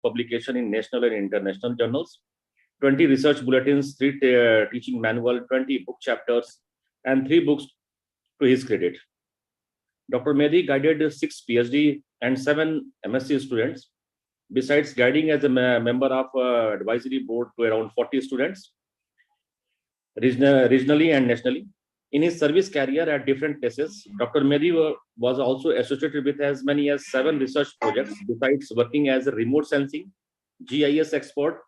publication in national and international journals, 20 research bulletins, 3 teaching manual, 20 book chapters, and 3 books to his credit. Dr. Mehdi guided 6 PhD and 7 MSc students, besides guiding as a member of advisory board to around 40 students, regionally and nationally. In his service career at different places, Dr. Mehdi was also associated with as many as 7 research projects, besides working as a remote sensing GIS expert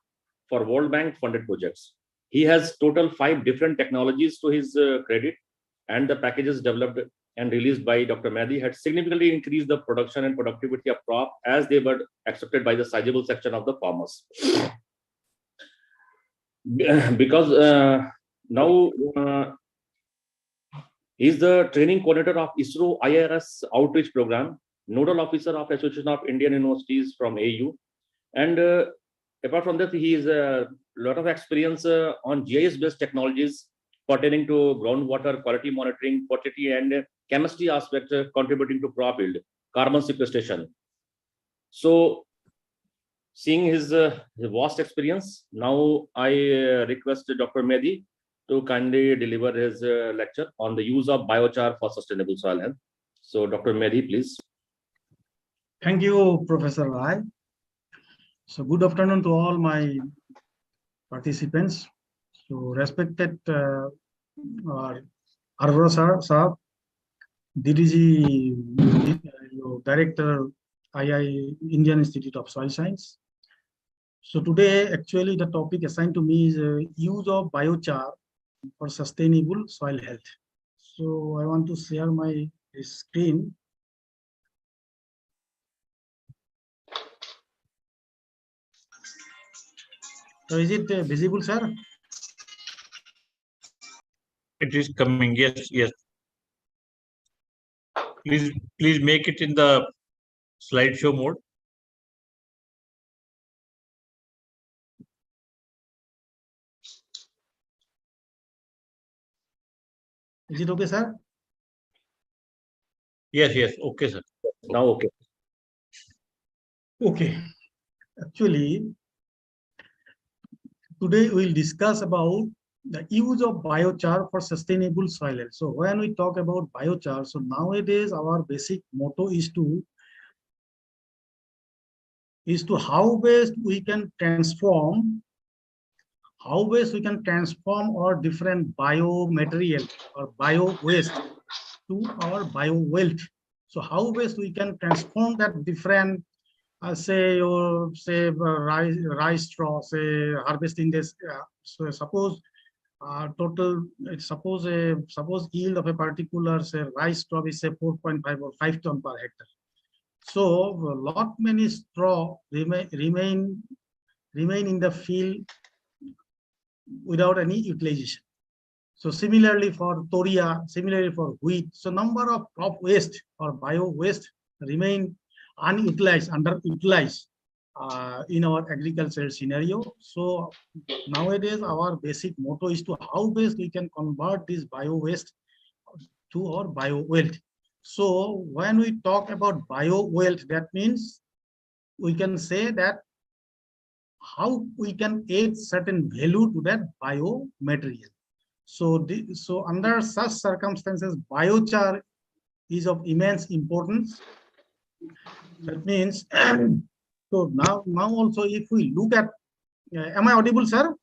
for World Bank funded projects. He has total 5 different technologies to his credit, and the packages developed and released by Dr. Mehdi had significantly increased the production and productivity of crop as they were accepted by the sizable section of the farmers. Because now he is the training coordinator of ISRO IRS outreach program, nodal officer of Association of Indian Universities from AU, and apart from that, he is a lot of experience on GIS-based technologies pertaining to groundwater quality monitoring, fertility, and chemistry aspect contributing to crop yield, carbon sequestration. So, seeing his vast experience, now I request Dr. Mehdi to kindly deliver his lecture on the use of biochar for sustainable soil health. So, Dr. Mehdi, please. Thank you, Professor Rai. So, good afternoon to all my participants. So, respected Arora sir, DDG Director, II Indian Institute of Soil Science. So today, actually, the topic assigned to me is use of biochar for sustainable soil health. So I want to share my screen. So is it visible, sir? It is coming. Yes, yes. Please make it in the slideshow mode. Is it okay, sir? Yes, yes. Okay, sir. Now, okay. Okay. Actually, today we'll discuss about the use of biochar for sustainable soil health. So when we talk about biochar, so nowadays our basic motto is to how best we can transform our different biomaterial or bio waste to our bio wealth. So how best we can transform that different rice straw, say harvesting this. So suppose suppose yield of a particular say rice straw is say 4.5 or 5 ton per hectare. So a lot many straw remain in the field without any utilization. So similarly for toria, similarly for wheat. So number of crop waste or bio waste remain unutilized, underutilized in our agricultural scenario. So nowadays our basic motto is to how best we can convert this bio waste to our bio wealth. So when we talk about bio wealth, that means we can say that how we can add certain value to that biomaterial. So under such circumstances, biochar is of immense importance. That means so now also if we look at am I audible, sir?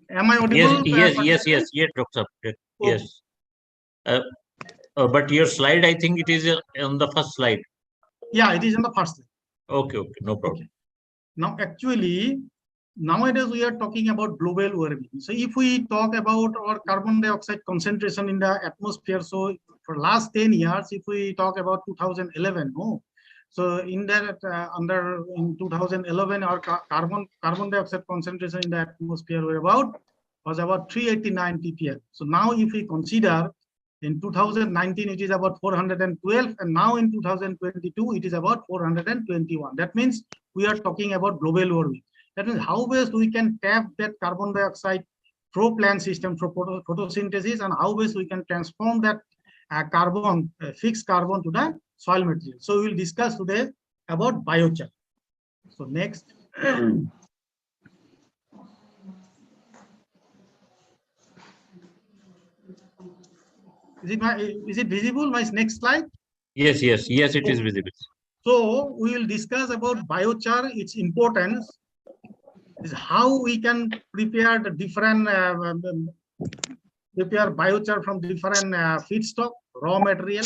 Am I audible? Yes, Doctor. Yes. But your slide, I think it is on the first slide. Yeah, it is on the first slide. Okay, no problem. Okay. Now, actually, nowadays we are talking about global warming. So if we talk about our carbon dioxide concentration in the atmosphere, so for last 10 years, if we talk about 2011, so in that in 2011, our carbon dioxide concentration in the atmosphere was about 389 ppm. So now if we consider in 2019 it is about 412, and now in 2022 it is about 421. That means we are talking about global warming. That means how best we can tap that carbon dioxide through plant system through photosynthesis, and how best we can transform that fixed carbon to the soil material. So we will discuss today about biochar. So next. Is it visible? My next slide. Yes, yes, yes, it is visible. So we will discuss about biochar, its importance, is how we can prepare the different prepare biochar from different feedstock, raw material,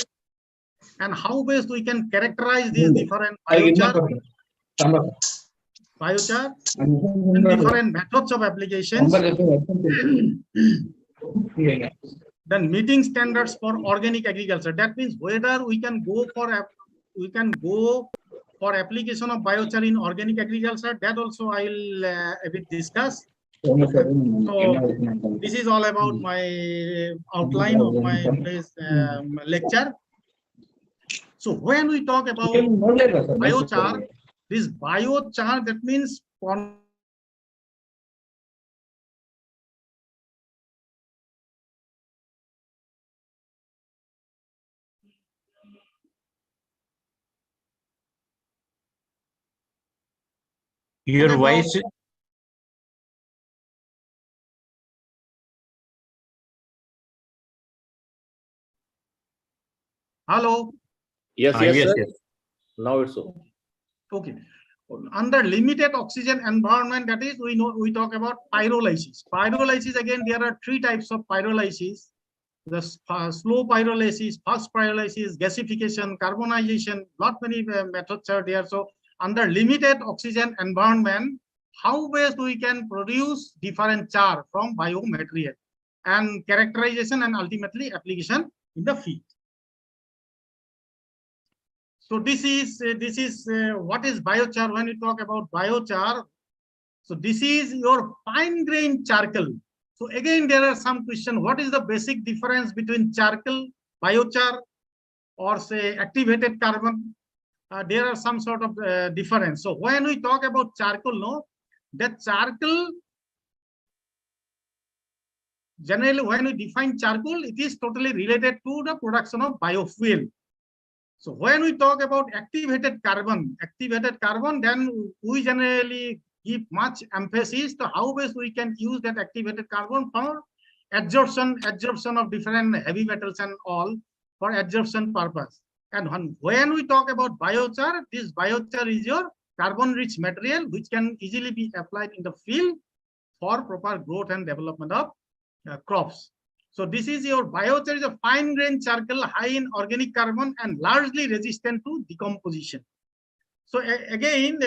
and how best we can characterize these different biochar and different methods of applications. Then meeting standards for organic agriculture. That means whether we can go for application of biochar in organic agriculture. That also I will a bit discuss. So this is all about my outline of my today's lecture. So when we talk about biochar, this biochar, that means Your voice. Hello. Yes, yes, yes, sir. yes. Now it's so. Okay. Under limited oxygen environment, that is, we talk about pyrolysis. Pyrolysis, again, there are three types of pyrolysis: the slow pyrolysis, fast pyrolysis, gasification, carbonization. Not many methods are there. So under limited oxygen environment, how best we can produce different char from biomaterial, and characterization and ultimately application in the field. So this is what is biochar. When you talk about biochar, so this is your fine grained charcoal. So again, there are some questions. What is the basic difference between charcoal, biochar, or say activated carbon? There are some sort of difference. So when we talk about charcoal, no, that charcoal, generally when we define charcoal, it is totally related to the production of biofuel. So when we talk about activated carbon, then we generally give much emphasis to how best we can use that activated carbon for adsorption of different heavy metals and all for adsorption purpose. And when we talk about biochar, this biochar is your carbon-rich material which can easily be applied in the field for proper growth and development of crops. So this is your biochar, is a fine-grained charcoal high in organic carbon and largely resistant to decomposition. So again,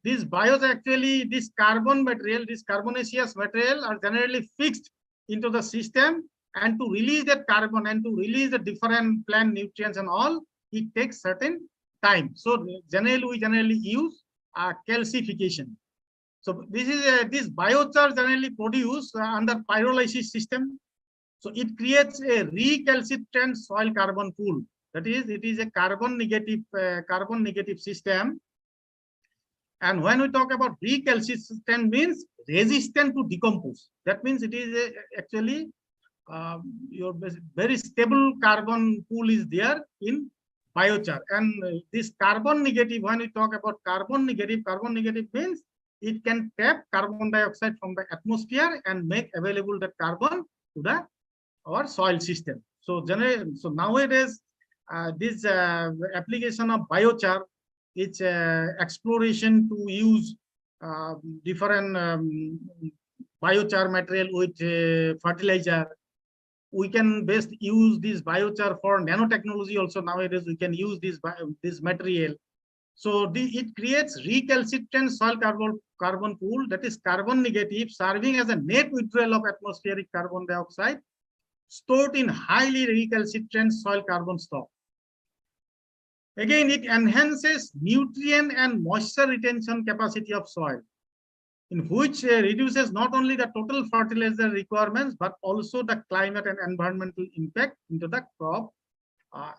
this biochar, actually, this carbon material, this carbonaceous material are generally fixed into the system, and to release that carbon and to release the different plant nutrients and all, it takes certain time. So we generally use calcification. So this is this biochar generally produced under pyrolysis system. So it creates a recalcitrant soil carbon pool. That is, it is a carbon negative system. And when we talk about recalcitrant, means resistant to decompose. That means it is actually your very stable carbon pool is there in biochar. And this carbon negative, when we talk about carbon negative means it can trap carbon dioxide from the atmosphere and make available that carbon to our soil system. So nowadays, this application of biochar, it's exploration to use different biochar material with fertilizer. We can best use this biochar for nanotechnology also. Nowadays, we can use this material. So it creates recalcitrant soil carbon pool, that is carbon negative, serving as a net withdrawal of atmospheric carbon dioxide stored in highly recalcitrant soil carbon stock. Again, it enhances nutrient and moisture retention capacity of soil, in which reduces not only the total fertilizer requirements, but also the climate and environmental impact into the crop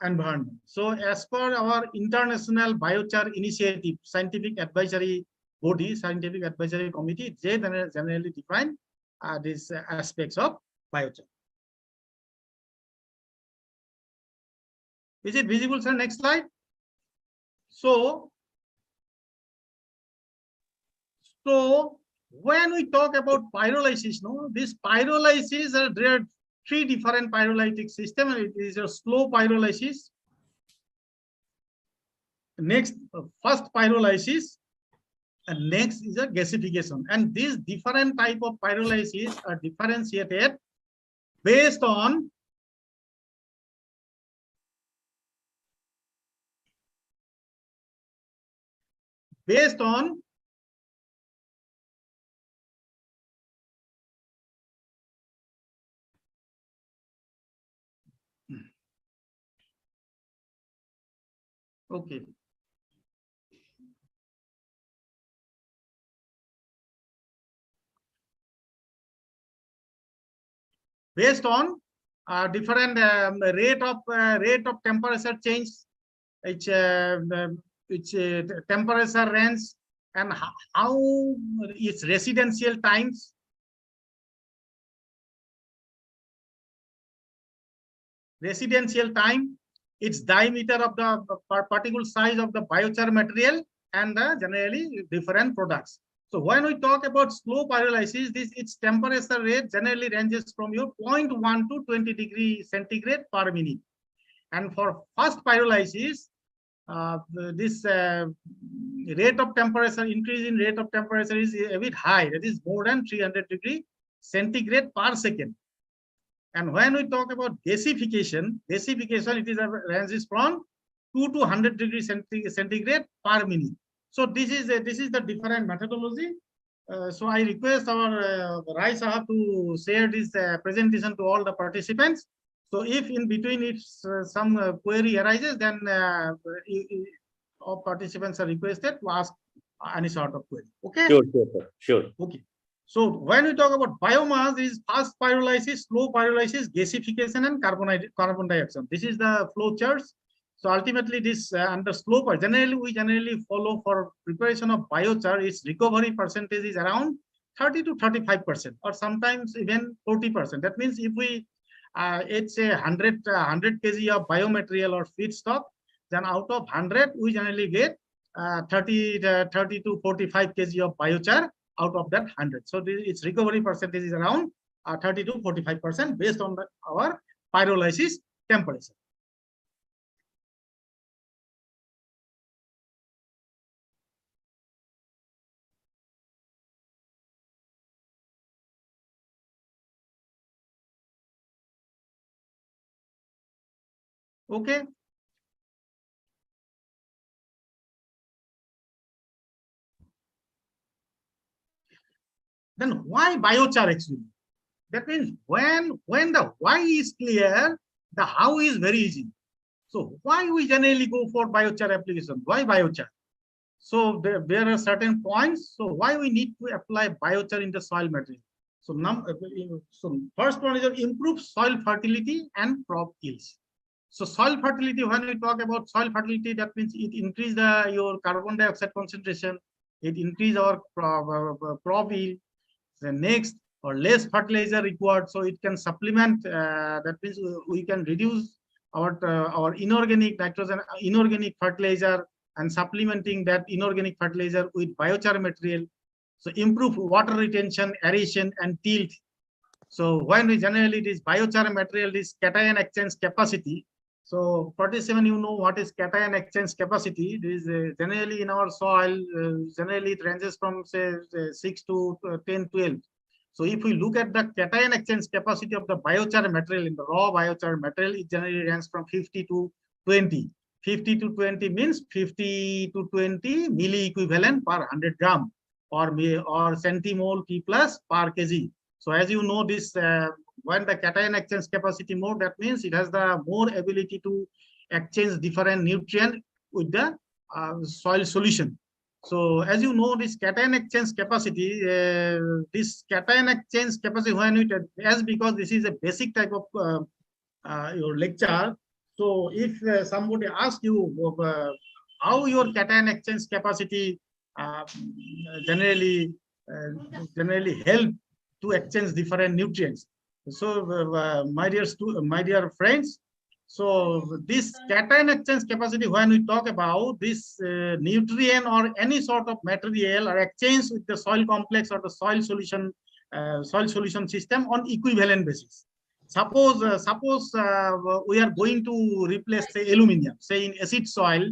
environment. So as per our International Biochar Initiative Scientific Advisory Body, Scientific Advisory Committee, they generally define these aspects of biochar. Is it visible, sir? Next slide. So when we talk about pyrolysis, no, this pyrolysis there are three different pyrolytic systems. It is a slow pyrolysis. Next, first pyrolysis, and next is a gasification. And these different type of pyrolysis are differentiated based on okay. Based on different rate of temperature change, which temperature range, and how its residential times. Residential time, its diameter of the particle size of the biochar material, and generally different products. So when we talk about slow pyrolysis, its temperature rate generally ranges from your 0.1 to 20 degrees centigrade per minute. And for fast pyrolysis, this rate of temperature, increase in rate of temperature is a bit high. That is more than 300 degrees centigrade per second. And when we talk about gasification, it is ranges from 2 to 100 degrees centigrade per minute. So this is the different methodology. So I request our Rai Sahab to share this presentation to all the participants. So if in between if some query arises, then all participants are requested to ask any sort of query. Okay. Sure. Okay. So when we talk about biomass, is fast pyrolysis, slow pyrolysis, gasification, and carbon dioxide. This is the flow charts. So ultimately, this under slow we generally follow for preparation of biochar. Its recovery percentage is around 30 to 35%, or sometimes even 40%. That means if we it's a 100 kg of biomaterial or feedstock, then out of 100 we generally get 30 to 45 kg of biochar out of that 100. So its recovery percentage is around 30 to 45% based on our pyrolysis temperature. Okay. Then why biochar actually? That means when the why is clear, the how is very easy. So why we generally go for biochar application? Why biochar? So there are certain points. So why we need to apply biochar in the soil material? So first one is improve soil fertility and crop yields. So soil fertility, when we talk about soil fertility, that means it increase your carbon dioxide concentration, it increase our crop yield. The next, or less fertilizer required, so it can supplement. That means we can reduce our inorganic nitrogen, inorganic fertilizer, and supplementing that inorganic fertilizer with biochar material. So improve water retention, aeration, and tilt. So when we generally this biochar material, this cation exchange capacity. So 47, you know what is cation exchange capacity? This is generally in our soil, generally it ranges from say 6 to 10, 12. So if we look at the cation exchange capacity of the biochar material, in the raw biochar material, it generally ranges from 50 to 20. 50 to 20 means 50 to 20 milli equivalent per 100 gram, or centimole P plus per kg. So as you know, this when the cation exchange capacity more, that means it has the more ability to exchange different nutrients with the soil solution. So as you know, this cation exchange capacity, when it as because this is a basic type of your lecture. So if somebody asks you how your cation exchange capacity generally help to exchange different nutrients. So my dear friends, So this cation exchange capacity, when we talk about this nutrient or any sort of material are exchanged with the soil complex or the soil solution system on equivalent basis. Suppose we are going to replace, say, aluminium. Say in acid soil,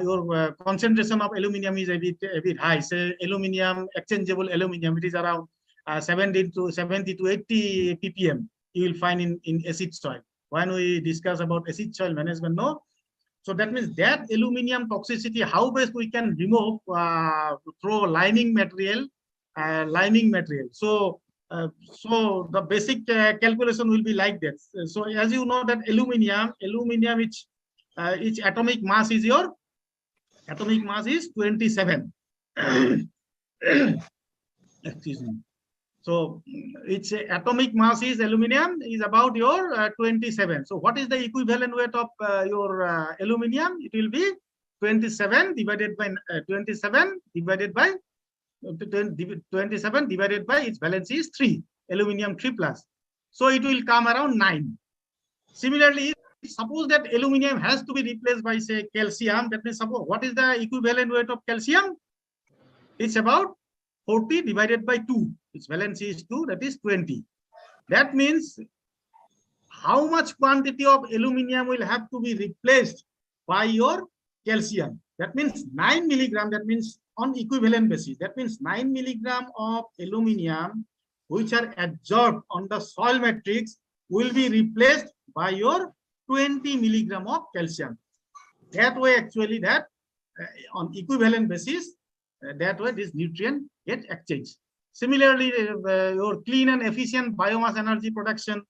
your concentration of aluminium is a bit high. Say aluminium, exchangeable aluminium, it is around 70 to 80 ppm. You will find in acid soil. When we discuss about acid soil management, no. So that means that aluminium toxicity, how best we can remove through lining material. So the basic calculation will be like that. So as you know that aluminium, its atomic mass is 27. Excuse me. So its atomic mass is aluminium is about your 27. So what is the equivalent weight of your aluminium? It will be 27 divided by 27 divided by its valency is 3, aluminium 3 plus. So it will come around 9. Similarly, suppose that aluminium has to be replaced by, say, calcium. That means, suppose what is the equivalent weight of calcium? It's about 40 divided by 2. Its valency is 2, that is 20. That means how much quantity of aluminium will have to be replaced by your calcium? That means 9 milligram. That means on equivalent basis. That means 9 milligram of aluminium which are absorbed on the soil matrix will be replaced by your 20 milligram of calcium. That way, actually, that on equivalent basis, that way this nutrient get exchanged. Similarly, your clean and efficient biomass energy production.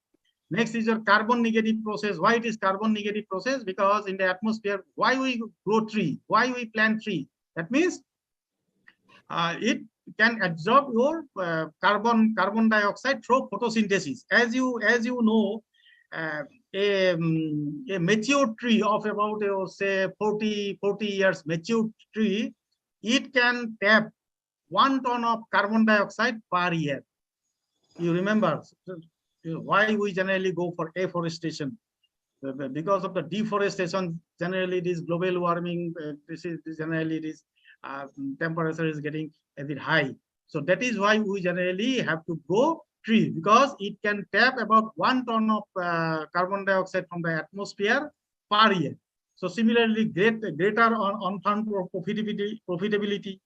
Next is your carbon negative process. Why it is carbon negative process? Because in the atmosphere, why we grow tree? Why we plant tree? That means it can absorb your carbon dioxide through photosynthesis. As you know, a mature tree of about say 40 years mature tree, it can tap 1 ton of carbon dioxide per year. You remember why we generally go for afforestation? Because of the deforestation, generally this global warming, this temperature is getting a bit high. So that is why we generally have to grow tree, because it can tap about 1 ton of carbon dioxide from the atmosphere per year. So similarly, greater on farm profitability.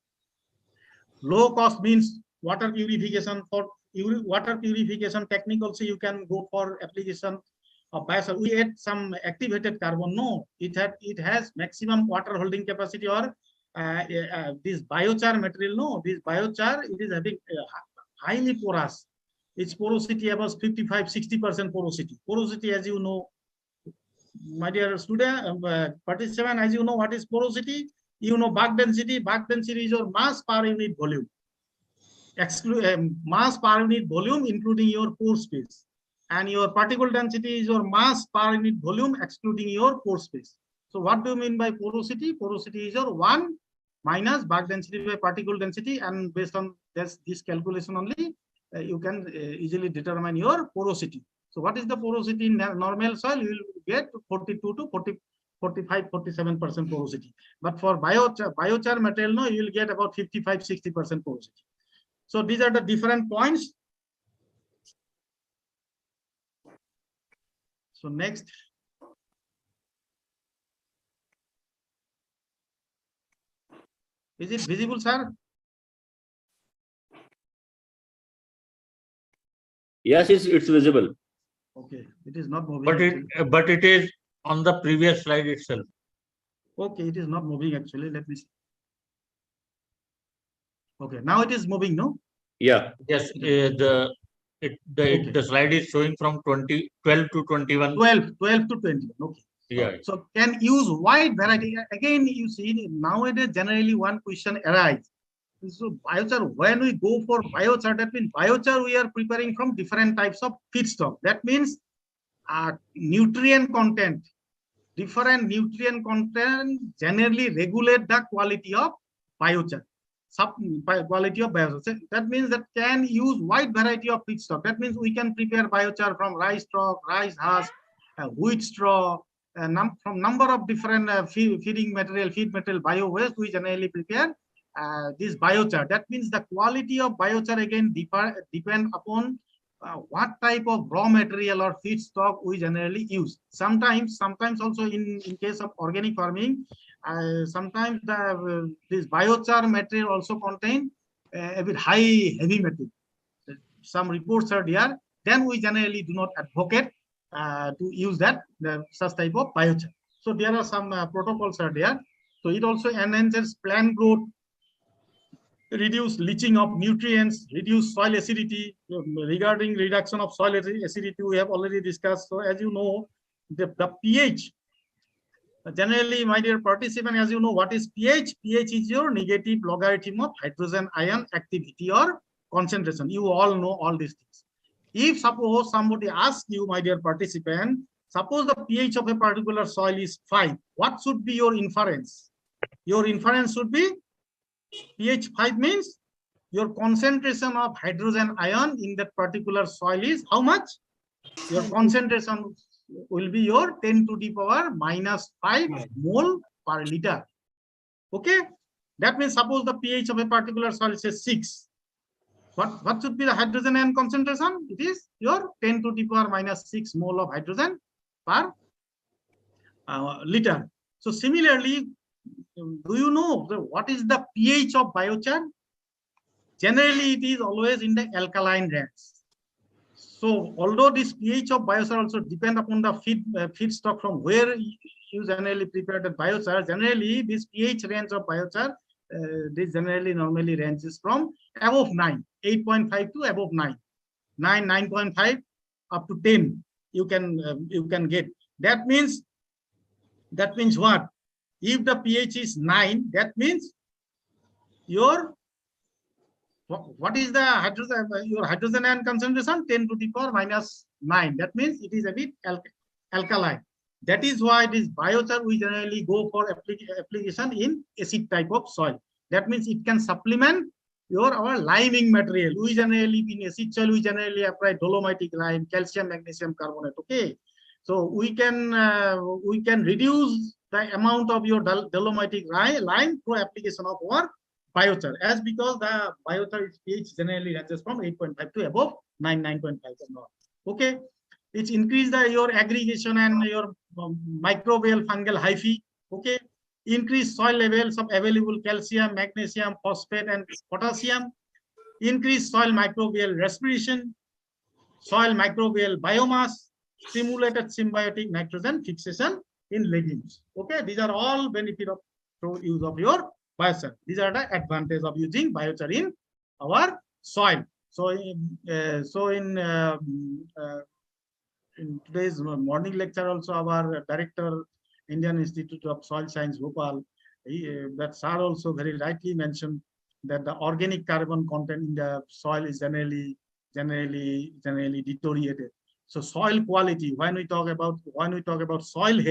Low cost means water purification. For water purification technique also you can go for application of biochar. We add some activated carbon. No, it has maximum water holding capacity, or this biochar material. No, this biochar, it is having highly porous. Its porosity about 55-60% porosity. Porosity, as you know, my dear student, participant, as you know, what is porosity? You know, Bach density. Bach density is your mass per unit volume. Mass per unit volume, including your pore space. And your particle density is your mass per unit volume, excluding your pore space. So what do you mean by porosity? Porosity is your 1 minus Bach density by particle density. And based on this calculation only, you can easily determine your porosity. So what is the porosity in normal soil? You will get 42 to 45-47% porosity. But for biochar material, no, you will get about 55-60% porosity. So these are the different points. So next. Is it visible, sir? Yes, it's visible. Okay, it is not moving. But it is on the previous slide itself. Okay, it is not moving actually. Let me see. Okay, now it is moving, no? Yeah. Yes, the slide is showing from 12 to 21. 12 to 21. Okay. Yeah. So can use wide variety. Again, you see nowadays generally one question arises. So biochar, when we go for biochar, that means biochar we are preparing from different types of feedstock. That means nutrient content. Different nutrient content generally regulate the quality of biochar. Quality of biochar. So that means that can use wide variety of feedstock. That means we can prepare biochar from rice straw, rice husk, wheat straw, from number of different feed material bio waste, we generally prepare this biochar. That means the quality of biochar again depend upon what type of raw material or feedstock we generally use. Sometimes also in case of organic farming, sometimes this biochar material also contain a bit heavy material. Some reports are there. Then we generally do not advocate to use such type of biochar. So there are some protocols are there. So it also enhances plant growth, reduce leaching of nutrients, reduce soil acidity. Regarding reduction of soil acidity, we have already discussed. So as you know, the pH, generally, my dear participant, as you know, what is pH? pH is your negative logarithm of hydrogen ion activity or concentration. You all know all these things. If suppose somebody asks you, my dear participant, suppose the pH of a particular soil is 5, what should be your inference? Your inference should be pH 5 means your concentration of hydrogen ion in that particular soil is how much? Your concentration will be your 10 to the power minus 5 mole per liter. Okay, that means suppose the pH of a particular soil is 6. What should be the hydrogen ion concentration? It is your 10 to the power minus 6 mole of hydrogen per liter. So similarly, do you know what is the pH of biochar? Generally, it is always in the alkaline range. So although this pH of biochar also depend upon the feedstock from where you generally prepare the biochar, generally this pH range of biochar, this generally normally ranges from above 9, 8.5 to above 9, 9.5 up to 10. You can get. That means what? If the pH is 9, that means what is the your hydrogen ion concentration? 10 to the power minus 9. That means it is a bit alkaline. That is why this biochar we generally go for application in acid type of soil. That means it can supplement our liming material. We generally in acid soil we generally apply dolomitic lime, calcium, magnesium carbonate. Okay, so we can reduce the amount of your dolomitic lime through application of our biochar, as because the biochar pH generally ranges from 8.5 to above 9.5 and all. Okay, it's increase your aggregation and your microbial fungal hyphae. Okay, increase soil levels of available calcium, magnesium, phosphate, and potassium. Increase soil microbial respiration, soil microbial biomass, stimulated symbiotic nitrogen fixation in legumes. Okay, these are all benefit of use of your biochar. These are the advantage of using biochar in our soil. So in today's morning lecture, also our director, Indian Institute of Soil Science, Bhopal, that sir also very rightly mentioned that the organic carbon content in the soil is generally deteriorated. So soil quality, when we talk about soil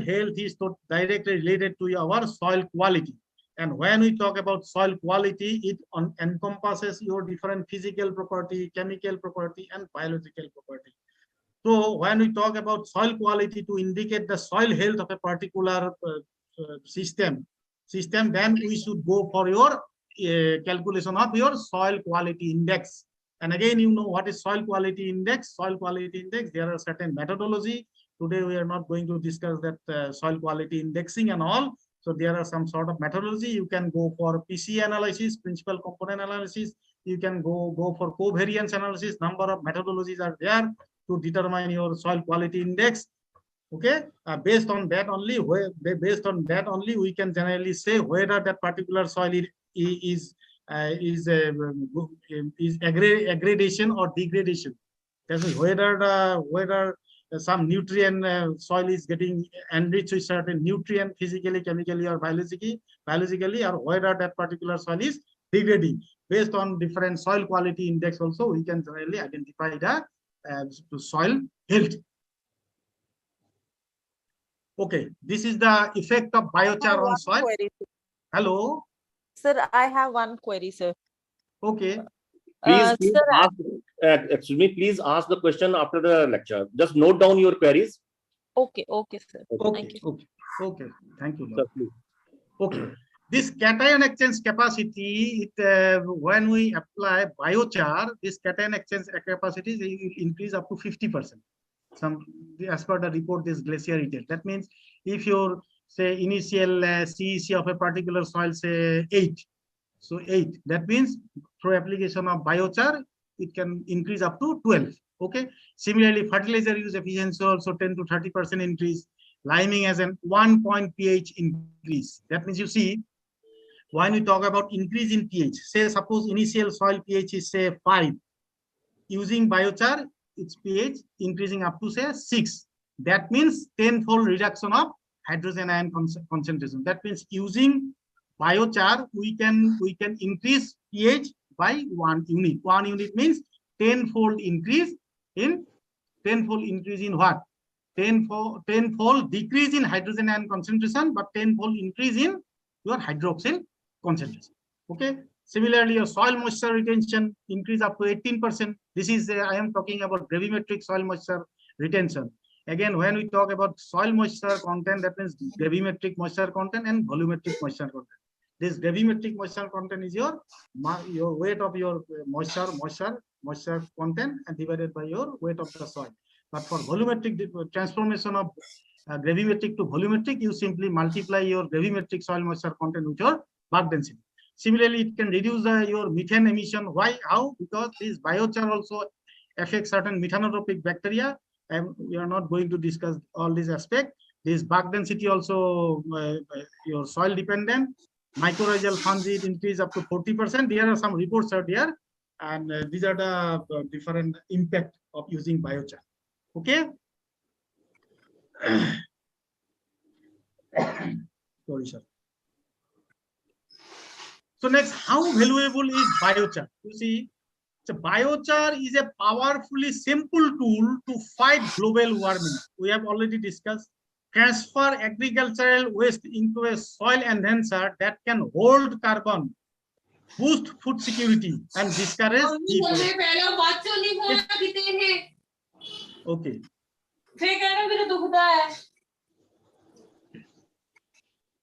health is directly related to our soil quality. And when we talk about soil quality, it encompasses your different physical property, chemical property, and biological property. So when we talk about soil quality to indicate the soil health of a particular system, then we should go for your calculation of your soil quality index. And again, you know what is soil quality index? Soil quality index, there are certain methodology. Today, we are not going to discuss that soil quality indexing and all. So there are some sort of methodology. You can go for PC analysis, principal component analysis. You can go for covariance analysis. Number of methodologies are there to determine your soil quality index. Okay, based on that only, we can generally say whether that particular soil is aggradation or degradation. That is whether some nutrient soil is getting enriched with certain nutrient physically, chemically, or biologically, or whether that particular soil is degrading. Based on different soil quality index, also we can generally identify the soil health. Okay, this is the effect of biochar on soil. Hello. Sir, I have one query, sir. Okay. Please Sir, ask, excuse me, please ask the question after the lecture. Just note down your queries. Okay, okay, sir. Okay, Thank you. okay. Thank you, Sir, Lord. please. Okay, this cation exchange capacity, when we apply biochar, this cation exchange capacity will increase up to 50%. As per the report, this glacier retail. That means if your say initial CEC of a particular soil say 8, so 8. That means through application of biochar, it can increase up to 12. Okay. Similarly, fertilizer use efficiency also 10 to 30% increase. Liming as an 1 point pH increase. That means you see, when we talk about increase in pH, say suppose initial soil pH is say 5, using biochar, its pH increasing up to say 6. That means 10-fold reduction of hydrogen ion concentration. That means using biochar, we can increase pH by 1 unit. 1 unit means 10-fold increase in what? 10-fold decrease in hydrogen ion concentration, but 10-fold increase in your hydroxyl concentration. Okay. Similarly, your soil moisture retention increase up to 18%. This is I am talking about gravimetric soil moisture retention. Again, when we talk about soil moisture content, that means gravimetric moisture content and volumetric moisture content. This gravimetric moisture content is your weight of your moisture content and divided by your weight of the soil. But for volumetric transformation of gravimetric to volumetric, you simply multiply your gravimetric soil moisture content with your bulk density. Similarly, it can reduce your methane emission. Why? How? Because this biochar also affects certain methanotropic bacteria. And we are not going to discuss all these aspects. This bulk density also your soil dependent. Mycorrhizal fungi increase up to 40%. There are some reports out there, and these are the different impact of using biochar. Okay. Sorry, sir. So next, how valuable is biochar? You see, so biochar is a powerfully simple tool to fight global warming. We have already discussed. Transfer agricultural waste into a soil enhancer that can hold carbon, boost food security, and discourage deforestation. Okay.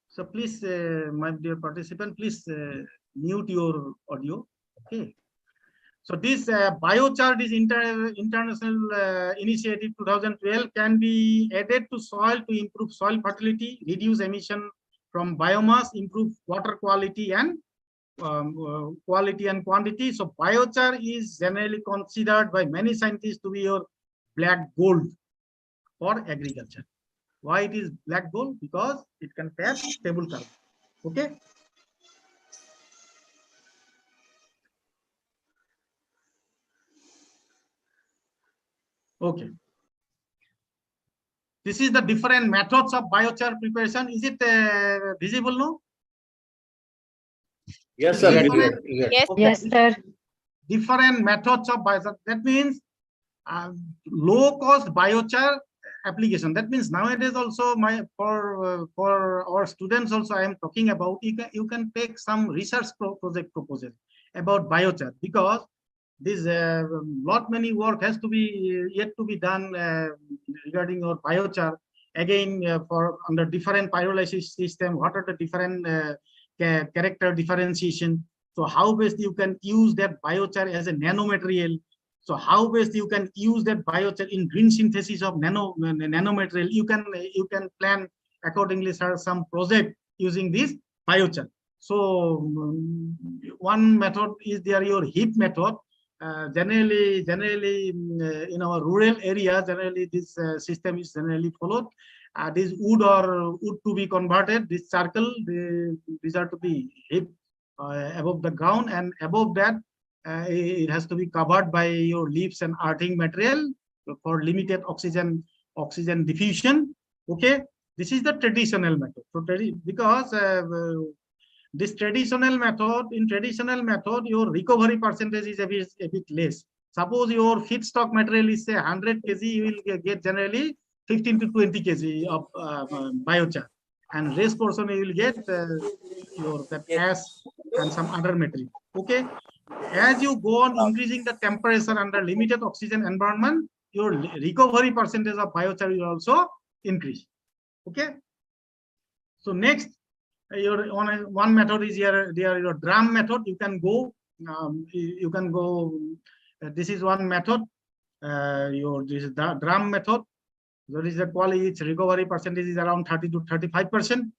So please, my dear participant, please mute your audio. Okay. So this biochar, this international initiative 2012 can be added to soil to improve soil fertility, reduce emission from biomass, improve water quality and quantity. So biochar is generally considered by many scientists to be your black gold for agriculture. Why it is black gold? Because it can trap stable carbon. Okay. Okay. This is the different methods of biochar preparation. Is it visible now? Yes, sir. very Different- well. Yes, Okay. Yes, sir. Different methods of biochar. That means low cost biochar application. That means nowadays also for our students also I am talking about, you can take some research project proposal about biochar, because this many work has to be yet to be done regarding your biochar. Again, for under different pyrolysis system, what are the different character differentiation? So how best you can use that biochar as a nanomaterial? So how best you can use that biochar in green synthesis of nanomaterial? You can plan accordingly, sir, some project using this biochar. So one method is there, your heap method. Generally in our rural areas, generally this system is generally followed. This wood to be converted, this circle, these are to be heaped above the ground, and above that it has to be covered by your leaves and earthing material for limited oxygen diffusion. Okay, this is the traditional method. So because this traditional method, your recovery percentage is a bit less. Suppose your feedstock material is say 100 kg, you will get generally 15 to 20 kg of biochar, and rest portion you will get that ash and some other material. Okay, as you go on increasing the temperature under limited oxygen environment, your recovery percentage of biochar will also increase. Okay. So next, one method is your drum method. You can go. This is one method. This is the drum method. That is the quality. Its recovery percentage is around 30 to 35%.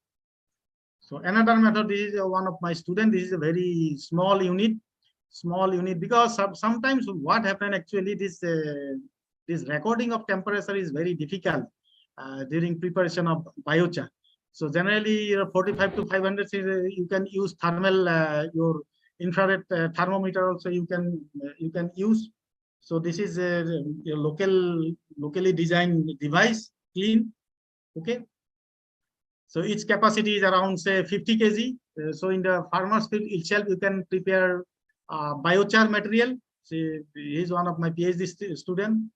So another method is one of my students. This is a very small unit, because sometimes what happen actually, this recording of temperature is very difficult during preparation of biochar. So generally 45 to 500, you can use thermal, your infrared thermometer also you can use. So this is a locally designed device, clean. Okay. So its capacity is around say 50 kg. So in the farmer's field itself, you can prepare biochar material. See, he is one of my PhD student.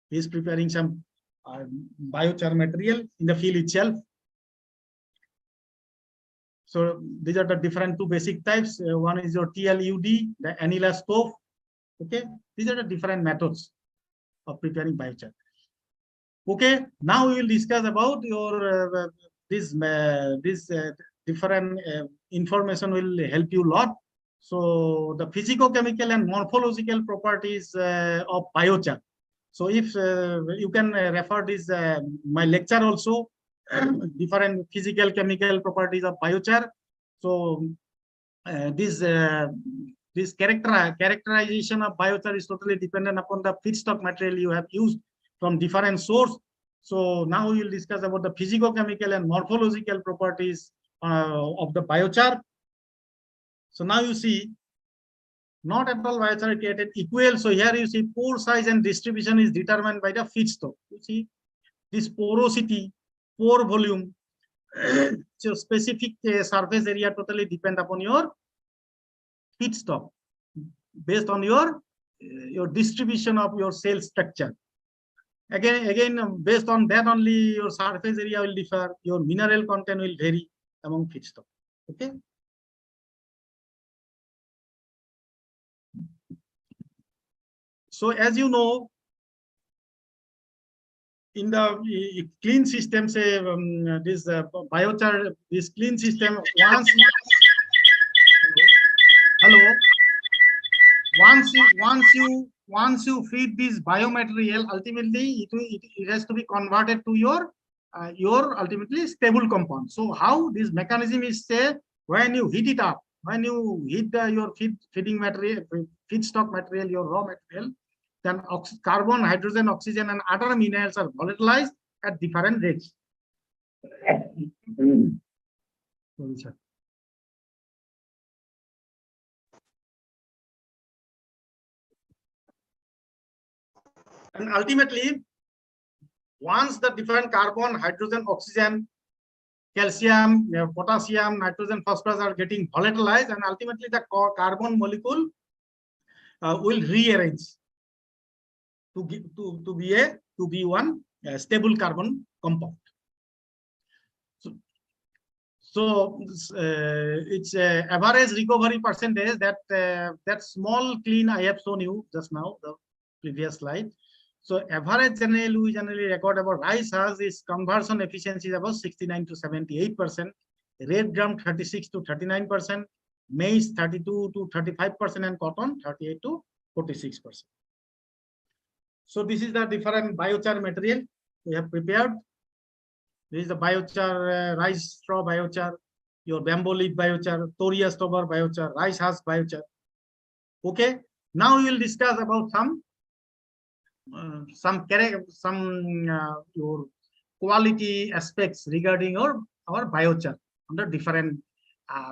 He is preparing some biochar material in the field itself. So these are the different two basic types. One is your TLUD, the annealer stove. Okay, these are the different methods of preparing biochar. Okay, now we will discuss about your this different information will help you a lot. So the physicochemical and morphological properties of biochar. So if you can refer this my lecture also, different physical chemical properties of biochar. So this characterization of biochar is totally dependent upon the feedstock material you have used from different source. So now we will discuss about the physicochemical and morphological properties of the biochar. So now you see, not at all biochar are created equal. So here you see pore size and distribution is determined by the feedstock. You see this porosity, pore volume, so specific surface area totally depend upon your feedstock based on your distribution of your cell structure. Again, based on that only your surface area will differ, your mineral content will vary among feedstock. Okay. So as you know, in the clean system, say this biochar, this clean system, once you feed this biomaterial, ultimately it has to be converted to your ultimately stable compound. So how this mechanism is, say, when you heat it up, when you heat your feeding material, feedstock material, your raw material, then carbon, hydrogen, oxygen, and other minerals are volatilized at different rates. Sorry, sir. And ultimately, once the different carbon, hydrogen, oxygen, calcium, potassium, nitrogen, phosphorus are getting volatilized, and ultimately the carbon molecule will rearrange to be one stable carbon compound. So it's average recovery percentage, that small clean I have shown you just now, the previous slide. So average we generally record about rice has its conversion efficiency is about 69 to 78%, red drum 36 to 39%, maize 32 to 35%, and cotton 38 to 46%. So this is the different biochar material we have prepared. This is the biochar, rice straw biochar, your bamboo leaf biochar, thoria stover biochar, rice husk biochar. Okay, now we will discuss about your quality aspects regarding our biochar under different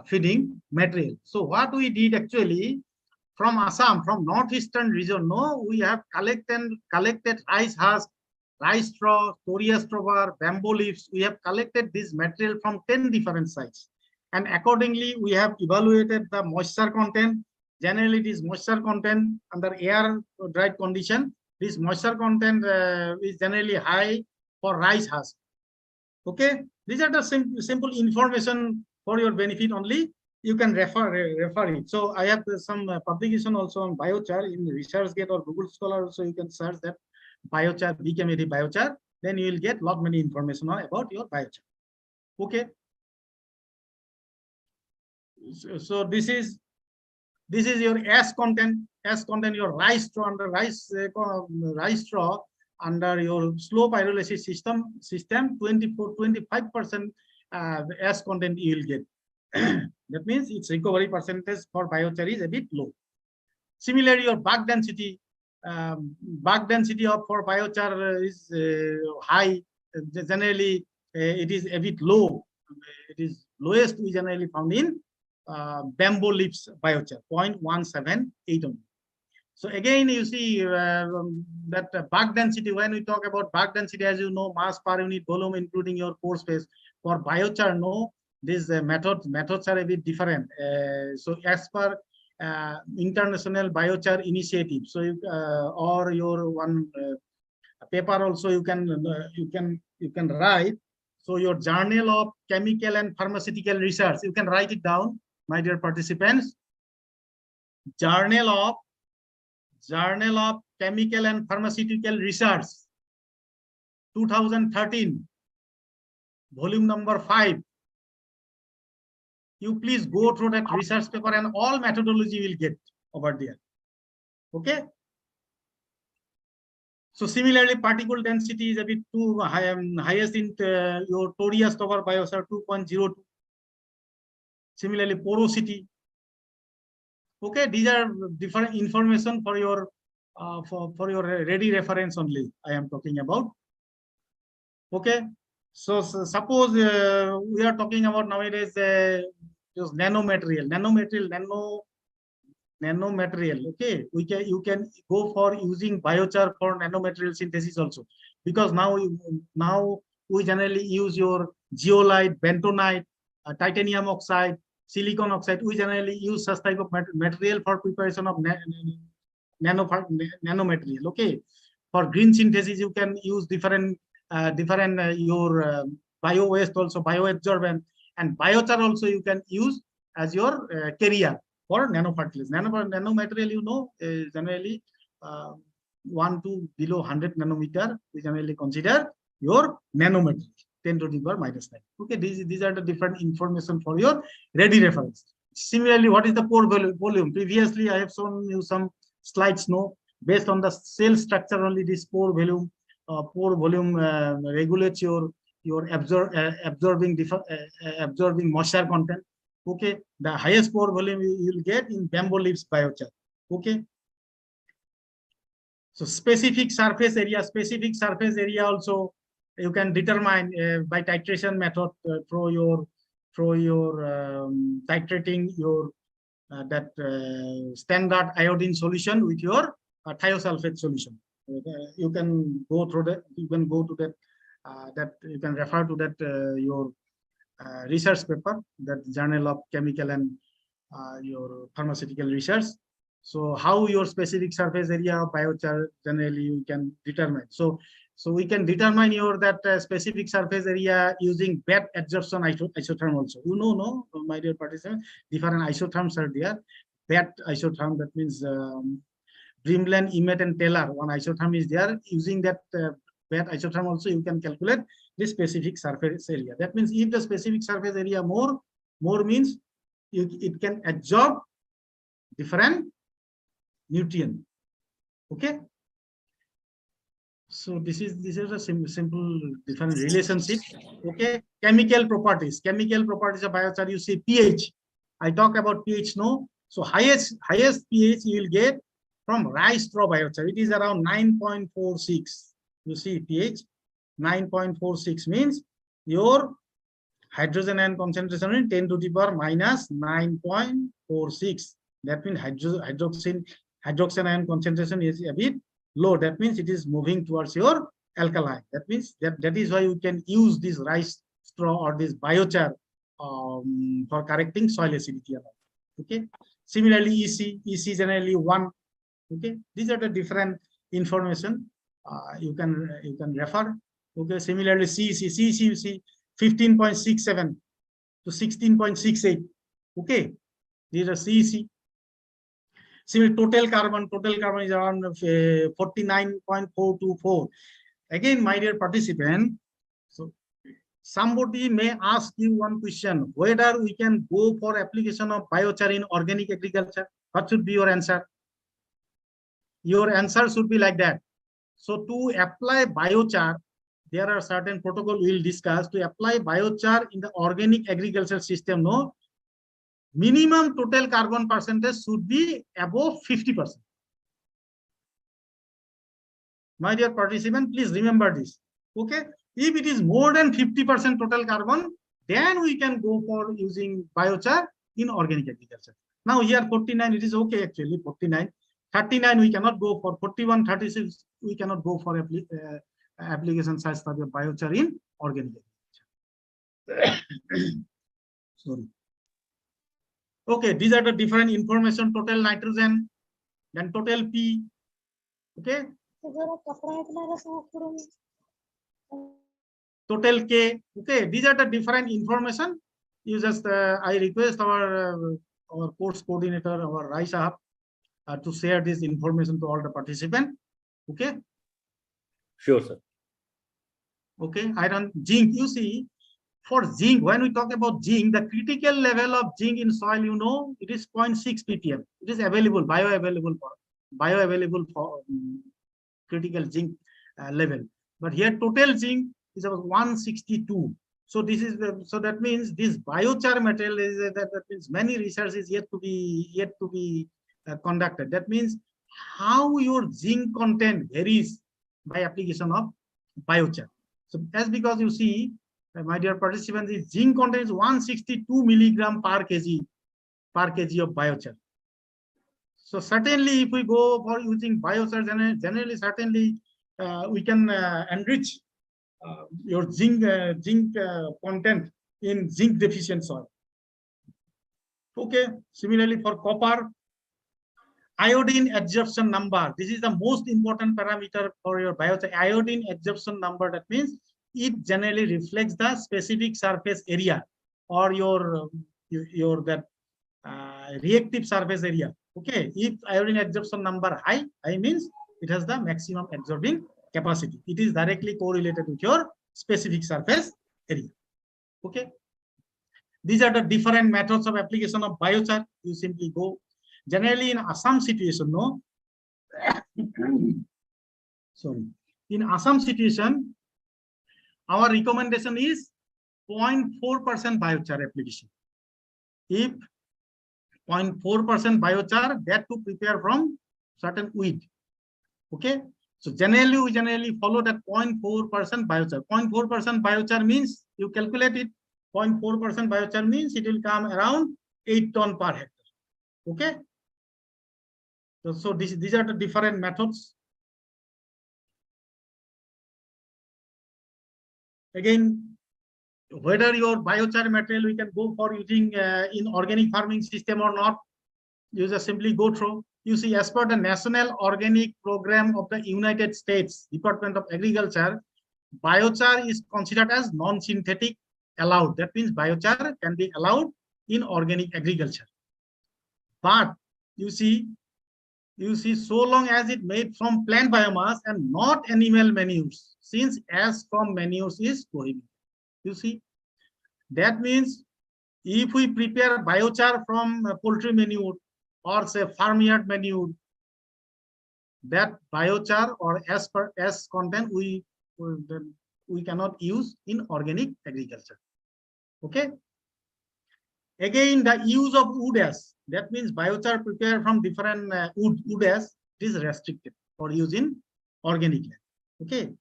feeding material. So what we did actually from Assam, from northeastern region, we have collected rice husk, rice straw, thoria stover, bamboo leaves. We have collected this material from 10 different sites, and accordingly we have evaluated the moisture content. Generally, this moisture content under air dried condition, this moisture content is generally high for rice husk. Okay, these are the simple information for your benefit only. You can refer it. So I have some publication also on biochar in ResearchGate or Google Scholar. So you can search that biochar, BChem80 biochar. then you will get lot many information about your biochar. Okay. So this is your S content. Your rice straw under rice straw under your slow pyrolysis system 25% S content you will get. That means its recovery percentage for biochar is a bit low. Similarly, your bark density for biochar is high. Generally, it is a bit low. It is lowest we generally found in bamboo leaves biochar, 0.178 only. So again, you see that bark density, when we talk about bark density, as you know, mass per unit volume, including your pore space. For biochar, no, these methods are a bit different. So as per International Biochar Initiative, so you, or your one paper also you can write. So your Journal of Chemical and Pharmaceutical Research, you can write it down, my dear participants. Journal of Chemical and Pharmaceutical Research, 2013, volume number 5. You please go through that research paper and all methodology will get over there. Okay. So similarly, particle density is a bit too high, highest in your Torias over biochar, 2.02. Similarly, porosity. Okay, these are different information for your ready reference only. I am talking about. Okay, so suppose we are talking about nowadays just nanomaterial. Okay, you can go for using biochar for nanomaterial synthesis also, because now we generally use your zeolite, bentonite, titanium oxide, silicon oxide. We generally use such type of material for preparation of nanomaterial. Okay, for green synthesis you can use different your bio waste, also bioabsorbent, and biochar also you can use as your carrier for nanoparticles. Nanomaterial, you know, generally 1 to below 100 nanometer, we generally consider your nanomaterial, 10 to the power -9. Okay, these are the different information for your ready reference. Similarly, what is the pore volume? Previously, I have shown you some slides. No, based on the cell structure only, this pore volume regulates your absorbing moisture content. Okay, the highest pore volume you will get in bamboo leaves biochar. Okay, so specific surface area also you can determine by titration method through your titrating your standard iodine solution with your thiosulfate solution. You can go through that. You can go to that. You can refer to that your research paper, that Journal of Chemical and your Pharmaceutical Research. So how your specific surface area of biochar generally you can determine. So we can determine your specific surface area using BAT adsorption isotherm also. You know, no, my dear participants, different isotherms are there. BAT isotherm, that means Brimland, Emmett, and Taylor. One isotherm is there. Using that BAT isotherm also you can calculate the specific surface area. That means if the specific surface area more means it can absorb different nutrient. Okay. So this is a simple different relationship. Okay. Chemical properties of biochar. You see pH. I talk about pH. No. So highest pH you will get from rice straw biochar. It is around 9.46. You see pH 9.46 means your hydrogen ion concentration in 10 to the power -9.46. That means hydroxide ion concentration is a bit low. That means it is moving towards your alkaline. That means that is why you can use this rice straw or this biochar for correcting soil acidity. Okay. Similarly, EC generally 1. Okay. These are the different information you can refer. Okay. Similarly, CEC you see 15.67 to 16.68. Okay. These are CEC. Similarly, total carbon is around 49.424. Again, my dear participant, so somebody may ask you one question, whether we can go for application of biochar in organic agriculture. What should be your answer? Your answer should be like that. So to apply biochar, there are certain protocol we'll discuss. To apply biochar in the organic agriculture system, no, minimum total carbon percentage should be above 50%. My dear participant, please remember this. Okay, if it is more than 50% total carbon, then we can go for using biochar in organic agriculture. Now here 49, it is okay actually, 49. 39 we cannot go for, 41, 36 we cannot go for application size of biochar in organic agriculture. Sorry. Okay, these are the different information, total nitrogen, then total P. Okay. Total K. Okay, these are the different information. You just I request our course coordinator, our Raisa, to share this information to all the participants. Okay. Sure, sir. Okay, iron, zinc. You see, for zinc, when we talk about zinc, the critical level of zinc in soil, you know, it is 0.6 ppm. It is available, bioavailable for critical zinc level. But here total zinc is about 162. So this is so that means this biochar material is that means many research is yet to be conducted. That means how your zinc content varies by application of biochar. So that's because you see, my dear participants, the zinc content is 162 milligram per kg of biochar. So certainly, if we go for using biochar, generally certainly we can enrich your zinc content in zinc deficient soil. Okay. Similarly, for copper, iodine absorption number. This is the most important parameter for your biochar. Iodine absorption number. That means it generally reflects the specific surface area or your that reactive surface area. Okay, if iodine absorption number high means it has the maximum absorbing capacity. It is directly correlated with your specific surface area. Okay, these are the different methods of application of biochar. You simply go. Generally, in Assam situation, no. Sorry, in Assam situation, our recommendation is 0.4% biochar application. If 0.4% biochar, that to prepare from certain weed. Okay, so generally we generally follow that 0.4% biochar. 0.4% biochar means you calculate it. 0.4% biochar means it will come around 8 ton per hectare. Okay, so these are the different methods. Again, whether your biochar material we can go for using in organic farming system or not, you just simply go through. You see, as per the National Organic Program of the United States Department of Agriculture, biochar is considered as non-synthetic allowed. That means biochar can be allowed in organic agriculture. But you see, so long as it made from plant biomass and not animal manures, since as from manures is prohibited. You see, that means if we prepare biochar from poultry manure or say farmyard manure, that biochar or S content we cannot use in organic agriculture. Okay. Again, the use of wood ash, that means biochar prepared from different wood ash is restricted for use in organic land. Okay.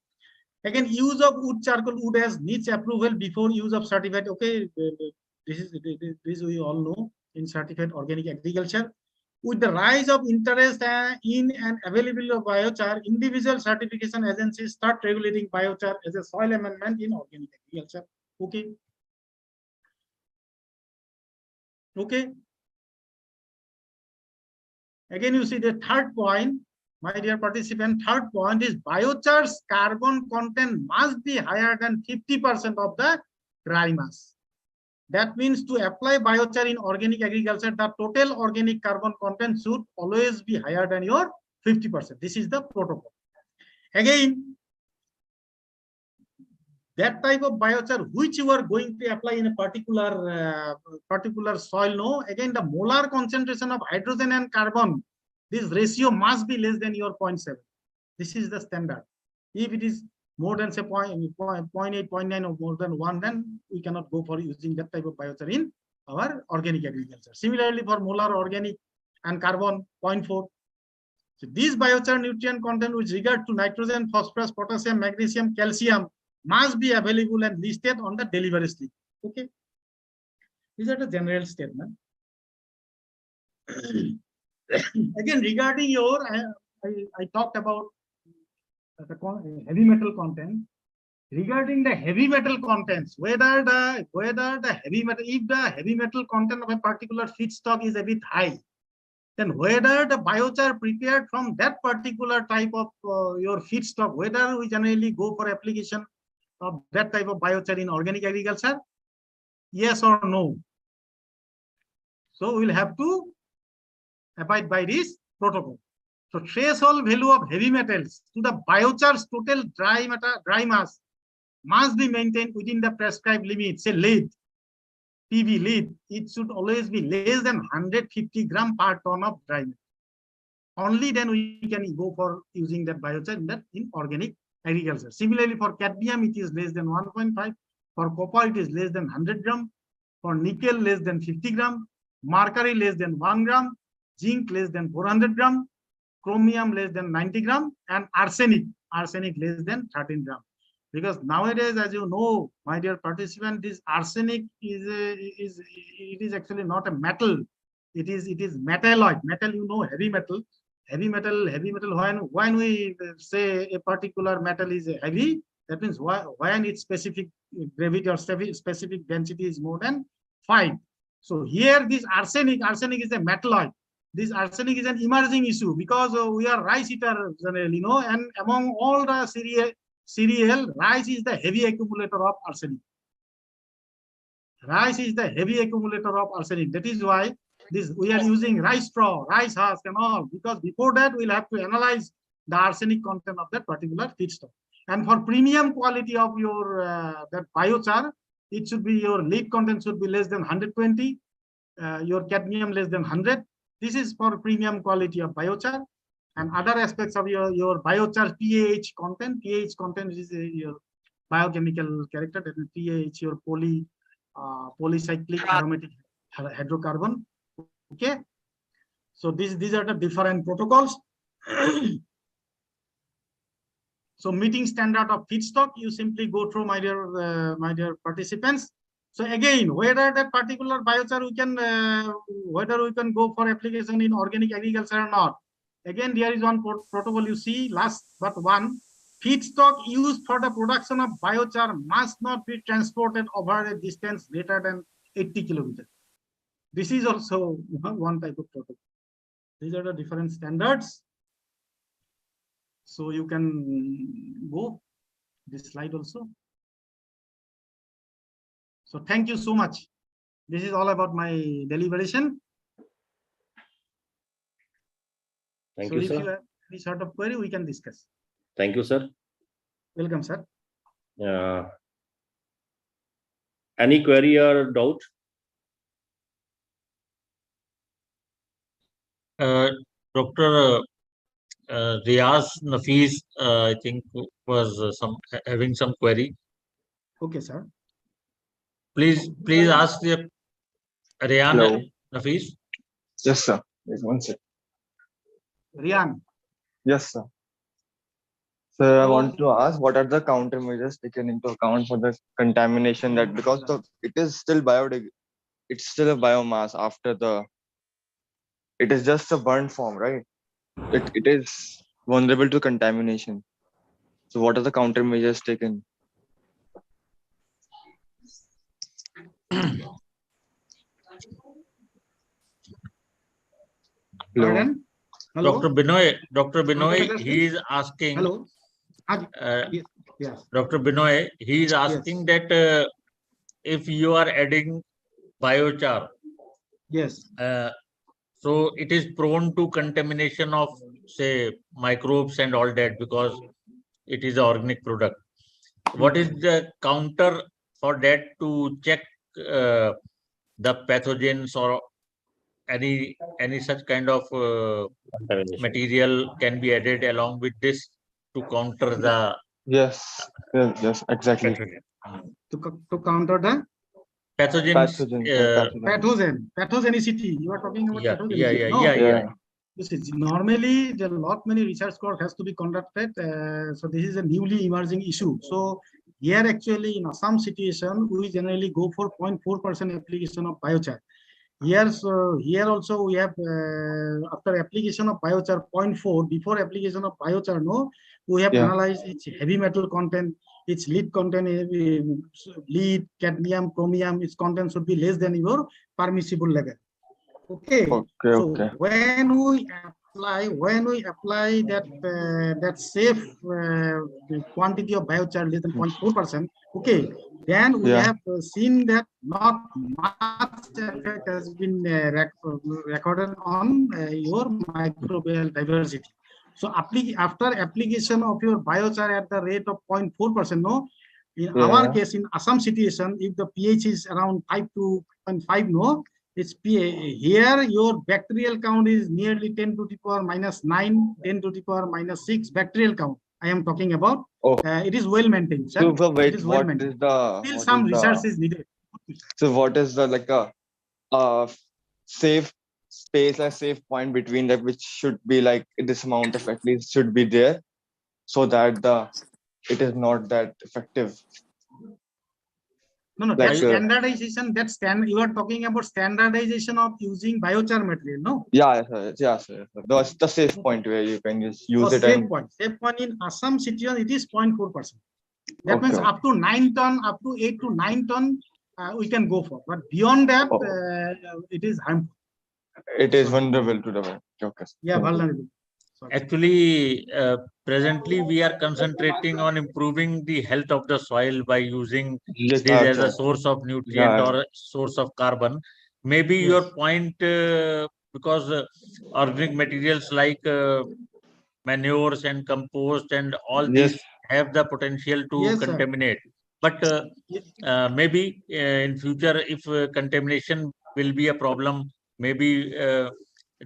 Again, use of wood charcoal wood ash needs approval before use of certified. Okay, this we all know in certified organic agriculture. With the rise of interest in and availability of biochar, individual certification agencies start regulating biochar as a soil amendment in organic agriculture. Okay. Okay. Again, you see the third point, my dear participant, third point is biochar's carbon content must be higher than 50% of the dry mass. That means to apply biochar in organic agriculture, the total organic carbon content should always be higher than your 50%. This is the protocol. Again, that type of biochar which you are going to apply in a particular soil, no, again the molar concentration of hydrogen and carbon, this ratio must be less than your 0.7. This is the standard. If it is more than say 0.8, 0.9 or more than 1, then we cannot go for using that type of biochar in our organic agriculture. Similarly, for molar organic and carbon 0.4. So these biochar nutrient content with regard to nitrogen, phosphorus, potassium, magnesium, calcium must be available and listed on the delivery slip. Okay. These are the general statement. Again, regarding your, I talked about the heavy metal content. Regarding the heavy metal contents, whether the heavy metal, if the heavy metal content of a particular feedstock is a bit high, then whether the biochar prepared from that particular type of your feedstock, whether we generally go for application of that type of biochar in organic agriculture, yes or no. So we'll have to abide by this protocol. So threshold value of heavy metals to the biochar's total dry mass must be maintained within the prescribed limit. Say lead, PB lead, it should always be less than 150 gram per ton of dry matter. Only then we can go for using that biochar in organic agriculture. Similarly, for cadmium, it is less than 1.5. For copper, it is less than 100 gram. For nickel, less than 50 gram. Mercury, less than 1 gram. Zinc, less than 400 gram. Chromium, less than 90 gram. And arsenic less than 13 gram. Because nowadays, as you know, my dear participant, this arsenic is actually not a metal. It is metalloid. Metal, you know, heavy metal. Heavy metal. When we say a particular metal is heavy, that means when its specific gravity or specific density is more than 5. So here, this arsenic is a metalloid. This arsenic is an emerging issue because we are rice eater generally, you know, and among all the cereal, rice is the heavy accumulator of arsenic. Rice is the heavy accumulator of arsenic. That is why we are using rice straw, rice husk and all, because before that we'll have to analyze the arsenic content of that particular feedstock. And for premium quality of your that biochar, it should be your lead content should be less than 120, your cadmium less than 100. This is for premium quality of biochar. And other aspects of your biochar pH content. pH content is your biochemical character, that is pH, your polycyclic aromatic hydrocarbon. Okay. So these are the different protocols. So meeting standard of feedstock, you simply go through, my dear participants. So again, whether that particular biochar whether we can go for application in organic agriculture or not. Again, there is one protocol you see, last but one. Feedstock used for the production of biochar must not be transported over a distance greater than 80 kilometers. This is also one type of protocol. These are the different standards. So you can go this slide also. So thank you so much. This is all about my deliberation. Thank So you, if sir. you have any sort of query, we can discuss. Thank you, sir. Welcome, sir. Any query or doubt? Dr. Riaz Nafees, I think, was having some query. Okay, sir. Please ask the Riaz Nafees. Yes, sir. Yes, one second. Rian. Yes, sir. Sir, I want to ask, what are the countermeasures taken into account for the contamination that, because it is still it's still a biomass after it is just a burnt form, right? It is vulnerable to contamination. So what are the countermeasures taken? Pardon? Hello. Dr. Binoy, he is asking. Hello. Yes. Dr. Binoy, he is asking that if you are adding biochar, Yes. so it is prone to contamination of, say, microbes and all that, because it is an organic product. what is the counter for that to check the pathogens or any such kind of Contamination. material can be added along with this to counter the Yes, yes, exactly. pathogen. To counter the Pathogens. pathogenicity. You are talking about Yeah, pathogenicity. No? Yeah. This is normally there are lot many research work has to be conducted. So this is a newly emerging issue. So here actually in some situation we generally go for 0.4% application of biochar. Here, so here also we have after application of biochar 0.4, before application of biochar, no, we have Yeah. analyzed its heavy metal content, its lead content, lead, cadmium, chromium, its content should be less than your permissible level. Okay. Okay, So okay. when we apply that that safe quantity of biochar less than 0.4%, okay, then we Yeah. have seen that not much effect has been recorded on your microbial diversity. So after application of your biochar at the rate of 0.4%, no, in our Yeah. case in Assam situation, if the pH is around 5 to 0.5, no, it's here your bacterial count is nearly 10 to the power minus 9, 10 to the power minus 6 bacterial count. I am talking about. Oh. It is well maintained, sir. So It wait, is well what maintained. is the Still what some is research the is needed. so what is the like a safe space, a safe point between that which should be like this amount of at least should be there so that it is not that effective. No, Like, that standardization, you are talking about standardization of using biochar material, no? Yeah, sir. Yes, sir. That's the safe point where you can just use it safe and point. Safe point in Assam situation, it is 0.4%. That Okay, means okay. up to 9 ton, up to 8 to 9 ton, we can go for. But beyond that, it is harmful. it is Sorry. vulnerable to the okay. Yeah, vulnerable. Sorry. Actually, presently we are concentrating on improving the health of the soil by using Yes, this as a sir. source of nutrient Yeah. or a source of carbon. Maybe Yes. your point, because organic materials like manures and compost and all Yes. these have the potential to Yes, sir. contaminate. But maybe in future, if contamination will be a problem, maybe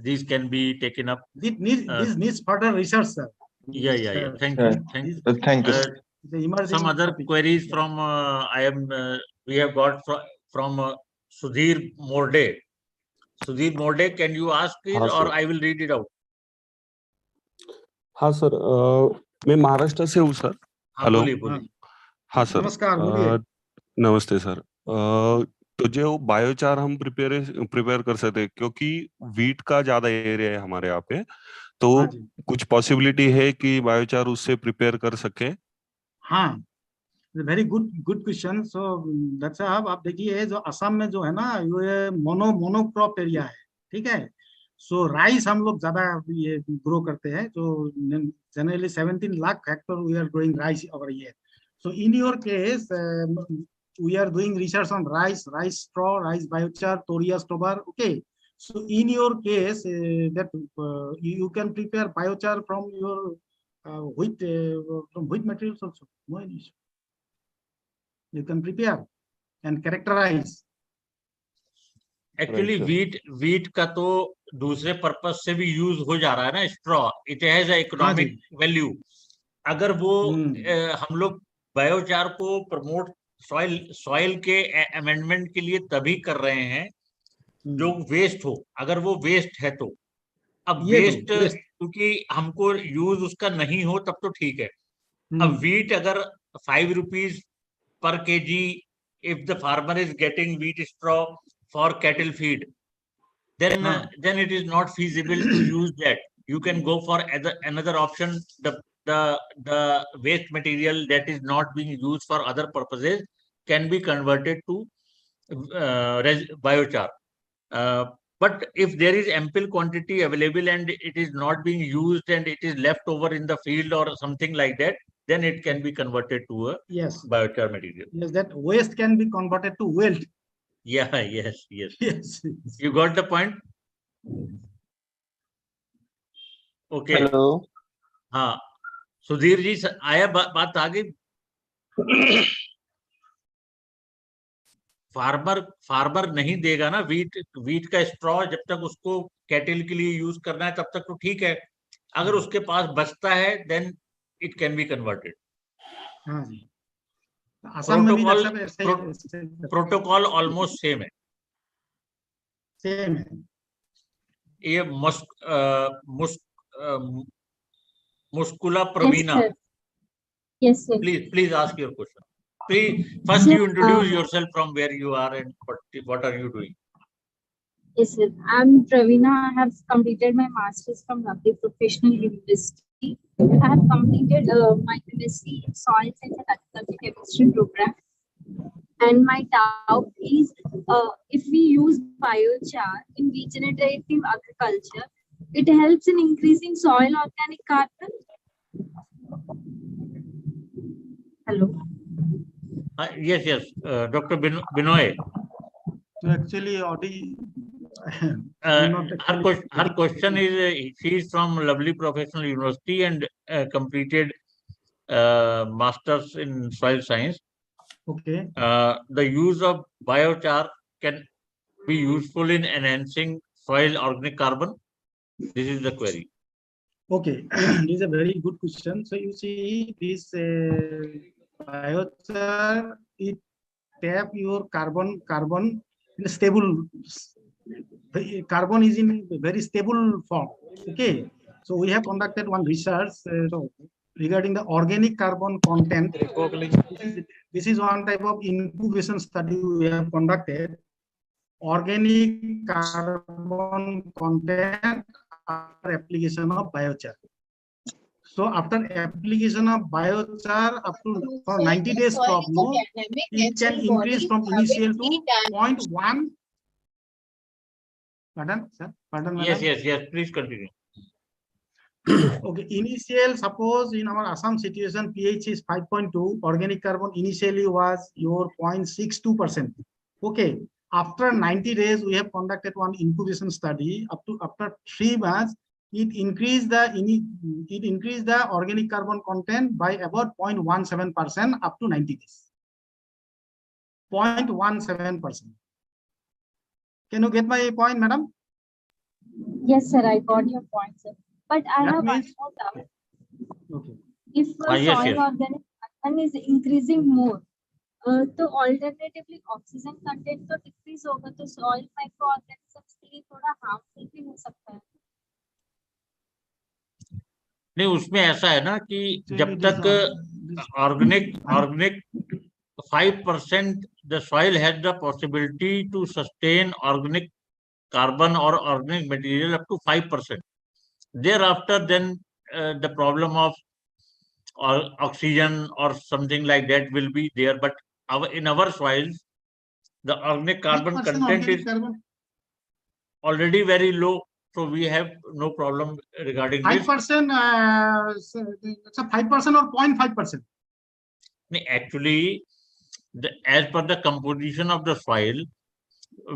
these can be taken up. This needs further research, sir. Yeah. Thank Yeah. you. Thank you. Thank you. The emerging Some other topic. queries Yeah. from we have got from Sudhir Morde. Sudhir Morde, can you ask it हाँ or sir I will read it out? हाँ sir मैं महाराष्ट्र से हूँ sir हाँ, hello बोलिए बोलिए। हाँ sir नमस्कार, बोलिए। नमस्ते सर तो जो बायोचार हम प्रिपेयर कर सकते हैं क्योंकि वीट का ज्यादा एरिया है हमारे यहाँ पे तो हाँ जी। कुछ पॉसिबिलिटी है कि बायोचार उससे प्रिपेयर कर सके हाँ, very good question. So doctor साहब आप देखिए जो असम में जो है ना ये मोनोक्रॉप एरिया है, ठीक है। सो राइस हम लोग ज्यादा ये ग्रो करते हैं, तो generally 17 lakh hectare we are growing rice over year. So in your case we are doing research on rice straw, rice biochar, Thoria stover. Okay, so in your case that you can prepare biochar from your wheat from wheat materials also. No issue. You can prepare and characterize. Actually wheat का तो दूसरे purpose से भी use हो जा रहा है ना, straw it has economic value. अगर वो हम लोग बायोचार को प्रमोट सॉइल के अमेंडमेंट के लिए तभी कर रहे हैं जो वेस्ट हो, अगर वो वेस्ट है तो। अब वेस्ट क्योंकि हमको यूज उसका नहीं हो तब तो ठीक है। अब वीट अगर 5 rupees per kg if the farmer is getting wheat straw for cattle feed, then it is not feasible to use that. You can go for another option. The waste material that is not being used for other purposes can be converted to biochar. But if there is ample quantity available and it is not being used and it is left over in the field or something like that, then it can be converted to a biochar material. Yes, that waste can be converted to wealth. Yeah, yes. Yes. You got the point? Okay. Hello. हाँ, सुधीर जी आया बात आ गई? Farmer नहीं देगा ना wheat का straw, जब तक उसको कैटल के लिए यूज करना है तब तक तो ठीक है, अगर उसके पास बचता है then it can be converted. हाँ जी, असम में भी प्रोटोकॉल ऑलमोस्ट सेम है। सेम है। ये मुस्कुला प्रवीणा, Yes, sir. please ask your question. Please, first you introduce yourself from where you are and what are you doing. Yes, sir. I'm Pravina. I have completed my master's from Lovely Professional University. I have completed my MSc in Soil Science and Agriculture Chemistry program. And my doubt is, if we use biochar in regenerative agriculture, it helps in increasing soil organic carbon. Hello. Yes, Dr. Binoy. So actually, Audi. Her question is, she is from Lovely Professional University and completed masters in soil science. Okay. The use of biochar can be useful in enhancing soil organic carbon. This is the query. Okay, this is a very good question. So you see, this biochar, it tap your carbon in a stable. Carbon is in a very stable form. Okay, so we have conducted one research regarding the organic carbon content. This is one type of incubation study we have conducted. Organic carbon content after application of biochar. So after application of biochar up to for 90 days crop, it can increase from initial to 0.1. Pardon, sir? Pardon, madam? Yes. Please continue. Okay, initial, suppose in our Assam situation, pH is 5.2. Organic carbon initially was your 0.62%. Okay. After 90 days, we have conducted one incubation study. After 3 months, it increased the organic carbon content by about 0.17% up to 90 days. 0.17%. Can you get my point, madam? Yes, sir. I got your point, sir. But I have one more doubt. Okay. If soil organic carbon is increasing more, तो alternatively oxygen content तो decrease होगा, तो soil microorganisms के लिए थोड़ा harmful भी हो सकता है। नहीं, उसमें ऐसा है ना कि जब तक organic 5%, the soil has the possibility to sustain organic carbon or organic material up to 5%. Thereafter, then the problem of oxygen or something like that will be there. But in our soils, the organic carbon content is already very low, so we have no problem regarding 5%. It's a 5% or 0.5%. Actually, as per the composition of the soil,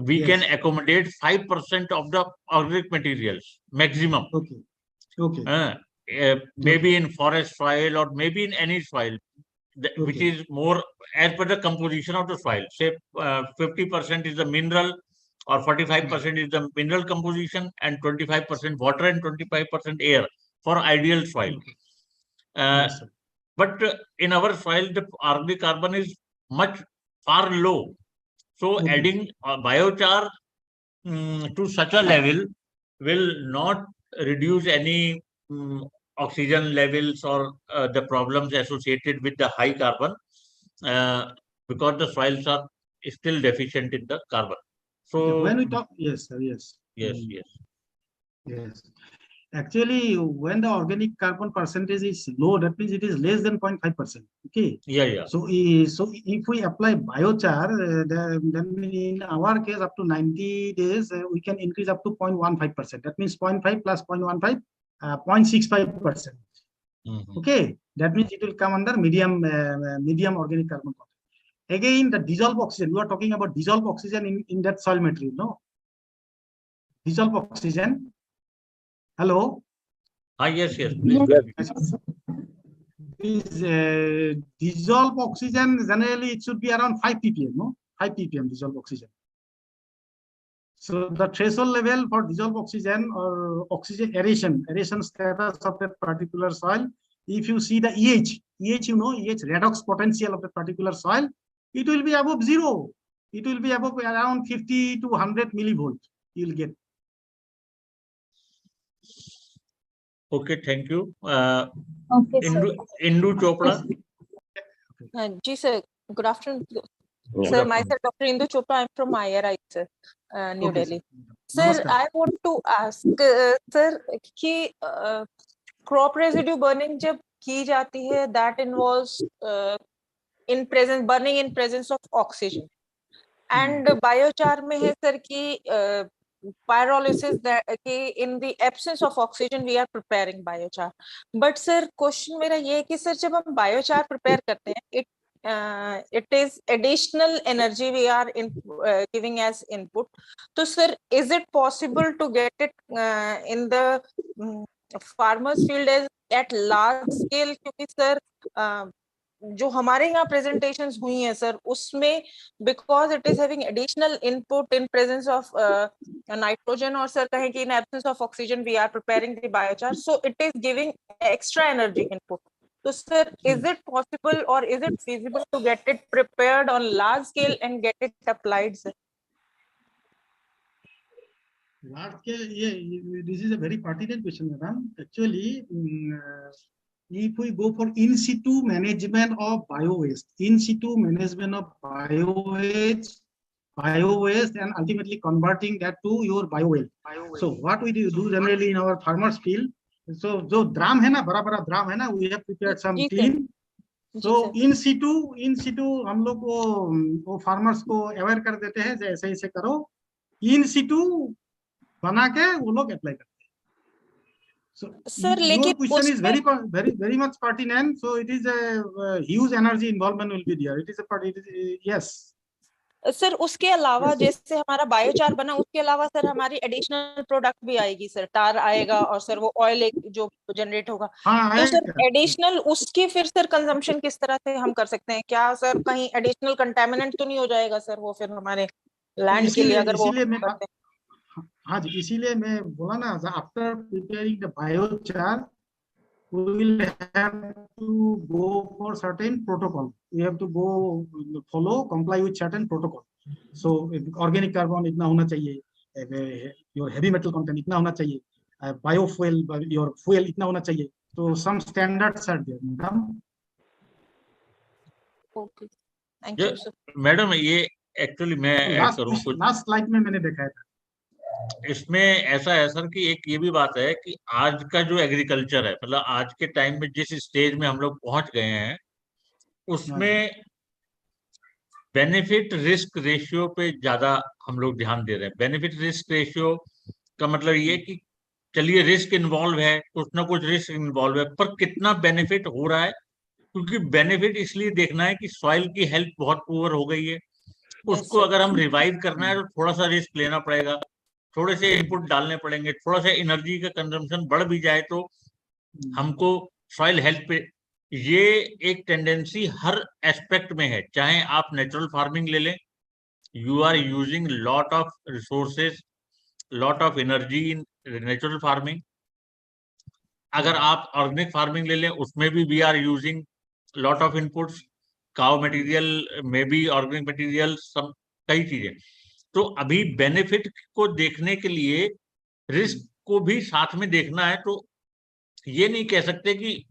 we can accommodate 5% of the organic materials maximum. Okay. Maybe in forest soil or maybe in any soil, which is more as per the composition of the soil. Say 50% is the mineral or 45% is the mineral composition and 25% water and 25% air for ideal soil. But in our soil, the organic carbon is far low. So adding biochar to such a level will not reduce any oxygen levels or the problems associated with the high carbon, because the soils are still deficient in the carbon. So when we talk, yes. Actually, when the organic carbon percentage is low, that means it is less than 0.5%. Okay. Yeah. So if we apply biochar, then in our case, up to 90 days, we can increase up to 0.15%. That means 0.5 plus 0.15, 0.65%. Okay. That means it will come under medium organic carbon content. Again, the dissolved oxygen. We are talking about dissolved oxygen in that soil material. No. Dissolved oxygen. Hello. Yes. dissolved oxygen, generally it should be around 5 ppm, no? 5 ppm dissolved oxygen. So the threshold level for dissolved oxygen or oxygen aeration status of that particular soil, if you see the EH, you know, EH redox potential of the particular soil, it will be above 0. It will be above around 50 to 100 millivolt. You will get. Okay, thank you. Okay, sir. Indu Chopra. Ji sir, good afternoon. Yeah. Sir, myself Dr. Indu Chopra, I'm from IRI, sir, New Okay, Delhi. sir. Sir, Namaskar. I want to ask, sir, कि crop residue burning जब की जाती है, that involves burning in presence of oxygen. And biochar में है sir कि pyrolysis that in the absence of oxygen we are preparing biochar. But sir, question मेरा ये है कि sir जब हम biochar prepare करते हैं, it is additional energy we are giving as input. So sir, is it possible to get it in the farmers field as at large scale? क्योंकि sir जो हमारे यहाँ presentations हुई हैं sir, उसमें because it is having additional input in presence of nitrogen or sir कहें कि in absence of oxygen we are preparing the biochar, so it is giving extra energy input. So sir, is it possible or is it feasible to get it prepared on large scale and get it applied, sir? Large scale, yeah, this is a very pertinent question, madam. Actually, if we go for in situ management of bio-waste, bio-waste and ultimately converting that to your bio-oil. So what we do generally in our farmers field, so जो drum है ना, बड़ा drum है ना, we have prepared some clean. So in situ हम लोग वो farmers को aware कर देते हैं, जैसे ऐसे करो. In situ बना के वो लोग apply करते हैं. So sir, your question is very much pertinent. So it is a huge energy involvement will be there. It is yes. Sir उसके अलावा जैसे हमारा बायोचार बना, उसके अलावा सर हमारी एडिशनल प्रोडक्ट भी आएगी सर, टार आएगा और सर वो ऑयल जो जनरेट होगा. तो सर एडिशनल उसकी फिर सर कंजम्पशन किस तरह से हम कर सकते हैं? क्या सर कहीं एडिशनल कंटामिनेंट तो नहीं हो जाएगा सर वो फिर हमारे लैंड के लिए अगर वो करते हैं? हाँ जी, इसीलिए मैं बोला ना, after preparing the biochar we will have to go for certain protocol. We have to go comply with certain protocol. So organic carbon इतना होना चाहिए, your heavy metal content इतना होना चाहिए, biofuel, your fuel इतना होना चाहिए. So some standards are there, madam. Okay, thank you sir. Madam ये एक्चुअली मैं ऐड करूं कुछ. लास्ट स्लाइड में मैंने देखा था. इसमें ऐसा है सर कि एक ये भी बात है कि आज का जो एग्रीकल्चर है, मतलब आज के टाइम में जिस स्टेज में हम लोग पहुंच गए हैं, उसमें बेनिफिट रिस्क रेशियो पे ज्यादा हम लोग ध्यान दे रहे हैं. बेनिफिट रिस्क रेशियो का मतलब ये कि चलिए रिस्क इन्वॉल्व है, कुछ ना कुछ रिस्क इन्वॉल्व है, पर कितना बेनिफिट हो रहा है? क्योंकि बेनिफिट इसलिए देखना है कि सॉइल की हेल्थ बहुत पुअर हो गई है, उसको अगर हम रिवाइव करना है तो थोड़ा सा रिस्क लेना पड़ेगा, थोड़े से इनपुट डालने पड़ेंगे, थोड़ा सा एनर्जी का कंजम्पशन बढ़ भी जाए तो हमको सॉइल हेल्थ पे. ये एक टेंडेंसी हर एस्पेक्ट में है, चाहे आप नेचुरल फार्मिंग ले लें, you are using lot of resources, lot of energy in natural farming. अगर आप ऑर्गेनिक फार्मिंग ले लें, उसमें भी we are using lot of inputs, cow material में भी ऑर्गेनिक मटेरियल, सब कई चीजें. तो अभी बेनिफिट को देखने के लिए रिस्क को भी साथ में देखना है. तो ये नहीं कह सकते कि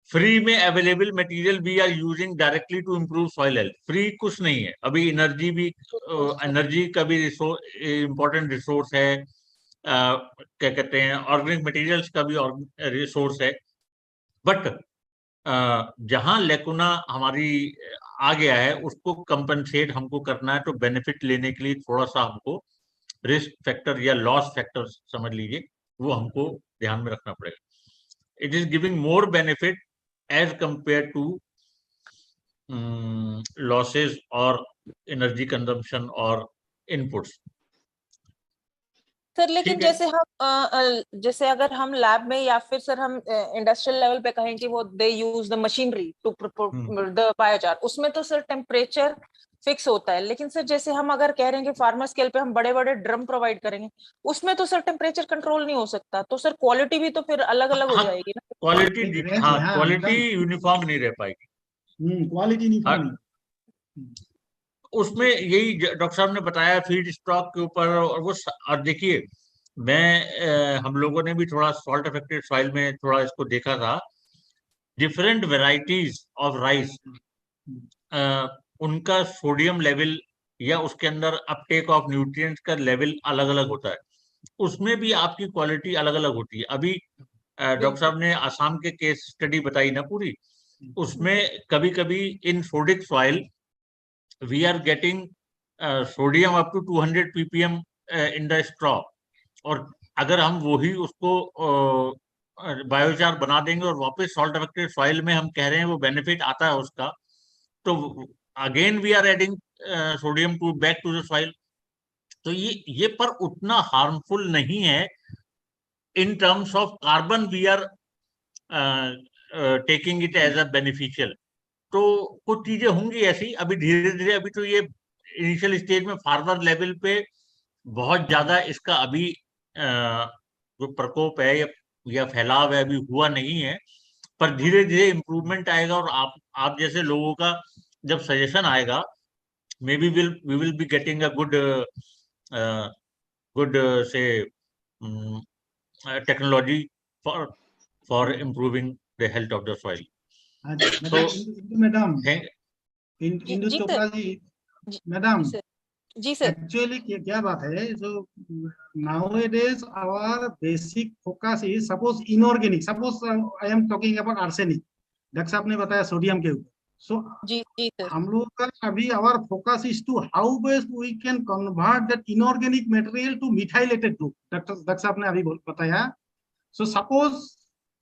फ्री में available material we are using directly to improve soil health. Free कुछ नहीं है. अभी एनर्जी का भी इम्पोर्टेंट रिसोर्स है, क्या कहते हैं, ऑर्गेनिक मटेरियल्स का भी रिसोर्स है. बट जहां लेकुना हमारी आ गया है उसको कंपनसेट हमको करना है. तो बेनिफिट लेने के लिए थोड़ा सा हमको रिस्क फैक्टर या लॉस फैक्टर समझ लीजिए, वो हमको ध्यान में रखना पड़ेगा. It is giving more benefit as compare to losses और एनर्जी कंजम्पशन और इनपुट्स. सर लेकिन ठीक है। जैसे हम जैसे अगर हम लैब में या फिर सर हम इंडस्ट्रियल लेवल पे कहें कि वो they use the machinery to the biochar, उसमें तो सर टेम्परेचर फिक्स होता है। लेकिन सर जैसे हम अगर कह रहे हैं कि फार्मर स्केल पे हम बड़े बड़े ड्रम प्रोवाइड करेंगे, उसमें तो सर टेम्परेचर कंट्रोल नहीं हो सकता, तो सर क्वालिटी भी तो फिर अलग अलग हो जाएगी ना। क्वालिटी, Exactly, हाँ हाँ, क्वालिटी एकदम। यूनिफॉर्म नहीं रह पाएगी। क्वालिटी नहीं हाँ, पानी। उसमें यही डॉक्टर साहब ने बताया फीड स्टॉक के ऊपर, और वो और देखिए मैं हम लोगों ने भी थोड़ा सॉल्ट अफेक्टेड सॉइल में थोड़ा इसको देखा था। डिफरेंट वेराइटीज ऑफ राइस, उनका सोडियम लेवल या उसके अंदर अपटेक ऑफ न्यूट्रिएंट्स का लेवल अलग अलग होता है, उसमें भी आपकी क्वालिटी अलग अलग होती है। अभी डॉक्टर साहब ने आसाम के केस स्टडी बताई ना पूरी, उसमें कभी कभी in sodic soil we are getting sodium up to 200 ppm in the straw, और अगर हम वही उसको बायोचार बना देंगे और वापस सॉल्ट अफेक्टेड सॉइल में हम कह रहे हैं वो बेनिफिट आता है उसका, तो again we are adding sodium to back to the soil. तो ये पर उतना हार्मफुल नहीं है in terms of carbon, we are taking it as a beneficial. तो कुछ चीजें होंगी ऐसी, अभी धीरे धीरे, अभी तो ये इनिशियल स्टेज में फार्मर लेवल पे बहुत ज्यादा इसका अभी जो प्रकोप है या फैलाव है अभी हुआ नहीं है, पर धीरे धीरे इम्प्रूवमेंट आएगा। और आप जैसे लोगों का जब सजेशन आएगा, maybe we will be getting a good say technology for improving the health of the soil. So, madam, जी इंदु जी चोपड़ा सर, जी, जी मैडम, सर, जी सर, एक्चुअली क्या बात है, जो nowadays our basic focus is suppose inorganic, suppose I am talking about arsenic, doctor साहब ने बताया सोडियम के ऊपर, सो जी जी सर, हम लोग का अभी our focus is to how best we can convert that inorganic material to methylated group, doctor साहब ने अभी बताया। सो सपोज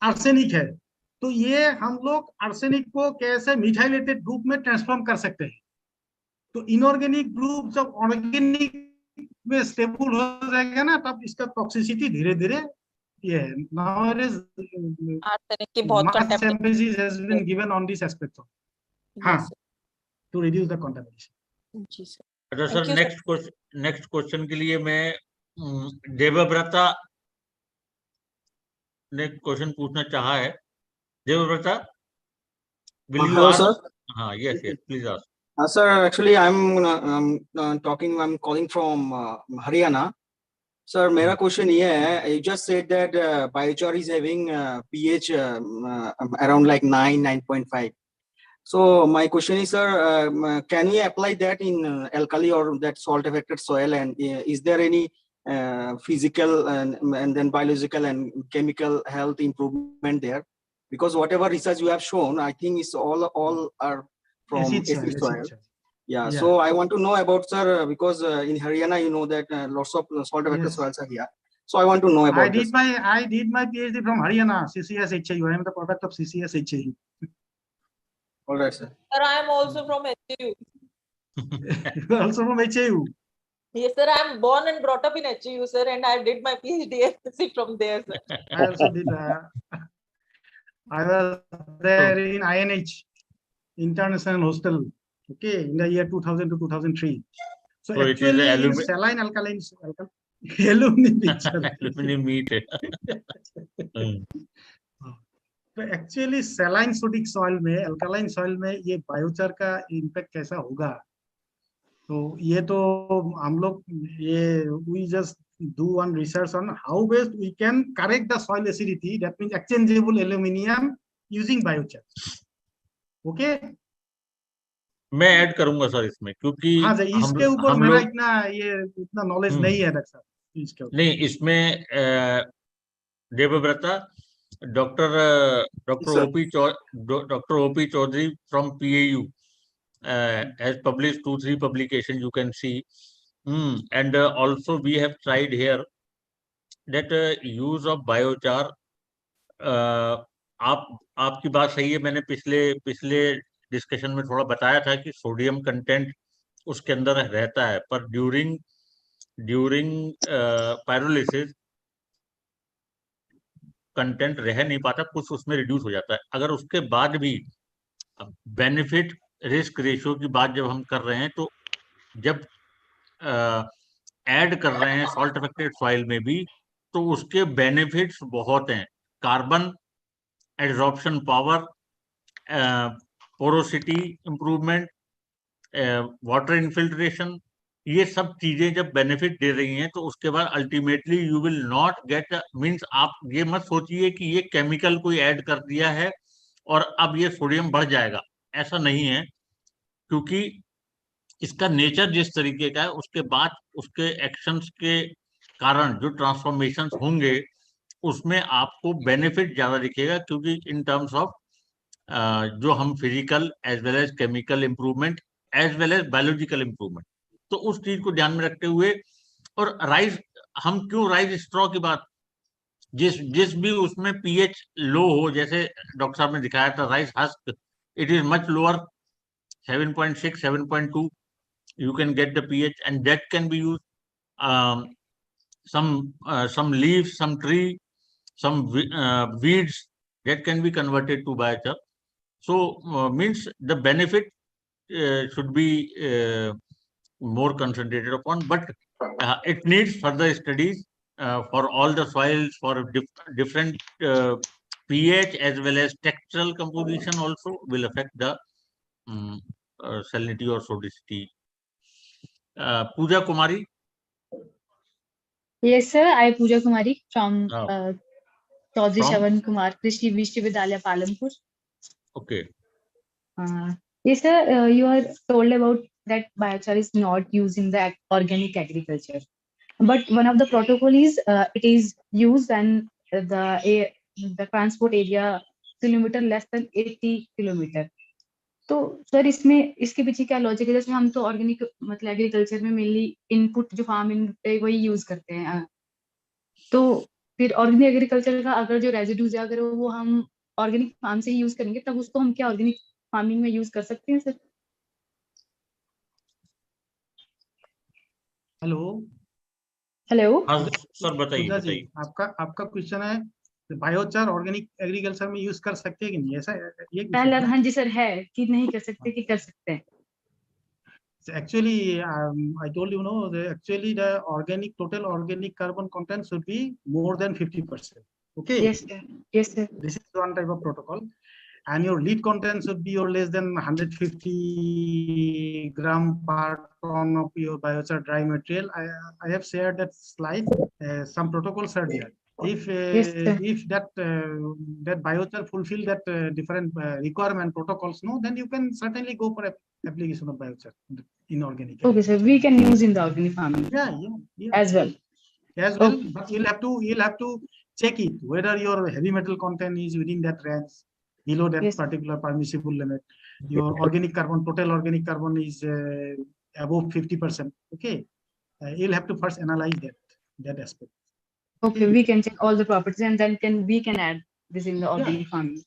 आर्सेनिक है, तो ये हम लोग आर्सेनिक को कैसे मिथाइलेटेड ग्रुप में ट्रांसफॉर्म कर सकते हैं। तो इनऑर्गेनिक ग्रुप जब ऑर्गेनिक में स्टेबल हो जाएगा ना, तब इसका टॉक्सिसिटी धीरे धीरे ये है। nowadays आर्सेनिक की बहुत much contamination, emphasis has been given on this aspect of, हाँ, to reduce the contamination. जी सर। अच्छा sir, Thank you, sir. Next question के लिए मैं देवव्रता ने क्वेश्चन पूछना चाहा है। Devavrata, will you Hello, ask? sir. हाँ, yes, please ask. Sir, actually, I'm calling from Haryana. Sir, मेरा क्वेश्चन ये है, you just said that biochar is having pH around like 9.5. So my question is, sir, can we apply that in alkali or that salt affected soil, and is there any physical and then biological and chemical health improvement there? Because whatever research you have shown, I think it's all are from acid soil. Yeah, so I want to know about, sir, because in Haryana, you know that lots of salt affected soils are here. So I want to know about this. I did my PhD from Haryana, CCS HAU. I am the product of CCS HAU. All right, sir. Sir, I am also from HAU. You are also from HAU? Yes, sir. I am born and brought up in HAU, sir, and I did my PhD from there, sir. I also did. I was there in INH, International Hostel, okay, in the year 2000 to 2003. So actually, saline alkaline, alumni meat. तो actually saline sodic soil में, alkaline soil में ये biochar का impact कैसा होगा, तो ये तो हम लोग ये we just do one research on how best we can correct the soil acidity, that means exchangeable aluminium using biochar. Okay, मैं ऐड करूंगा सर इसमें, क्योंकि हाँ सर, इसके ऊपर मेरा इतना नॉलेज नहीं है डॉक्टर साहब इसके ऊपर। नहीं, इसमें Devavrata, Dr. O.P. Chaudhary from PAU has published 2-3 publications, you can see. And also we have tried here that use of biochar. आपकी बात सही है, मैंने पिछले डिस्कशन में थोड़ा बताया था कि सोडियम कंटेंट उसके अंदर रहता है, पर ड्यूरिंग ड्यूरिंग पायरोलिसिस कंटेंट रह नहीं पाता, कुछ उसमें रिड्यूस हो जाता है। अगर उसके बाद भी बेनिफिट रिस्क रेशियो की बात जब हम कर रहे हैं, तो जब ऐड कर रहे हैं सॉल्ट अफेक्टेड सॉइल में भी, तो उसके बेनिफिट्स बहुत हैं। Carbon absorption power, porosity improvement, water infiltration, ये सब चीजें जब बेनिफिट दे रही हैं, तो उसके बाद ultimately you will not gate, means आप ये मत सोचिए कि ये केमिकल कोई ऐड कर दिया है और अब ये सोडियम बढ़ जाएगा, ऐसा नहीं है। क्योंकि इसका नेचर जिस तरीके का है, उसके बाद उसके एक्शंस के कारण जो ट्रांसफॉर्मेशंस होंगे, उसमें आपको बेनिफिट ज्यादा दिखेगा। क्योंकि इन टर्म्स ऑफ जो हम physical as well as chemical improvement as well as biological improvement, तो उस चीज को ध्यान में रखते हुए। और राइस, हम क्यों राइस स्ट्रॉ की बात, जिस भी उसमें पीएच लो हो, जैसे डॉक्टर साहब ने दिखाया था rice husk, it is much lower, 7.6 7.2 you can get the pH, and that can be used. Some leaves, some tree, some weeds, that can be converted to biochar. So means the benefit should be more concentrated upon, but it needs further studies for all the soils, for different pH as well as textural composition also will affect the salinity or sodicity. Pooja Kumari. Yes, sir. I Pooja Kumari from Chaudhary From? Shravan Kumar Krishi Vishwavidyalaya Palampur. Okay. Yes, sir. You are told about that biochar is not used in the organic agriculture, but one of the protocol is it is used when the transport area kilometer less than 80 kilometer. तो sir इसमें इसके पीछे क्या logic है? जैसे हम तो organic मतलब एग्रीकल्चर में मेनली इनपुट जो फार्म इनपुट है वही यूज करते हैं, तो फिर ऑर्गेनिक एग्रीकल्चर का अगर जो रेजिड्यूज है अगर वो हम ऑर्गेनिक फार्म से ही यूज करेंगे, तब उसको हम क्या ऑर्गेनिक फार्मिंग में यूज कर सकते हैं सर? हेलो हेलो सर, बताइए बताइए। आपका क्वेश्चन है बायोचार ऑर्गेनिक एग्रीकल्चर में यूज कर सकते हैं कि नहीं, ऐसा ये पहले हाँ जी सर है कि नहीं कर सकते कि कर सकते हैं? Actually, I told you, no, actually the total organic carbon content should be more than 50%. Okay. Yes, sir. Yes, sir. This is one type of protocol, and your lead content should be your less than 150 gram per ton of your biochar dry material. I have shared that slide. Some protocols are there. If that biochar fulfill that different requirement protocols, no, then you can certainly go for application of biochar in organic. Okay, sir. We can use in the organic farming. Yeah. As well. Okay. But you'll have to check it whether your heavy metal content is within that range, below that particular permissible limit. Your organic carbon, total organic carbon is above 50%. Okay. You'll have to first analyze that aspect. Okay, we can check all the properties and then we can add this in the organic farming.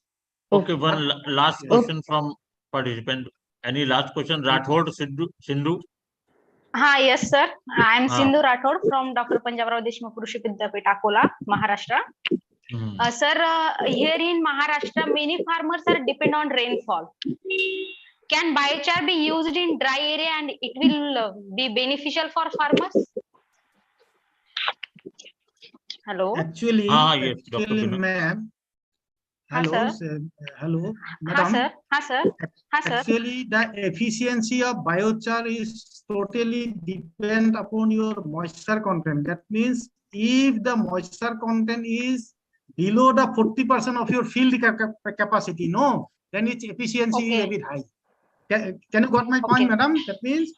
Okay, one last question from participant. Any last question? Rathod Sindhu? Yes, sir. I am Sindhu Rathod from Dr. Panjabrao Deshmukh Krishi Vidyapith, Akola, Maharashtra. Sir, here in Maharashtra, many farmers are depend on rainfall. Can biochar be used in dry area and it will be beneficial for farmers? Hello. Actually, yes, ma'am. Hello, hello, madam. Sir. Actually, the efficiency of biochar is totally depend upon your moisture content. That means if the moisture content is below the 40% of your field capacity, no, then its efficiency is a bit high. Can you got my point, madam? That means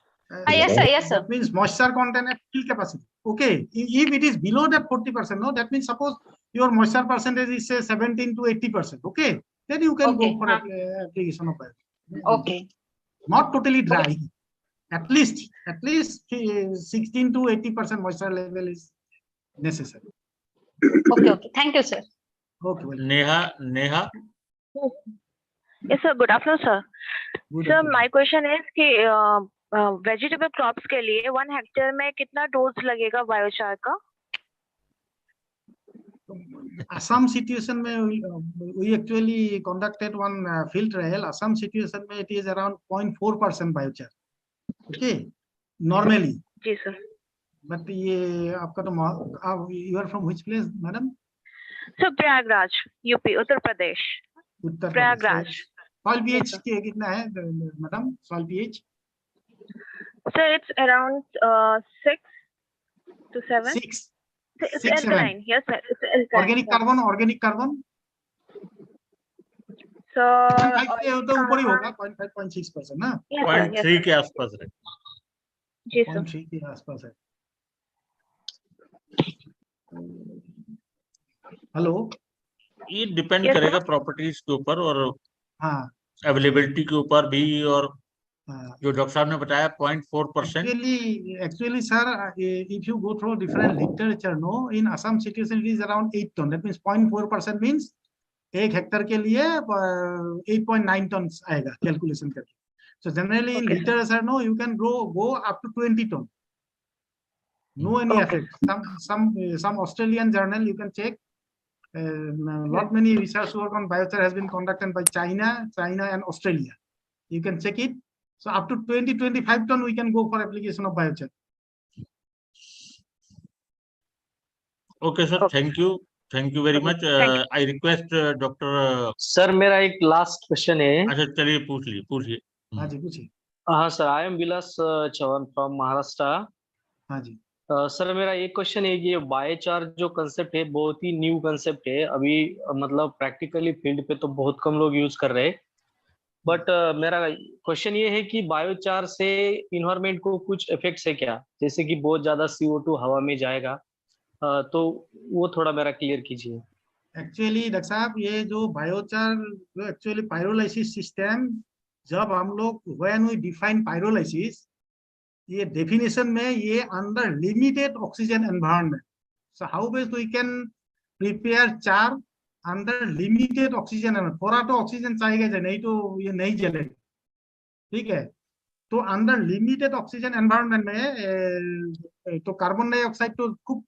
yes, sir. That means moisture content at field capacity. Okay, if it is below that 40%, no, that means suppose your moisture percentage is say 17 to 80%. Okay, then you can go for application of biochar. Okay. Not totally dry. At least 16 to 80% moisture level is necessary. Okay. Thank you, sir. Okay. Well. Neha. Yes, sir. Good afternoon, sir. Sir, my question is vegetable crops के लिए 1 hectare में कितना dose लगेगा biochar का? Assam situation में we actually conducted one field trial. Assam situation में it is around 0.4% biochar. Okay, normally. जी sir. But ये आपका तो you are from which place, madam? Sir Prayagraj, UP, Uttar Pradesh. Uttar Prayagraj. Soil pH कितना है, madam? Soil pH? Sir, it's around 6 to 7. 6. It's 6, 7. alkaline. Yes, sir. It's alkaline. Organic carbon? So 0.5 तो ऊपर ही होगा, 0.5-0.6% ना? 0.3 के आसपास है. जी सर. 0.3 के आसपास है. हेलो. ये डिपेंड करेगा प्रॉपर्टीज के ऊपर और हाँ अवेलेबिलिटी के ऊपर भी, और जो डॉक्टर साहब ने बताया 0.4%. Actually, sir, if you go through different literature, no, in Assam situation it is around 8 ton. That means 0.4% means 1 Hector के लिए 8.9 tons आएगा calculation करके. So generally in literature, no, you can go up to 20 ton. No any effect. Some Australian journal you can check. Lot many research work on biochar has been conducted by China and Australia. You can check it. So up to 20-25 ton we can go for application of biochar. Okay, sir. Thank you. Thank you very much. I request Dr. Sir मेरा एक last question है. अच्छा चलिए पूछिए. हाँ जी पूछिए. हाँ sir, I am Vilas Chauhan from Maharashtra. हाँ जी. सर मेरा एक क्वेश्चन है कि बायोचार जो कंसेप्ट है बहुत ही न्यू कंसेप्ट है. अभी मतलब प्रैक्टिकली फील्ड पे तो बहुत कम लोग यूज कर रहे हैं. बट मेरा क्वेश्चन ये है कि बायोचार से इन्वायरमेंट को कुछ इफेक्ट्स है क्या, जैसे कि बहुत ज्यादा CO2 हवा में जाएगा, तो वो थोड़ा मेरा क्लियर कीजिए. एक्चुअली डॉक्टर साहब ये जो बायोचार जो एक्चुअली पायरोलाइसिस सिस्टम, जब हम लोग व्हेन वी डिफाइन पायरोलाइसिस, ये डेफिनेशन में ये under limited oxygen environment. So how best we can prepare char under limited oxygen. थोड़ा तो ऑक्सीजन चाहिए, नहीं तो ये नहीं जलेगा. ठीक है, तो अंडर लिमिटेड ऑक्सीजन एनवायरनमेंट में तो कार्बन डाइऑक्साइड तो खूब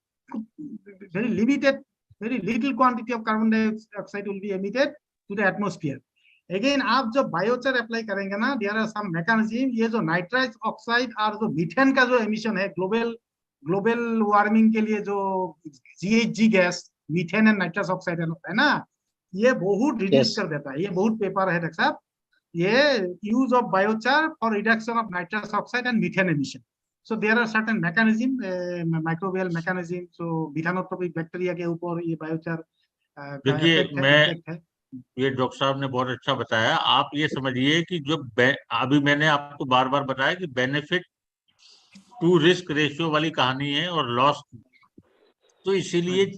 very limited, very little quantity of carbon dioxide will be emitted to the atmosphere. Again, आप जब बायोचार अप्लाई करेंगे ना, there are some mechanism. ये जो नाइट्रस ऑक्साइड और जो मीथेन का जो एमिशन है ग्लोबल वार्मिंग के लिए, जो GHG gas, methane and nitrous oxide है ना, ये बहुत रिड्यूस कर देता है. ये बहुत पेपर है डॉक्टर साहब, ये use of biochar for reduction of nitrous oxide and methane emission. So there are certain mechanism, microbial mechanism. So methanotrophic bacteria के ऊपर ये बायोचार देखिए, मैं ये डॉक्टर साहब ने बहुत अच्छा बताया. आप ये समझिए कि जो अभी मैंने आपको बार बार बताया कि बेनिफिट टू रिस्क रेशियो वाली कहानी है और लॉस, तो इसीलिए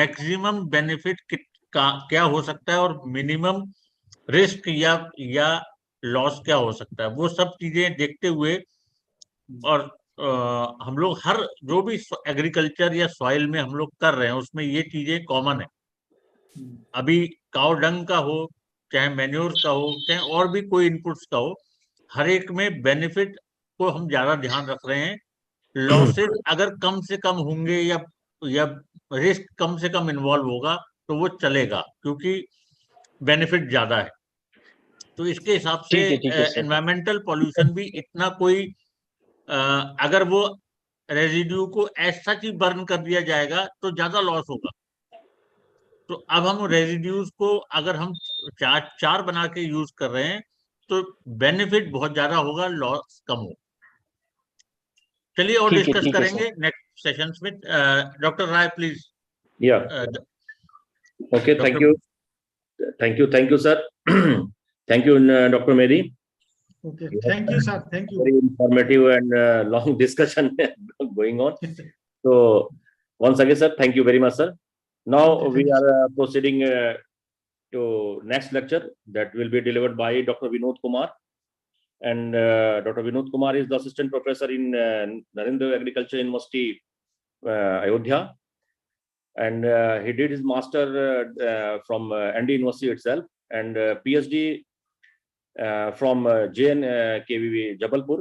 मैक्सिमम बेनिफिट क्या हो सकता है और मिनिमम रिस्क या लॉस क्या हो सकता है, वो सब चीजें देखते हुए, और हम लोग हर जो भी एग्रीकल्चर या सॉइल में हम लोग कर रहे हैं उसमें ये चीजें कॉमन है. अभी काउ डंग का हो, चाहे मैन्योर्स का हो, चाहे और भी कोई इनपुट्स का हो, हर एक में बेनिफिट को हम ज्यादा ध्यान रख रहे हैं. लॉसेस अगर कम से कम होंगे या रिस्क कम से कम इन्वॉल्व होगा तो वो चलेगा, क्योंकि बेनिफिट ज्यादा है. तो इसके हिसाब से एनवायरमेंटल पॉल्यूशन भी इतना कोई अगर वो रेजिड्यू को ऐसा ही बर्न कर दिया जाएगा तो ज्यादा लॉस होगा. तो अब हम रेजिड्यूज को अगर हम चार बना के यूज कर रहे हैं तो बेनिफिट बहुत ज्यादा होगा, लॉस कम हो. चलिए और डिस्कस करेंगे नेक्स्ट सेशंस में. Doctor Rai please. या okay, thank you sir. Thank you doctor Mary. Okay, thank you, sir. Thank you. Very informative and long discussion going on. So once again, sir, thank you very much, sir. Now we are proceeding to next lecture that will be delivered by Dr. Vinod Kumar. And Dr. Vinod Kumar is the assistant professor in Narendra Agriculture University, Ayodhya. And he did his master from ND University itself, and PhD from JNKVV Jabalpur,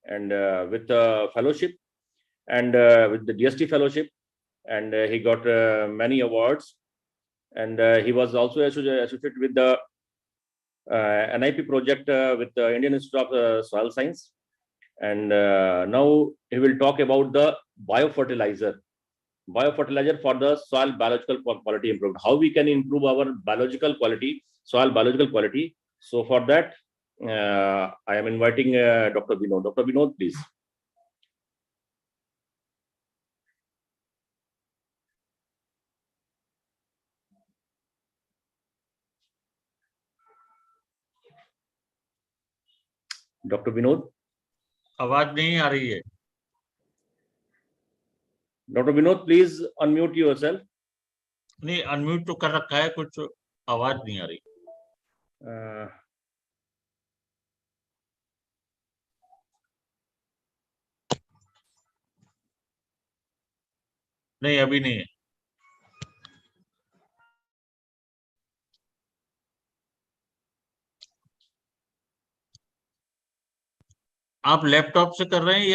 and with the fellowship and with the DST fellowship, and he got many awards, and he was also associated with the NIP project with the Indian Institute of Soil Science, and now he will talk about the biofertilizer for the soil biological quality improvement, how we can improve our biological quality, soil biological quality. So for that, I am inviting Dr. Vinod. Dr. Vinod, please. Dr. Vinod, आवाज नहीं आ रही है. Dr. Vinod, please unmute yourself. नहीं, unmute तो कर रखा है, कुछ आवाज नहीं आ रही. नहीं, अभी नहीं है. आप लैपटॉप से कर रहे हैं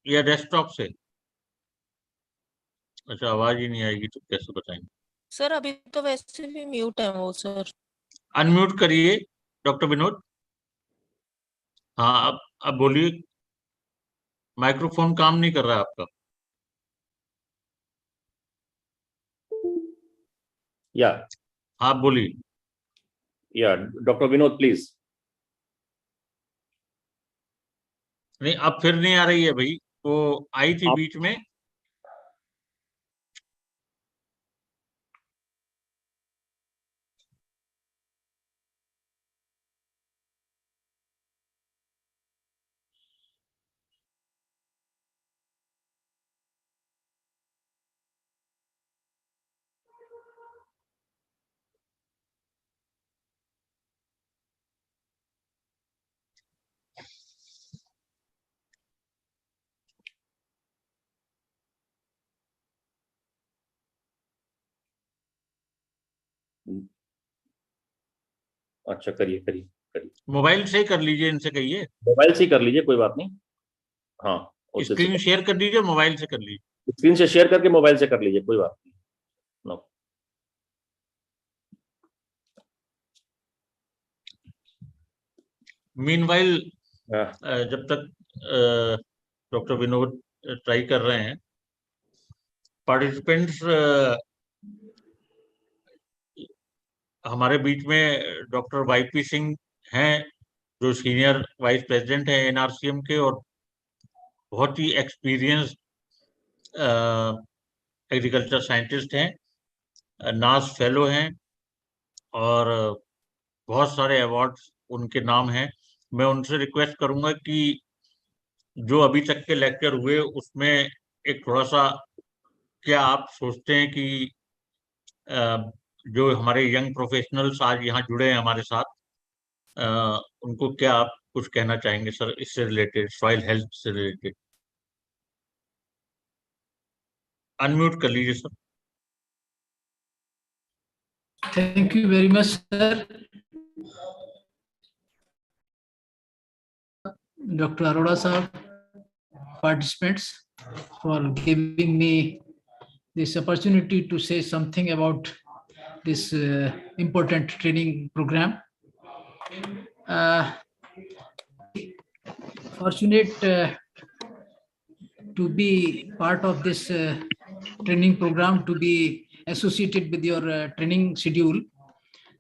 या डेस्कटॉप से? अच्छा, आवाज ही नहीं आएगी तो कैसे बताएंगे? सर अभी तो वैसे भी म्यूट है वो सर. अनम्यूट करिए डॉक्टर विनोद. हाँ, अब बोलिए. माइक्रोफोन काम नहीं कर रहा है आपका. या आप बोलिए. या डॉक्टर विनोद प्लीज. नहीं, अब फिर नहीं आ रही है भाई. वो आई थी बीच में. अच्छा, करिए. मोबाइल से कर लीजिए, इनसे कहिए. मोबाइल से कर लीजिए, कोई बात नहीं. हाँ, स्क्रीन शेयर कर दीजिए, मोबाइल से कर लीजिए. स्क्रीन से शेयर करके मोबाइल से कर लीजिए, कोई बात नहीं. नो. मीनवाइल जब तक डॉक्टर विनोद ट्राई कर रहे हैं, पार्टिसिपेंट्स हमारे बीच में डॉक्टर वाईपी सिंह हैं, जो सीनियर वाइस प्रेसिडेंट हैं एनआरसीएम के और बहुत ही एक्सपीरियंस एग्रीकल्चर साइंटिस्ट हैं, नास फेलो हैं और बहुत सारे अवार्ड्स उनके नाम हैं. मैं उनसे रिक्वेस्ट करूंगा कि जो अभी तक के लेक्चर हुए उसमें एक थोड़ा सा क्या आप सोचते हैं कि जो हमारे यंग प्रोफेशनल्स आज यहाँ जुड़े हैं हमारे साथ, उनको क्या आप कुछ कहना चाहेंगे सर इससे रिलेटेड, सॉइल हेल्थ से रिलेटेड? अनम्यूट कर लीजिए sir. Thank you very much, sir. Dr. Arora sir, participants, for giving me this opportunity to say something about this important training program. Fortunate to be part of this training program, to be associated with your training schedule.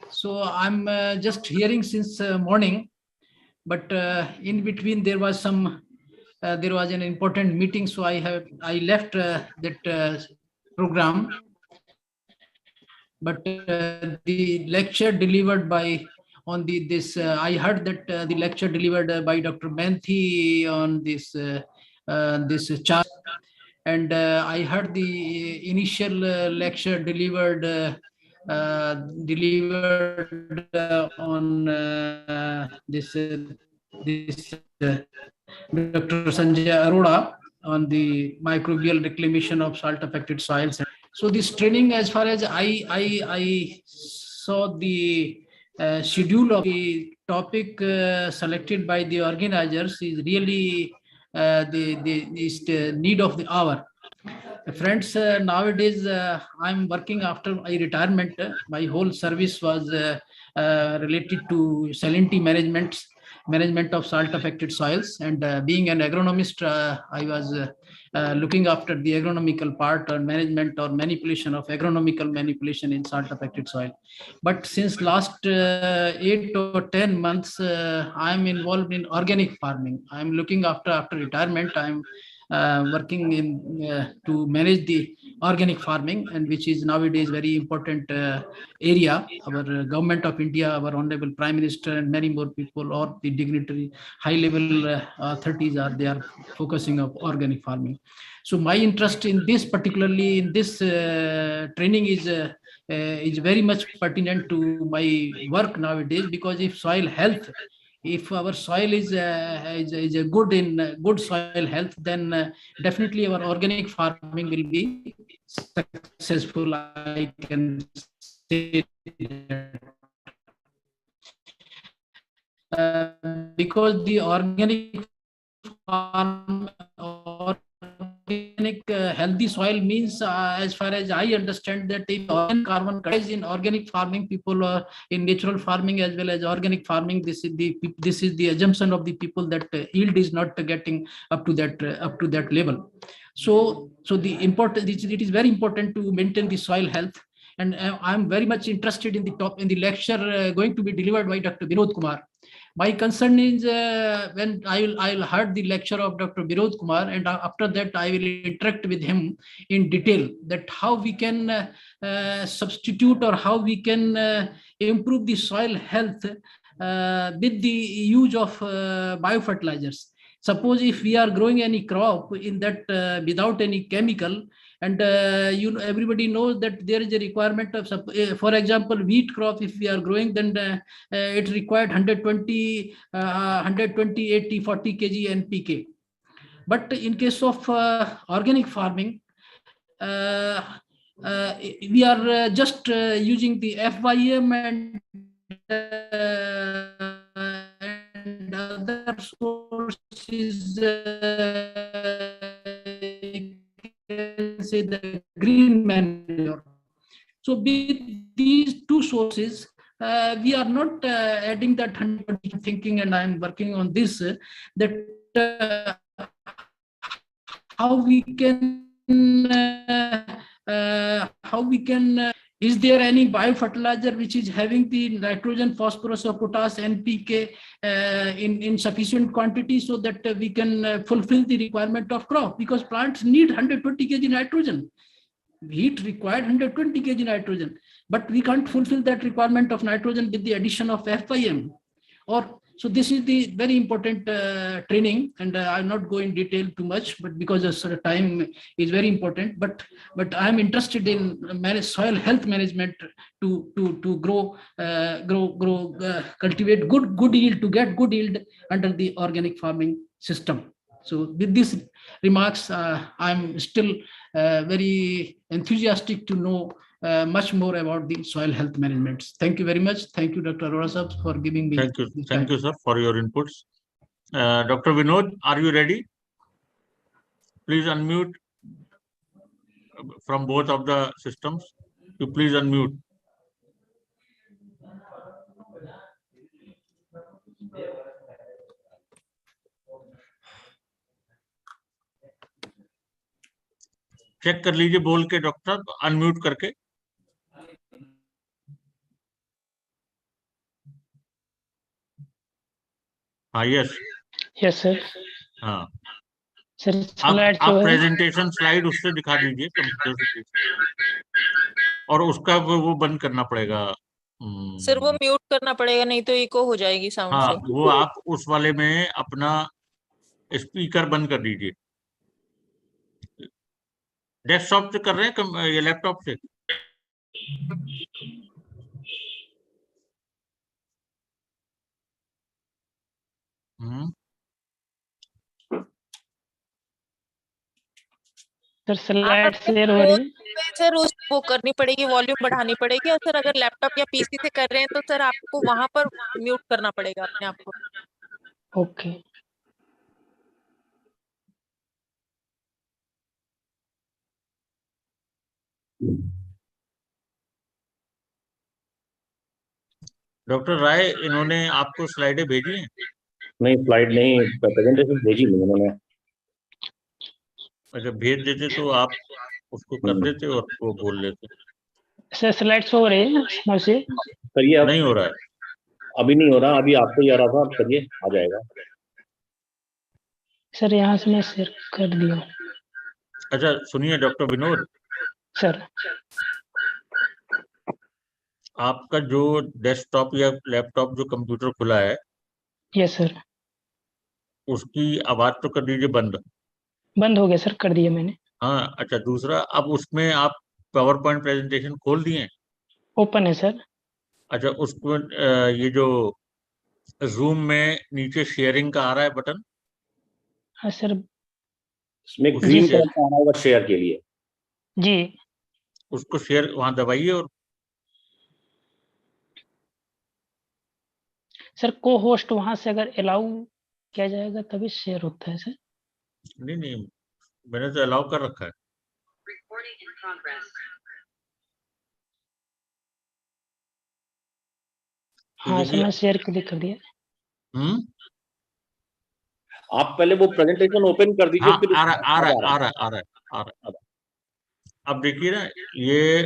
So I'm just hearing since morning, but in between there was an important meeting, so I left that program. But the lecture delivered by I heard that the lecture delivered by Dr. Manthi on this chart, and I heard the initial lecture delivered on this Dr. Sanjay Arora on the microbial reclamation of salt affected soils. So this training, as far as I saw the schedule of the topic selected by the organizers is really the need of the hour. Friends, nowadays I'm working after my retirement. My whole service was related to salinity management of salt affected soils, and being an agronomist, I was looking after the agronomical part or management or manipulation of agronomical manipulation in salt affected soil. But since last 8 or 10 months, I am involved in organic farming. I'm looking after retirement. I'm working in to manage the organic farming, and which is nowadays very important area. Our government of India, our honorable Prime Minister, and many more people or the dignitary high level authorities they are focusing on organic farming. So my interest in this, particularly in this training, is very much pertinent to my work nowadays, because if soil health, if our soil is a good soil health, then definitely our organic farming will be successful, I can say that. Because the organic farm, organic healthy soil means, as far as I understand, that if carbon is in organic farming, people in natural farming as well as organic farming, this is the assumption of the people that yield is not getting up to that level. So it is very important to maintain the soil health. And I'm very much interested in the lecture going to be delivered by Dr. Vinod Kumar. My concern is when I'll heard the lecture of Dr. Vinod Kumar, and after that I will interact with him in detail, that how we can substitute or how we can improve the soil health with the use of biofertilizers. Suppose if we are growing any crop in that without any chemical, and everybody knows that there is a requirement of, for example, wheat crop, if we are growing, then it required 120, 80, 40 kg NPK. But in case of organic farming, we are just using the FYM and other sources, say the green manure. So with these two sources, we are not adding that 100% thinking, and I am working on this, that how we can is there any biofertilizer which is having the nitrogen, phosphorus, or potash, NPK in sufficient quantity, so that we can fulfill the requirement of crop, because plants need 120 kg nitrogen. Wheat required 120 kg nitrogen, but we can't fulfill that requirement of nitrogen with the addition of FIM. So this is the very important training, and I'll not go in detail too much, but because the sort of time is very important. But I'm interested in soil health management to grow, cultivate good yield, to get good yield under the organic farming system. So with these remarks, I'm still very enthusiastic to know much more about the soil health management. Thank you very much. Thank you, Dr. Arora Sahab, for giving me. Thank you, sir, for your inputs. Dr. Vinod, are you ready? Please unmute from both of the systems. You please unmute. Check कर लीजिए बोल के doctor, unmute करके. हाँ, yes sir. हाँ sir, आप presentation slide उससे दिखा दीजिए कंप्यूटर से, और उसका वो बंद करना पड़ेगा. सर वो म्यूट करना पड़ेगा, नहीं तो इको हो जाएगी साउंड हाँ, से. वो आप उस वाले में अपना स्पीकर बंद कर दीजिए. डेस्कटॉप से कर रहे हैं या लैपटॉप से? सर स्लाइड शेयर हो रही है सर. उस वो करनी पड़ेगी, वॉल्यूम बढ़ानी पड़ेगी। और सर अगर लैपटॉप या पीसी से कर रहे हैं तो सर आपको वहां पर म्यूट करना पड़ेगा अपने आप को। ओके। डॉक्टर राय, इन्होंने आपको स्लाइडें भेजी हैं? नहीं, स्लाइड नहीं, प्रेजेंटेशन भेजी नहीं उन्होंने। अगर भेज देते तो आप उसको कर देते और वो बोल लेते। सर स्लाइड्स हो रहे हैं से? करिए अब। नहीं हो रहा है, अभी नहीं हो रहा, अभी आपको ही आ रहा था, अब करिए, आ जाएगा। सर यहाँ से मैं शेयर कर दिया। अच्छा सुनिए डॉक्टर विनोद सर, आपका जो डेस्कटॉप या लैपटॉप जो कंप्यूटर खुला है, यस सर, उसकी आवाज तो कर दीजिए बंद। बंद हो गया सर, कर दिया मैंने। हाँ अच्छा, दूसरा अब उसमें आप पावर पॉइंट प्रेजेंटेशन खोल दिए? ओपन है सर। अच्छा उसको ये जो जूम में नीचे शेयरिंग का आ रहा है बटन, हाँ सर। इसमें उसी ग्रीन से कलर का आना होगा शेयर के लिए। जी उसको शेयर वहां दबाइए और सर, को होस्ट वहां से अगर अलाउ किया जाएगा तभी शेयर होता है सर। नहीं नहीं, मैंने तो अलाउ कर रखा है। हाँ सर, मैं शेयर कर दिया। आप पहले वो प्रेजेंटेशन ओपन कर दीजिए, हाँ फिर आ रहा है। अब देखिए ना ये,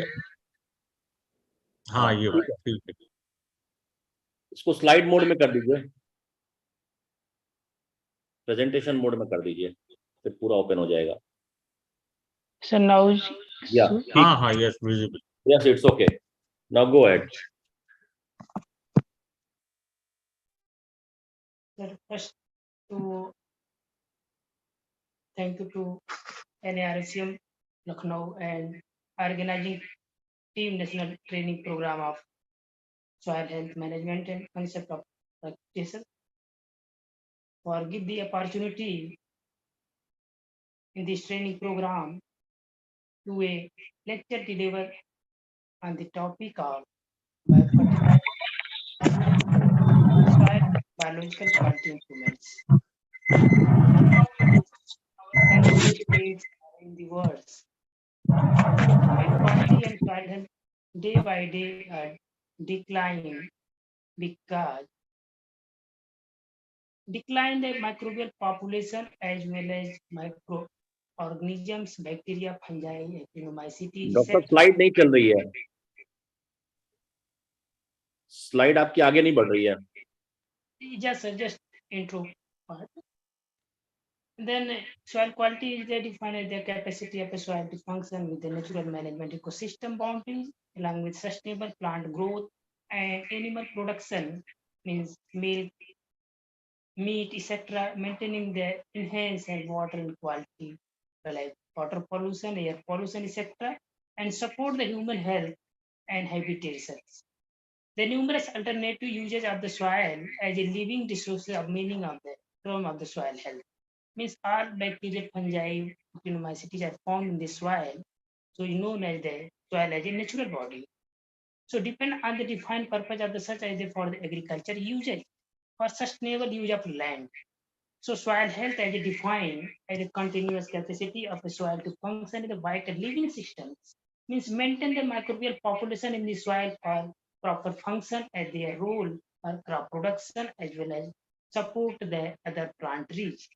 हाँ ये ठीक है। इसको स्लाइड मोड में कर दीजिए, प्रेजेंटेशन मोड में कर दीजिए, फिर पूरा ओपन हो जाएगा। सर नाउ या हाँ yes visible, yes it's okay, now go ahead. Sir, first thank you to NARSM Lucknow and organizing team national training program of soil health management and concept of practice for give the opportunity in this training program to a lecture deliver on the topic of soil biological quality improvements. In the words, quality and soil health day by day are declining because decline the microbial population as well as microorganisms, bacteria, fungi, actinomycetes. Doctor slide नहीं चल रही है, slide आपकी आगे नहीं बढ़ रही है। Just intro part. Then soil quality is defined as the capacity of a soil to function with the natural management ecosystem boundaries along with sustainable plant growth and animal production, means milk, meat, etc., maintaining the enhanced and water quality, like water pollution, air pollution, etc., and support the human health and habitations. The numerous alternative uses of the soil as a living resource of meaning of the term of the soil health. Means all bacteria, fungi, actinomycetes are found in the soil, so you know as the soil as a natural body. So depend on the defined purpose of the such as for the agriculture usage or sustainable use of land. So soil health as a defined as a continuous capacity of the soil to function in the vital living systems, means maintain the microbial population in the soil for proper function as their role for crop production as well as support the other plant trees.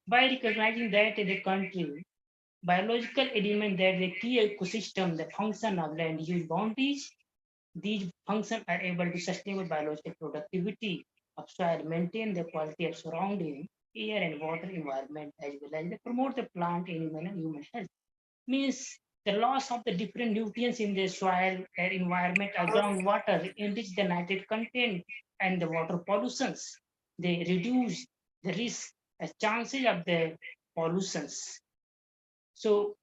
By recognizing that in the country, biological element that the key ecosystem, the function of land use boundaries, these functions are able to sustain biological productivity of soil, maintain the quality of surrounding air and water environment, as well as they promote the plant, animal, and human health. Means the loss of the different nutrients in the soil, air environment, or groundwater enrich the nitrate content and the water pollutions. They reduce the risk as chances of the pollutions. So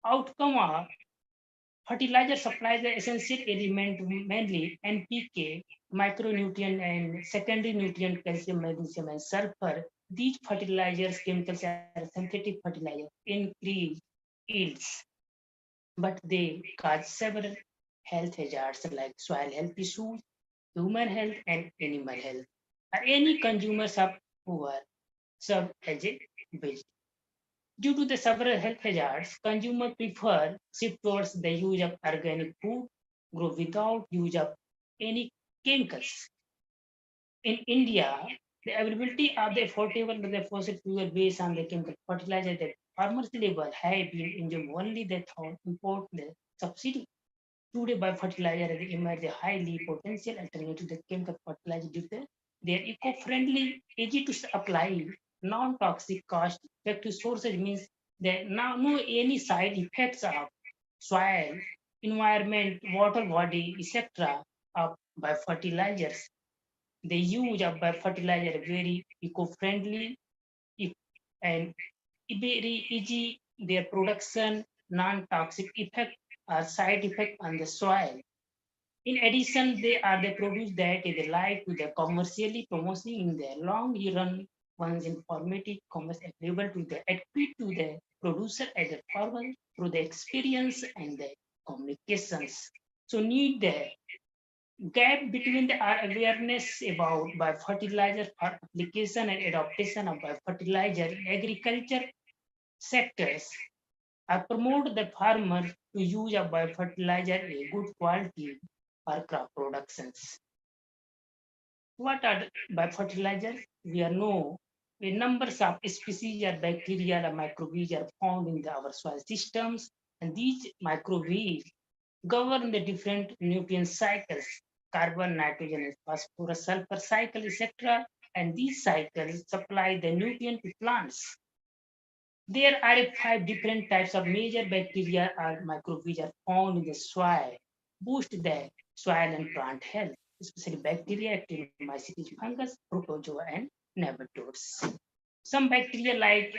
outcome of fertilizer supplies the essential element mainly NPK, micronutrient and secondary nutrient calcium, magnesium and sulfur. These fertilizers, chemicals are synthetic fertilizer, increase yields but they cause several health hazards like soil health issues, human health, and animal health. Are any consumers of poor served as a vegetable? Due to the several health hazards, consumers prefer shift towards the use of organic food, grow without use of any chemicals. In India, the availability of the affordable with the fossil fuel based on the chemical fertilizer that farmers level have been enjoyed only the thought import the subsidy. Today, biofertilizer has emerged a highly potential alternative to the chemical fertilizer due to their eco-friendly, easy to apply, non-toxic, cost-effective sources means that now no any side effects of soil, environment, water body, etc. of biofertilizers. The use of biofertilizer very eco-friendly and very easy. Their production, non-toxic effect or side effect on the soil. In addition, they produce that they like to the commercially promoting in the long run once informative commerce available to the equity to the producer as a farmer through the experience and the communications. So need the gap between the awareness about biofertilizer for application and adaptation of biofertilizer in agriculture sectors. I promote the farmer to use a biofertilizer a good quality for crop productions. What are biofertilizers? We know the numbers of species of bacteria and microbes are found in our soil systems, and these microbes govern the different nutrient cycles, carbon, nitrogen, phosphorus, sulfur cycle, etc. And these cycles supply the nutrient to plants. There are 5 different types of major bacteria or microbes are found in the soil, boost the soil and plant health, especially bacteria, actinomycetes, fungus, protozoa, and nematodes. Some bacteria like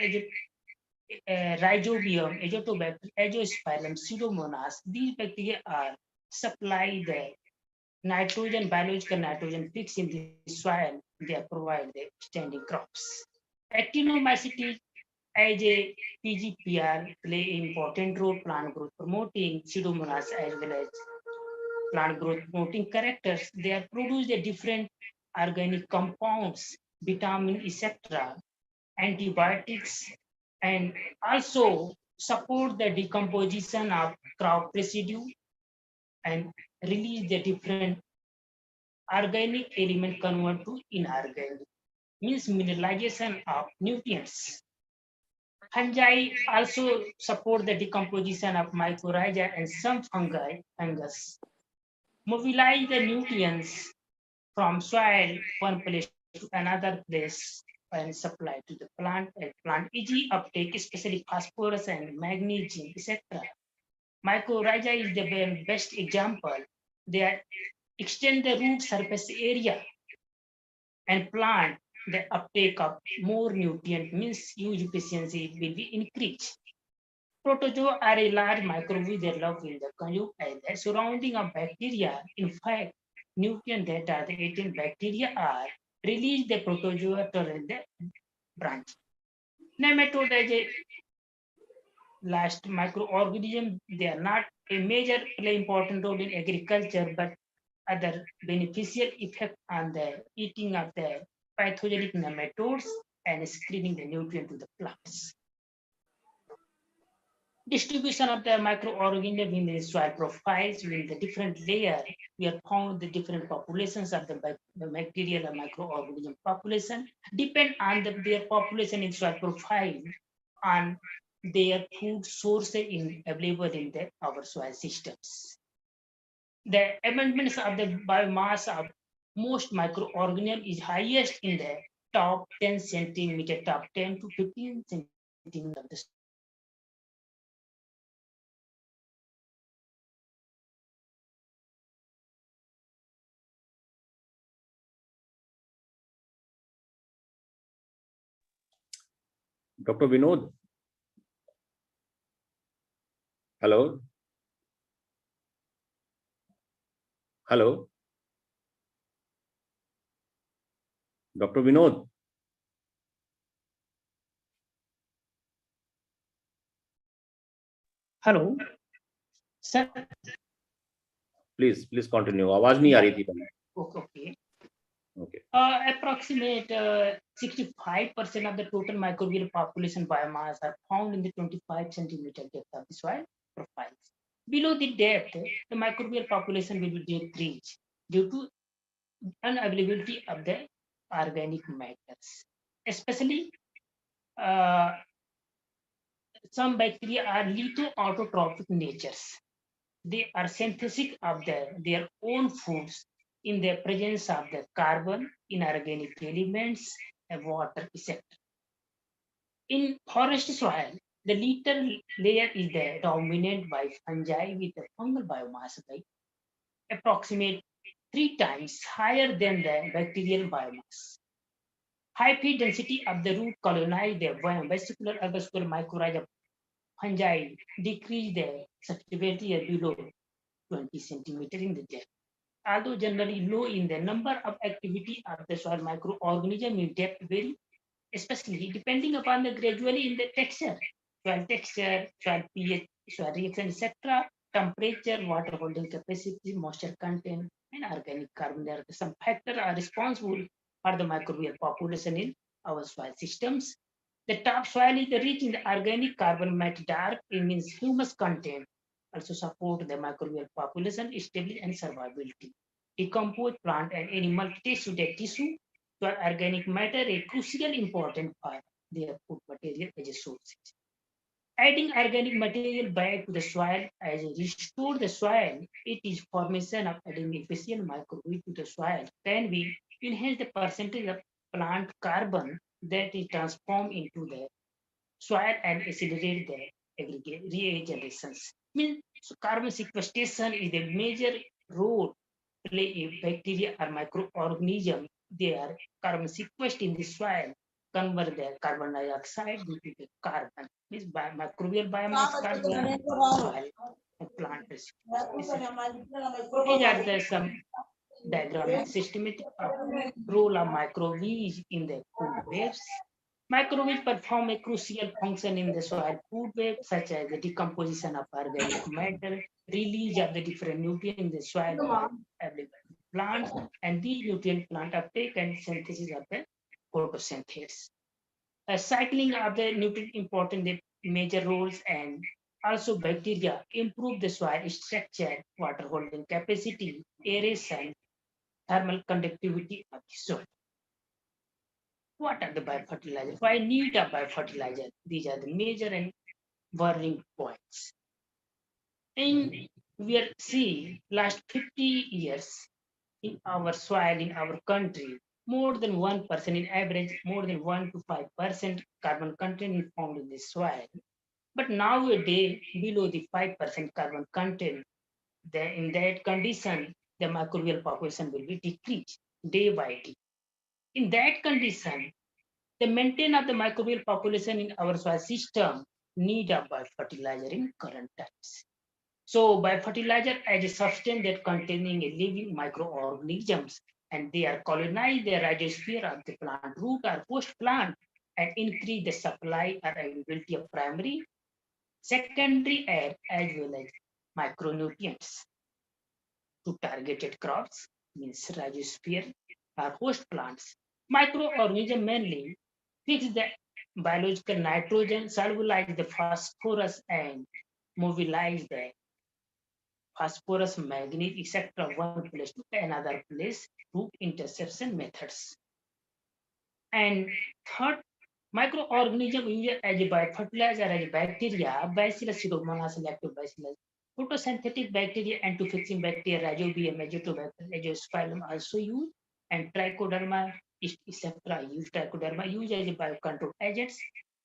Rhizobium, Azotobacter, Azoospermum, Pseudomonas, these bacteria are supply the nitrogen, biological nitrogen fixed in the soil. They provide the standing crops. Actinomycetes as a PGPR play an important role plant growth promoting Pseudomonas as well as plant growth promoting characters. They are produced a different organic compounds, vitamin, etc., antibiotics, and also support the decomposition of crop residue and release the different organic element convert to inorganic, means mineralization of nutrients. Fungi also support the decomposition of mycorrhiza and some fungus. Mobilize the nutrients from soil one place to another place and supply to the plant and plant easy uptake, especially phosphorus and magnesium, etc. Mycorrhiza is the best example. They extend the root surface area and plant the uptake of more nutrient, means use efficiency will be increased. Protozoa are a large microbe that love in the conjugate and the surrounding of bacteria. In fact, nutrients that are the eaten bacteria are released the protozoa to the branch. Nematode as a last microorganism, they are not a major play important role in agriculture, but other beneficial effect on the eating of the pathogenic nematodes and screening the nutrient to the plants. Distribution of the microorganism in the soil profiles with the different layer. We have found the different populations of the bacterial and microorganism population depend on their population in soil profile on their food source available in our soil systems. The abundance of the biomass of most microorganisms is highest in the top 10 centimeter, top 10 to 15 centimeter of the Dr. Vinod. Hello. Hello. Dr. Vinod. Hello. Sir, Please continue. आवाज नहीं आ रही थी पहले. okay. Okay. Approximate 65% of the total microbial population biomass are found in the 25 centimeter depth of the soil profiles. Below the depth, the microbial population will be decreased due to unavailability of the organic matters. Especially, some bacteria are lithoautotrophic natures. They are synthetic of their own foods in the presence of the carbon, inorganic elements, and water, etc. In forest soil, the little layer is dominated by fungi with a fungal biomass by approximate 3 times higher than the bacterial biomass. High feed density of the root colonize the vesicular arbuscular mycorrhiza fungi, decrease the susceptibility below 20 centimeter in the depth. Although generally low in the number of activity of the soil microorganism in depth vary, especially depending upon the gradually in the texture, soil pH, soil reaction, etc., temperature, water holding capacity, moisture content, and organic carbon. There are some factors are responsible for the microbial population in our soil systems. The top soil is rich in the organic carbon, matte dark, it means humus content, also support the microbial population stability and survivability. Decomposed plant and animal tissue, so organic matter a crucial important part their food material as a source. Adding organic material back to the soil as a restore the soil, it is formation of adding efficient microbial to the soil. Can we enhance the percentage of plant carbon that is transformed into the soil and accelerate the aggregate regenerations? Means so carbon sequestration is a major role play a bacteria or microorganism. They are carbon sequestered in the soil, convert the carbon dioxide into the carbon. This microbial biomass carbon soil and plant residue. These are the some diagrammatic systematic role of microbees in the food webs. Microbees perform a crucial function in the soil food web, such as the decomposition of organic matter, release of the different nutrients in the soil available plants, and these nutrient plant uptake and synthesis of the photosynthesis. Cycling of the nutrient important the major roles, and also bacteria improve the soil structure, water holding capacity, aeration, thermal conductivity of the soil. What are the biofertilizers? Why need a biofertilizer? These are the major and worrying points. And we are seeing last 50 years in our soil, in our country, more than 1% in average, more than 1 to 5% carbon content is found in the soil. But nowadays, below the 5% carbon content, in that condition, the microbial population will be decreased day by day. In that condition, the maintenance of the microbial population in our soil system need a biofertilizer in current times. So biofertilizer as a substance that containing a living microorganisms, and they are colonize the rhizosphere of the plant root or host plant and increase the supply or availability of primary, secondary air as well as micronutrients to targeted crops, means rhizosphere or host plants. Microorganism mainly fix the biological nitrogen, solubilize the phosphorus, and mobilize the phosphorus, manganese, etc. one place to another place through interception methods. And third, microorganism used as a biofertilizer as a bacteria, Bacillus pseudomonas, lactobacillus, photosynthetic bacteria, antifixing bacteria, Rhizobium, Azotobacter, Azosphyllum also used, and Trichoderma, etc. used. Trichoderma used as a biocontrol agents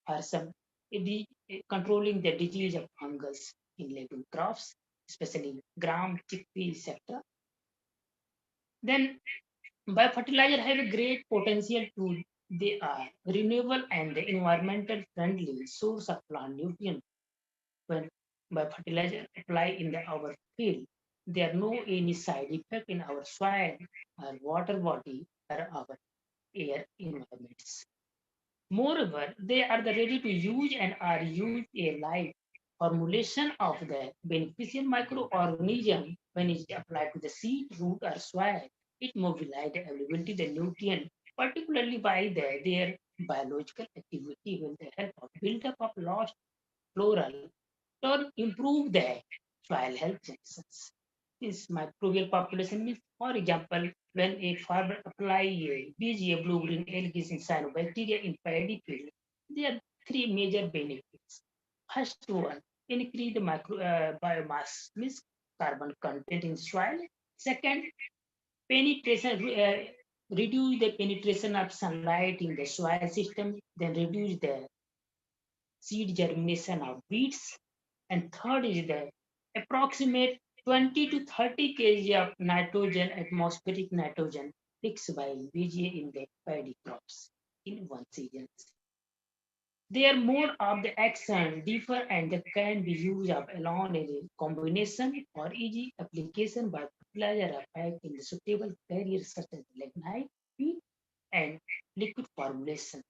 for some controlling the disease of fungus in legume crops, especially gram, chickpea, etc. Then biofertilizer have a great potential to they are renewable and environmental friendly source of plant nutrient. When biofertilizer apply in our field, there are no any side effect in our soil or water body or our air environments. Moreover, they are ready to use and are used a life formulation of the beneficial microorganism when it's applied to the seed, root, or soil, it mobilizes the availability of the nutrient, particularly by their biological activity with the help of build-up of lost floral or improve the soil health chances. This microbial population means, for example, when a farmer apply a BGA blue-green algae cyanobacteria in paddy field, there are three major benefits. First one, increase the biomass, means carbon content in soil. Second, penetration, reduce the penetration of sunlight in the soil system, then reduce the seed germination of weeds. And third is the approximate 20 to 30 kg of nitrogen, atmospheric nitrogen, fixed by BGA in the paddy crops in one season. Their mode of the action differ and they can be used of alone as a combination or easy application by fertilizer effect in the suitable carriers such as lignite, peat, and liquid formulation.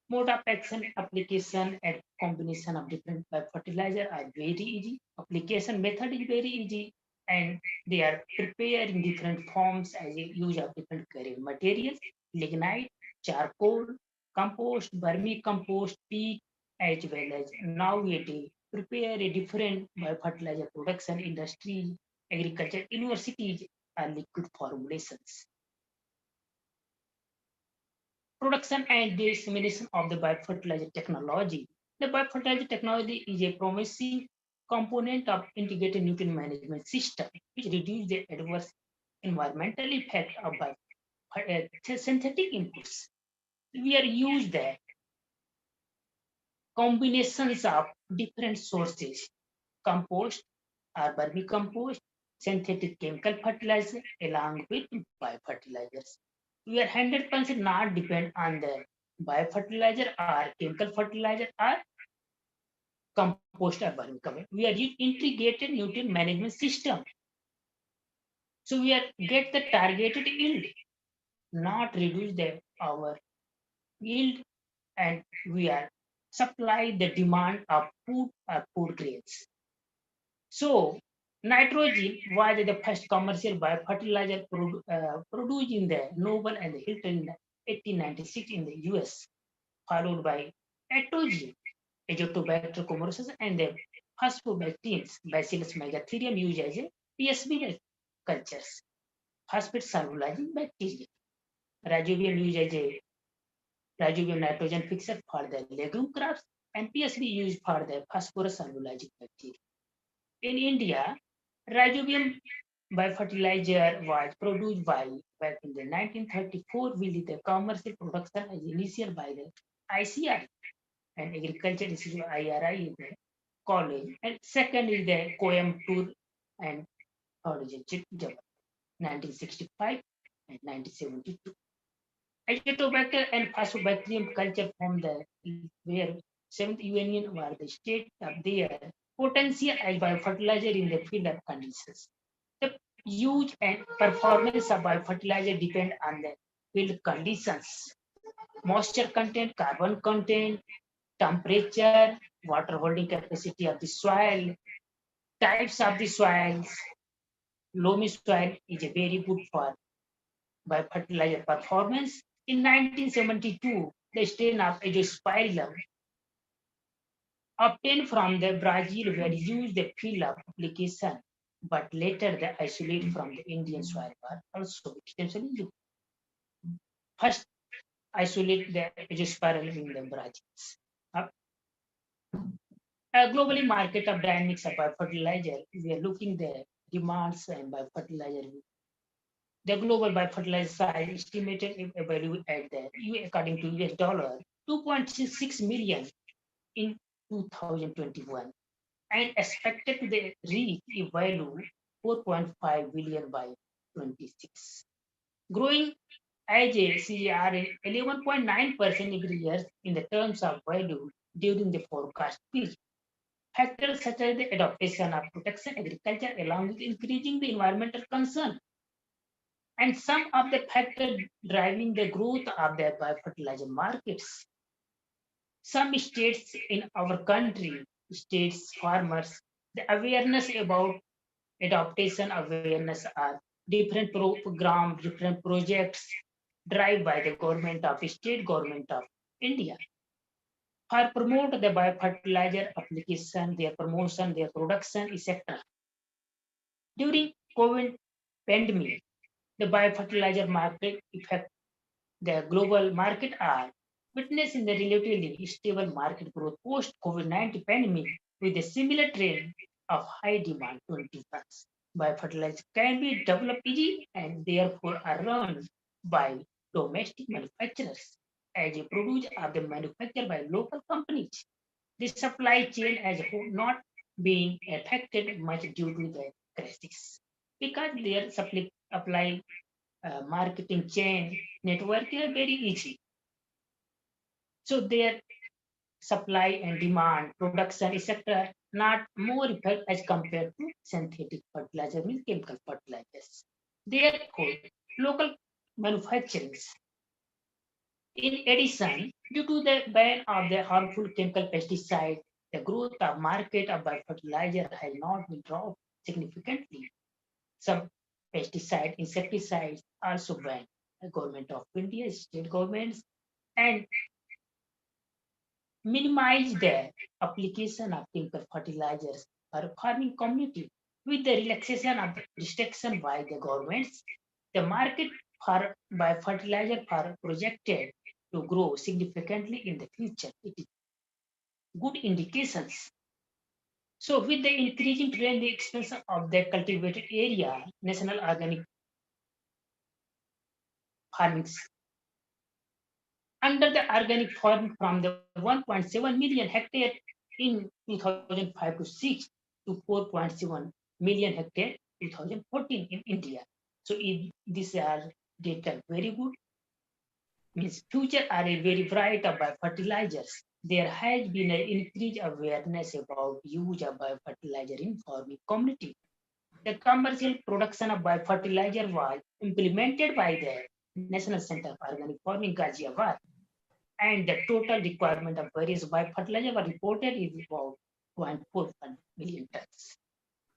Mode of action, application, and combination of different fertilizer are very easy. Application method is very easy, and they are prepared in different forms as a use of different carrier materials, lignite, charcoal, compost, vermicompost, peat, as well as nowadays prepare a different fertilizer production industry, agriculture, universities, and liquid formulations. Production and dissemination of the biofertilizer technology. The biofertilizer technology is a promising component of integrated nutrient management system, which reduces the adverse environmental effect of synthetic inputs. We are used the combinations of different sources, compost or vermicompost, synthetic chemical fertilizer, along with biofertilizers. We are 100% not depend on the biofertilizer or chemical fertilizer or compost or vermicompost. We are using integrated nutrient management system. So we are get the targeted yield, not reduce our yield, and we are supply the demand of food or food grains. So nitrogen was the first commercial biofertilizer produced in the Noble and the Hilton in 1896 in the US, followed by atogene, Azotobacter comorosus, and the phosphobacteriums, Bacillus megatherium, used as a PSB cultures, phosphate solubilizing bacteria. Rhizobium used as a rhizobium nitrogen fixer for the legume crops, and PSB used for the phosphorus solubilizing bacteria. In India, rhizobium biofertilizer was produced back in the 1934 with the commercial production as initial by the ICR and Agriculture Institute IRI in the college, and second is the Coimbatore and third is Java, 1965 and 1972. Azotobacter and Phosphobacterium culture from the where Seventh Union were the state of their potential as biofertilizer in the field of conditions. The use and performance of biofertilizer depend on the field conditions, moisture content, carbon content, temperature, water holding capacity of the soil, types of the soils. Loamy soil is a very good for biofertilizer performance. In 1972, the strain of Azospirillum obtained from the Brazil were used the field of application, but later the isolate from the Indian soil were also extensively used. First, isolate the Azospirillum in the Brazil. Globally, market of dynamics of biofertilizer, we are looking the demands and biofertilizer. The global biofertilizer size estimated value at the according to US dollar 2.66 million in 2021 and expected to reach a value 4.5 billion by 26, growing as a CAGR 11.9% every year in the terms of value during the forecast period. Factors such as the adaptation of protection agriculture along with increasing the environmental concern, and some of the factors driving the growth of the biofertilizer markets. Some states in our country states farmers. The awareness about adaptation awareness are different programs, different projects driven by the government of state government of India for promote the biofertilizer application, their promotion, their production, etc. During COVID pandemic, the biofertilizer market effect the global market are witnessing the relatively stable market growth post COVID-19 pandemic with a similar trend of high demand 20 tons. Biofertilizer can be developed easy and therefore are run by domestic manufacturers as a produce are the manufactured by local companies. The supply chain as a whole not being affected much due to the crisis because their supply marketing chain network are very easy. So their supply and demand, production, etc., not more effect as compared to synthetic fertilizer, means chemical fertilizers. Therefore, local manufacturing. In addition, due to the ban of the harmful chemical pesticide, the growth of market of biofertilizer has not been dropped significantly. Some pesticide, insecticides also banned. The government of India, state governments, and minimize the application of chemical fertilizers for farming community. With the relaxation of the restriction by the governments, the market for biofertilizer are projected to grow significantly in the future. It is good indications. So with the increasing trend, the expansion of the cultivated area, national organic farming under the organic farm from the 1.7 million hectare in 2005 to 6 to 4.7 million hectare 2014 in India. So these are data very good. Means future are a very bright about fertilizers. There has been an increased awareness about use of biofertilizer in farming community. The commercial production of biofertilizer was implemented by the National Center for Organic Farming, Ghaziabad, and the total requirement of various biofertilizer were reported is about 0.41 million tons.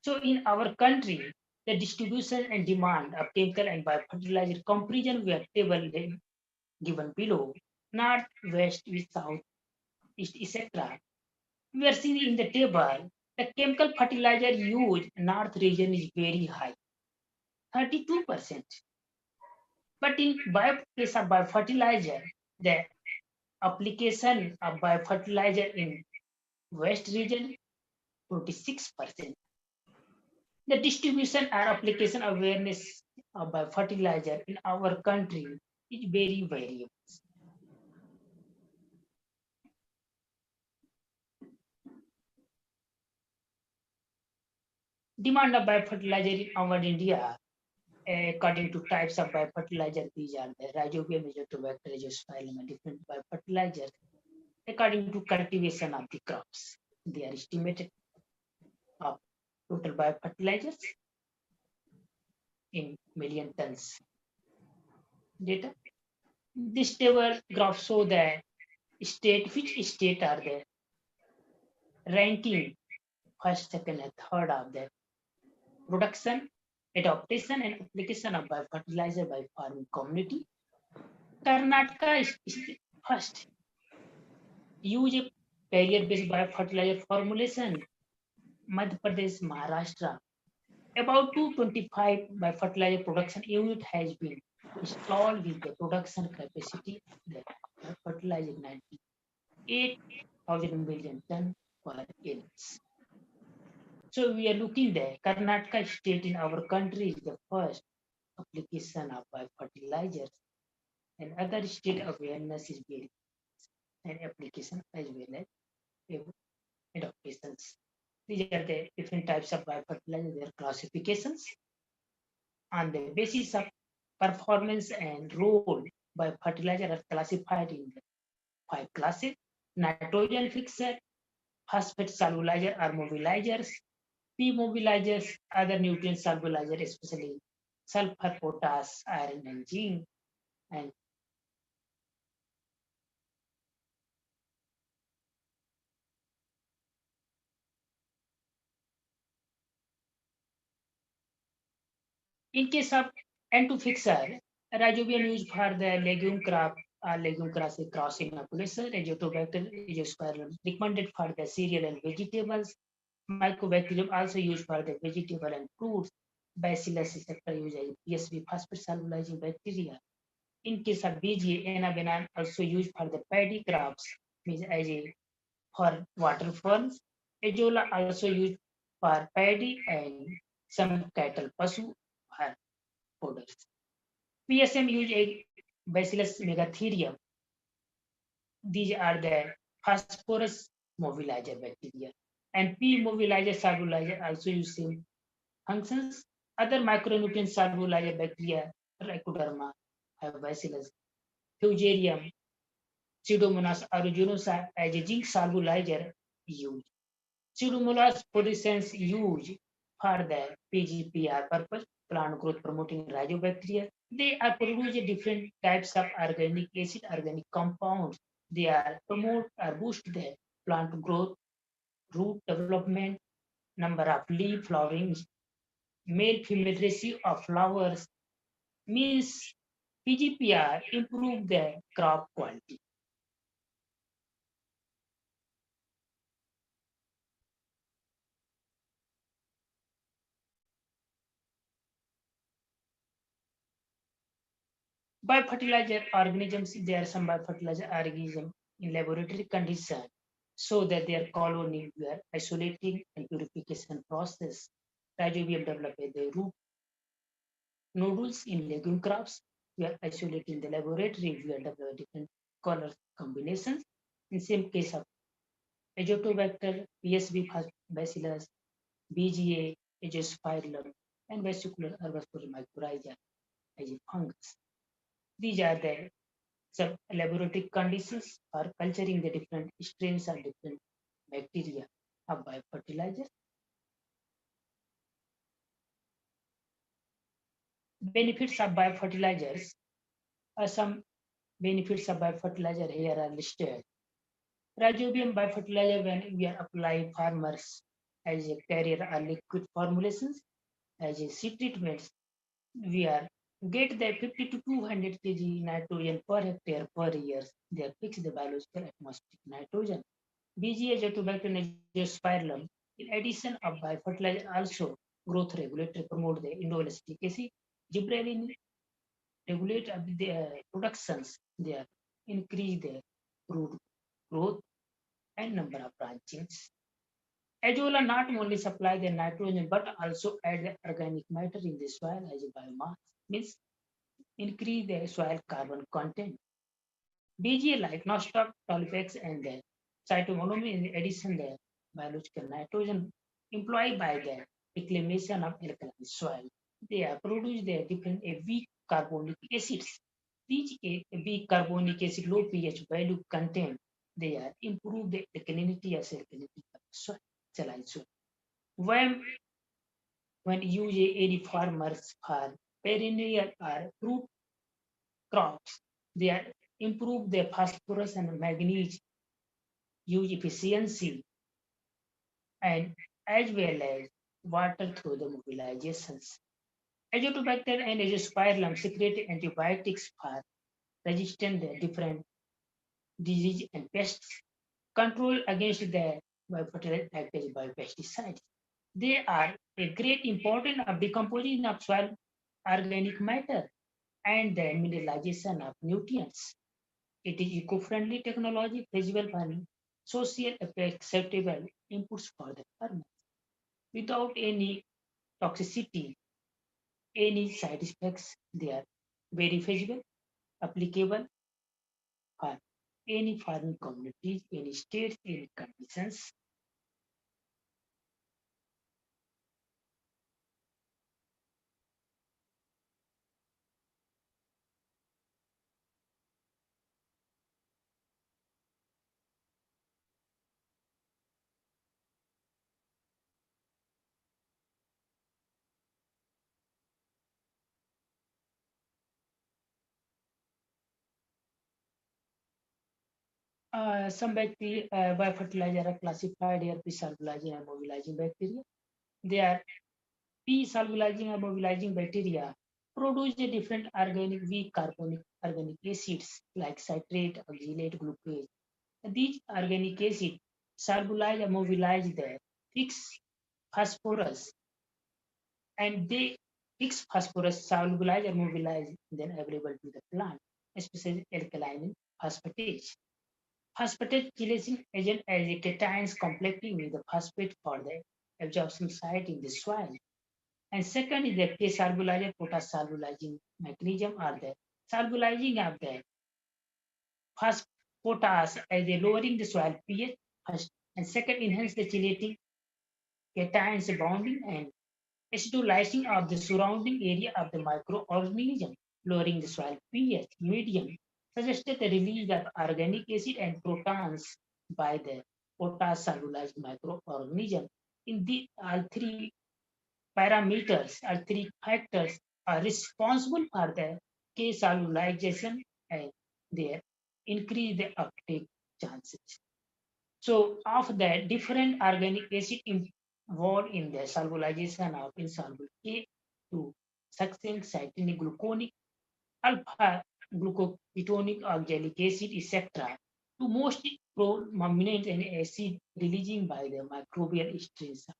So in our country, the distribution and demand of chemical and biofertilizer comparison were table given below, north, west, east, south, east, etc. We are seeing in the table, the chemical fertilizer used in north region is very high, 32%. But in case of biofertilizer, the application of biofertilizer in west region, 46%. The distribution or application awareness of biofertilizer in our country is very variable. Demand of biofertilizer in our India, according to types of biofertilizer, these are the rhizobium, azotobacter, azosphyllum, and different biofertilizers. According to cultivation of the crops, they are estimated of total biofertilizers in million tons. Data. This table graph show the which state are the ranking first, second, and third of the production, adaptation, and application of biofertilizer by farming community. Karnataka is first. Use a carrier-based biofertilizer formulation. Madhya Pradesh, Maharashtra. About 225 biofertilizer production unit has been installed with the production capacity of the fertilizer 98,000 million ton per year. So we are looking there. Karnataka state in our country is the first application of biofertilizers, and other state awareness is very and application as well as adaptations. These are the different types of biofertilizer, their classifications. On the basis of performance and role, biofertilizer are classified in 5 classes: nitrogen fixer, phosphate solubilizer or mobilizers, P mobilizers, other nutrient solubilizer, especially sulfur, potash, iron, and zinc, and In case of N2 rhizobium used for the legume crop or legume cross inoculation. Azotobacter azospirillum recommended for the cereal and vegetables. Mycobacterium also used for the vegetable and fruits. Bacillus receptor used as PSB phosphate solubilizing bacteria. In case of BGA, enabenan also used for the paddy crops, means as a for waterfalls. Azolla also used for paddy and some cattle, pasu for fodders. PSM used a Bacillus megatherium. These are the phosphorus mobilizer bacteria. And P mobilizer solubilizer also use same functions. Other micronutrient solubilizer bacteria, Trichoderma, have Bacillus, Fusarium, Pseudomonas aeruginosa as a zinc solubilizer used. Pseudomonas fluorescens used for the PGPR purpose, plant growth promoting rhizobacteria. They are produce different types of organic acid, organic compounds. They are promote or boost the plant growth, root development, number of leaf flowerings, male female ratio of flowers. Means PGPR improve the crop quality. Biofertilizer organisms, there are some biofertilizer organisms in laboratory condition so that their colony were isolating and purification process. Rhizobium developed the root nodules in legume crops. We are isolating the laboratory. We are developing different color combinations. In same case of Azotobacter, PSB bacillus, BGA, Azospirillum, and vesicular herbaceous mycorrhiza as a fungus. These are the some laboratory conditions for culturing the different strains of different bacteria of biofertilizer. Benefits of biofertilizers. Some benefits of biofertilizer here are listed. Rhizobium biofertilizer, when we are applying farmers as a carrier or liquid formulations, as a seed treatments, we are get the 50 to 200 kg nitrogen per hectare per year. They are fixed the biological atmospheric nitrogen. BGA Azotobacter azospirillum, in addition of biofertilizer, also growth regulator promote the indoelasticity. Gibberellin regulate the productions. They are increase the root growth and number of branchings. Azolla not only supply the nitrogen but also add the organic matter in the soil as a biomass, means increase the soil carbon content. BGA like nostoc, tolifex, and the cytomonomy in addition the biological nitrogen employed by the reclamation of alkaline soil. They are produce the different weak carbonic acids. These weak carbonic acid low pH value content. They are improve the alkalinity as alkalinity of soil. So when use any farmers for perennial or fruit crops, they are improve the phosphorus and manganese use efficiency and as well as water through the mobilizations. Azotobacter and azospirillum secrete antibiotics for resistant the different disease and pests, control against the biofertilizer act as biopesticides. They are a great important of decomposition of soil organic matter and the mineralization of nutrients. It is eco-friendly technology feasible for social acceptable inputs for the farmers without any toxicity, any side effects. They are very feasible, applicable for any farming communities, any states, any conditions. Some bacteria, biofertilizer are classified here, pre-solubilizing and mobilizing bacteria. They are P-solubilizing or mobilizing bacteria produce a different organic weak carbonic organic acids like citrate, oxalate, glucose. These organic acids solubilize or mobilize the fixed phosphorus, and they fixed phosphorus solubilize or mobilize then available to the plant, especially alkaline phosphatase. Phosphatase chelation agent as a cations complecting with the phosphate for the absorption site in the soil. And second is the K-solubilizer, potash solubilizing mechanism are the solubilizing of the potash as a lowering the soil pH first, and second enhance the chelating cations bonding and acidulizing of the surrounding area of the microorganism, lowering the soil pH medium, suggested the release of organic acid and protons by the potash solubilized microorganism. In the all three parameters or three factors are responsible for the K-solubilization and their increase the uptake chances. So of the different organic acid involved in the solubilization of insoluble K to succinct cytinic gluconic, alpha glucoketonic oxalic acid, etc. to most prominent and acid releasing by the microbial strains of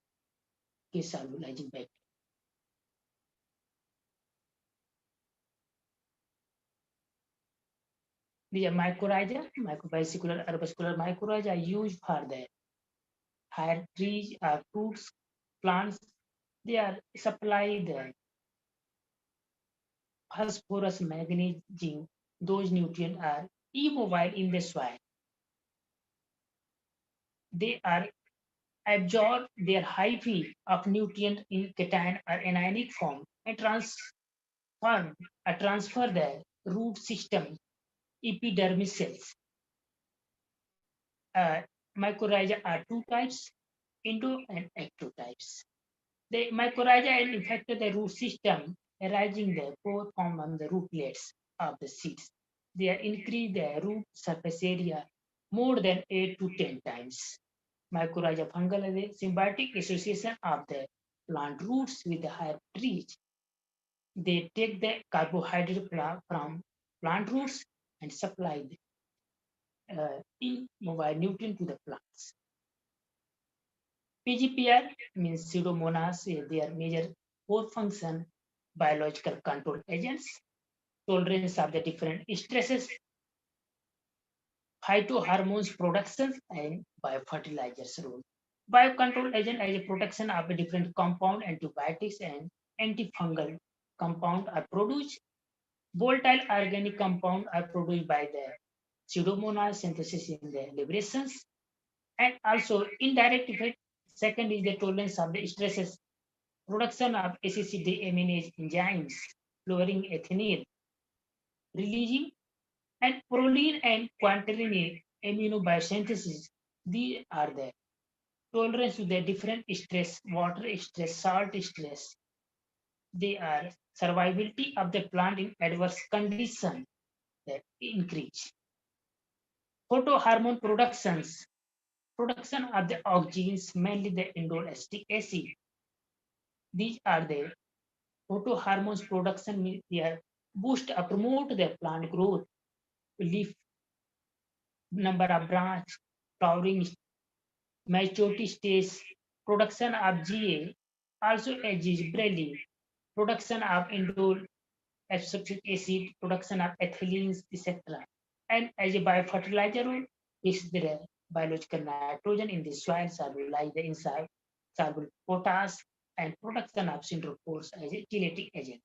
K-solubilizing bacteria. The mycorrhiza, microvesicular herbuscular mycorrhiza, are used for the higher trees or fruits, plants. They are supplied the phosphorus, manganese, zinc. Those nutrients are immobile in the soil. They are absorb their hyphae of nutrient in cation or anionic form and transfer the root system epidermis cells. Mycorrhiza are two types, endo and ectotypes. The mycorrhiza infect the root system, arising the pore form on the rootlets of the seeds. They increase the root surface area more than 8 to 10 times. Mycorrhiza fungal is a symbiotic association of the plant roots with the higher trees. They take the carbohydrate from plant roots and supply the immobile nutrient to the plants. PGPR means Pseudomonas. They are major core function biological control agents, tolerance of the different stresses, phytohormones production, and biofertilizers role. Biocontrol agent as a protection of a different compound, antibiotics and antifungal compound are produced. Volatile organic compound are produced by the Pseudomonas synthesis in the liberations, and also indirect effect. Second is the tolerance of the stresses, production of ACC deaminase enzymes, lowering ethanol, releasing, and proline and quaternary immunobiosynthesis. These are the tolerance to the different stress, water stress, salt stress. They are survivability of the plant in adverse conditions that increase. Photohormone production of the oxygens, mainly the indole acetic acid. These are the photohormones production. They are boost or promote the plant growth, leaf number of branch, flowering, maturity stage, production of GA, also as gibberellin, production of indole acetic acid, production of ethylenes, etc. And as a biofertilizer role, is the biological nitrogen in the soil solubilize the inside soluble potash and production of synthrophores as a chelating agent.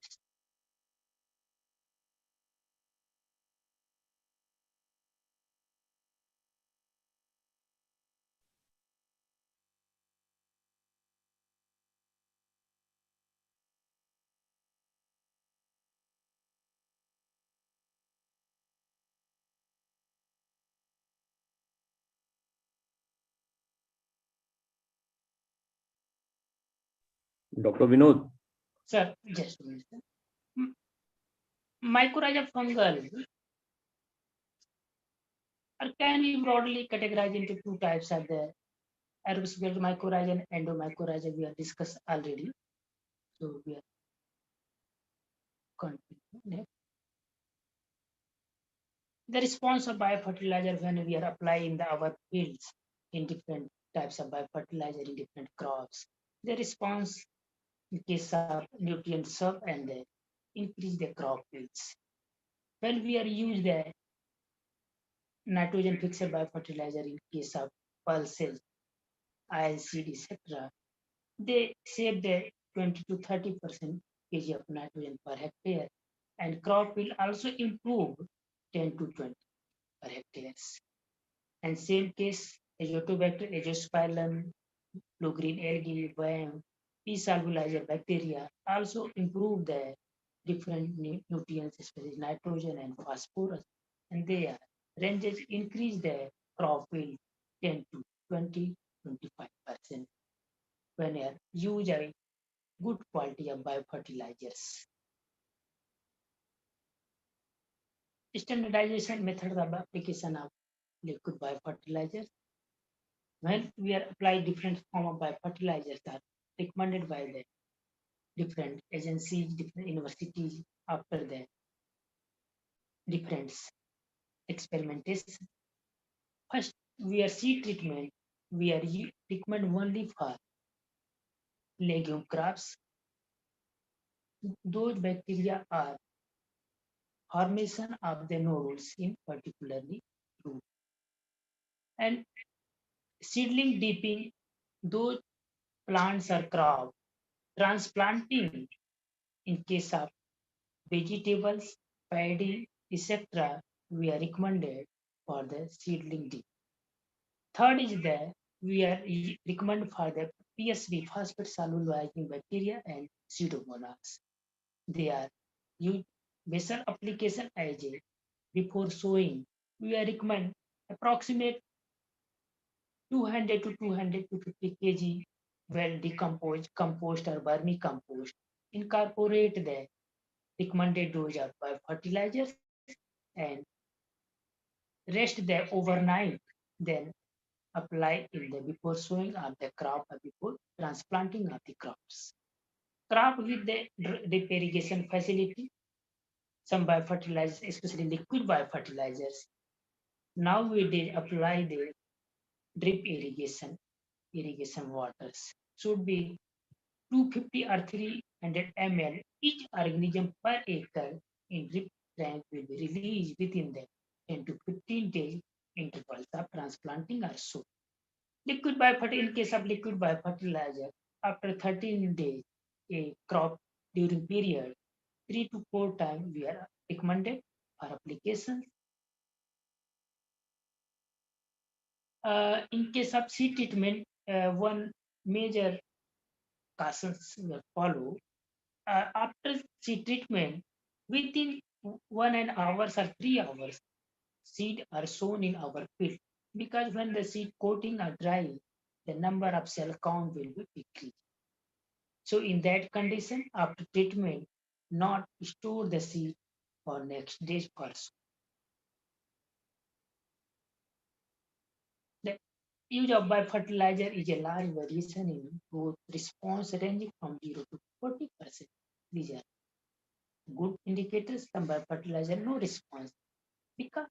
Dr. Vinod. Sir, just a minute. Mycorrhiza fungal can be broadly categorized into two types of the herbuscular mycorrhiza and endomycorrhiza we have discussed already. So we are continue next. The response of biofertilizer when we are applying our fields in different types of biofertilizer in different crops. The response in case of nutrient sub and the increase the crop yields. When we are use the nitrogen fixer biofertilizer in case of pulses, ILCD, etc., they save the 20 to 30% kg of nitrogen per hectare, and crop will also improve 10 to 20 per hectares. And same case, Azotobacter, Azospirillum, blue-green algae, worm, P-solubilizer bacteria also improve the different nutrients, especially nitrogen and phosphorus, and their ranges increase the crop yield 10 to 20, 25% when you use a good quality of biofertilizers. Standardization method of application of liquid biofertilizers. When we are applying different form of biofertilizers that are recommended by the different agencies, different universities after the different experimentation. First, we are seed treatment. We are recommend only for legume crops. Those bacteria are formation of the nodules in particularly root. And seedling dipping, those plants or crop. Transplanting in case of vegetables, paddy, etc., we are recommended for the seedling dip. Third is the we are recommend for the PSB, phosphate solubilizing bacteria and pseudomonas. They are used basal application as a before sowing. We are recommend approximate 200 to 250 kg well decomposed compost or vermicompost. Incorporate the recommended dose of biofertilizers and rest them overnight. Then apply in the before sowing of the crop or before transplanting of the crops. Crop with the drip irrigation facility. Some biofertilizers, especially liquid biofertilizers, now we did apply the drip irrigation waters should be 250 or 300 ml each organism per acre in drip tank will be released within the 10 to 15 days intervals of transplanting or so. Liquid biofertilizer, in case of liquid biofertilizer, after 13 days, a crop during period 3 to 4 times we are recommended for application. In case of seed treatment, one major cautions will follow. After seed treatment, within 1 hour or 3 hours, seed are sown in our field, because when the seed coating are dry, the number of cell count will be decreased. So in that condition, after treatment, not store the seed for next day's person. The use of biofertilizer is a large variation in growth response ranging from 0 to 40%. These are good indicators. Some biofertilizer no response because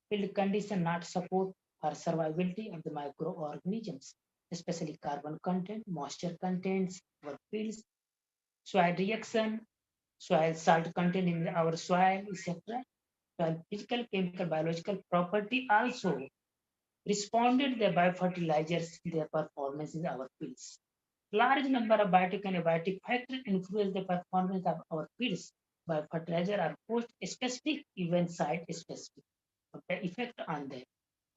field condition not support or survivability of the microorganisms, especially carbon content, moisture contents, our fields, soil reaction, soil salt content in our soil, etc. Soil physical, chemical, biological property also responded the biofertilizers, their performance in our fields. Large number of biotic and abiotic factors influence the performance of our fields. Biofertilizer are post-specific, event site-specific. The effect on the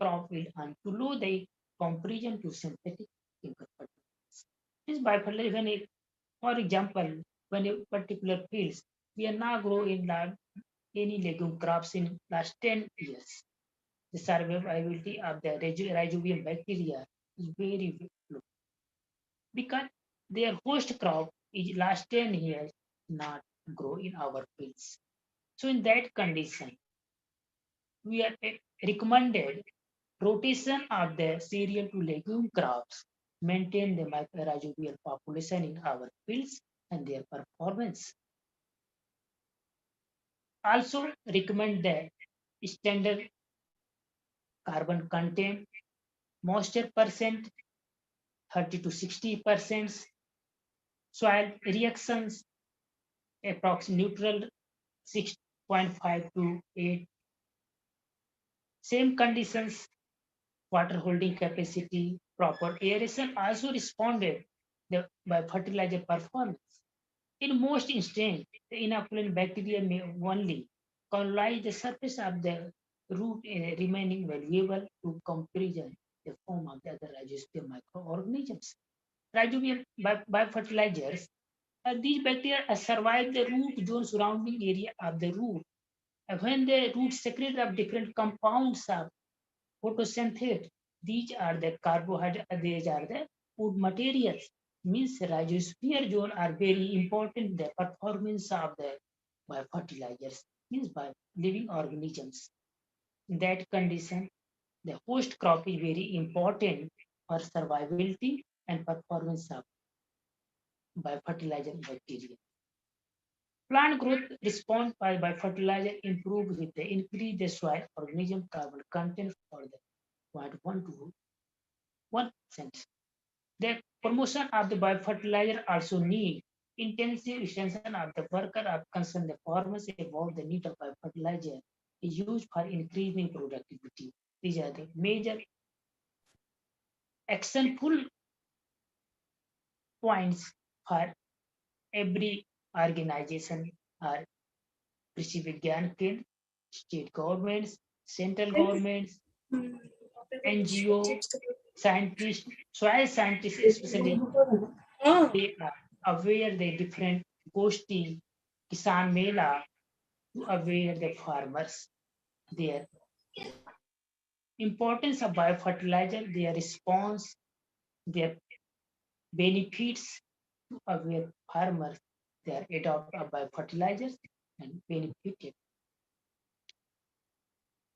crop will and to low the comparison to synthetic chemical fertilizers. This biofertilizer, when it, for example, when a particular fields, we are now growing any legume crops in last 10 years. The survivability of the rhizobium bacteria is very low because their host crop is last 10 years not grow in our fields. So in that condition, we are recommended rotation of the cereal to legume crops maintain the mycorrhizal population in our fields and their performance. Also recommend the standard carbon content, moisture percent 30 to 60%, soil reactions approximately neutral 6.5 to 8. Same conditions, water holding capacity, proper aeration also responded by fertilizer performance. In most instances, the inoculant bacteria may only colonize the surface of the root, remaining valuable to comparison the form of the other rhizosphere microorganisms. Rhizobium biofertilizers, these bacteria survive the root zone surrounding area of the root. When the root secrete of different compounds of photosynthate, these are the carbohydrates, these are the food materials. Means rhizosphere zone are very important. The performance of the biofertilizers means by living organisms. In that condition, the host crop is very important for survivability and performance of biofertilizer bacteria. Plant growth response by fertilizer improve with the increase the soil organism carbon content for the 0.1 to 1%. The promotion of the biofertilizer also need intensive extension of the worker of concern. The farmers about the need of biofertilizer is used for increasing productivity. These are the major actionful points for every organization or कृषि विज्ञान केंद्र, state governments, central governments, NGO, scientists, soil scientists especially, they are aware the different Goshti, Kisan Mela to aware the farmers, their importance of biofertilizer, their response, their benefits to aware farmers, they are adopt of biofertilizers and benefited.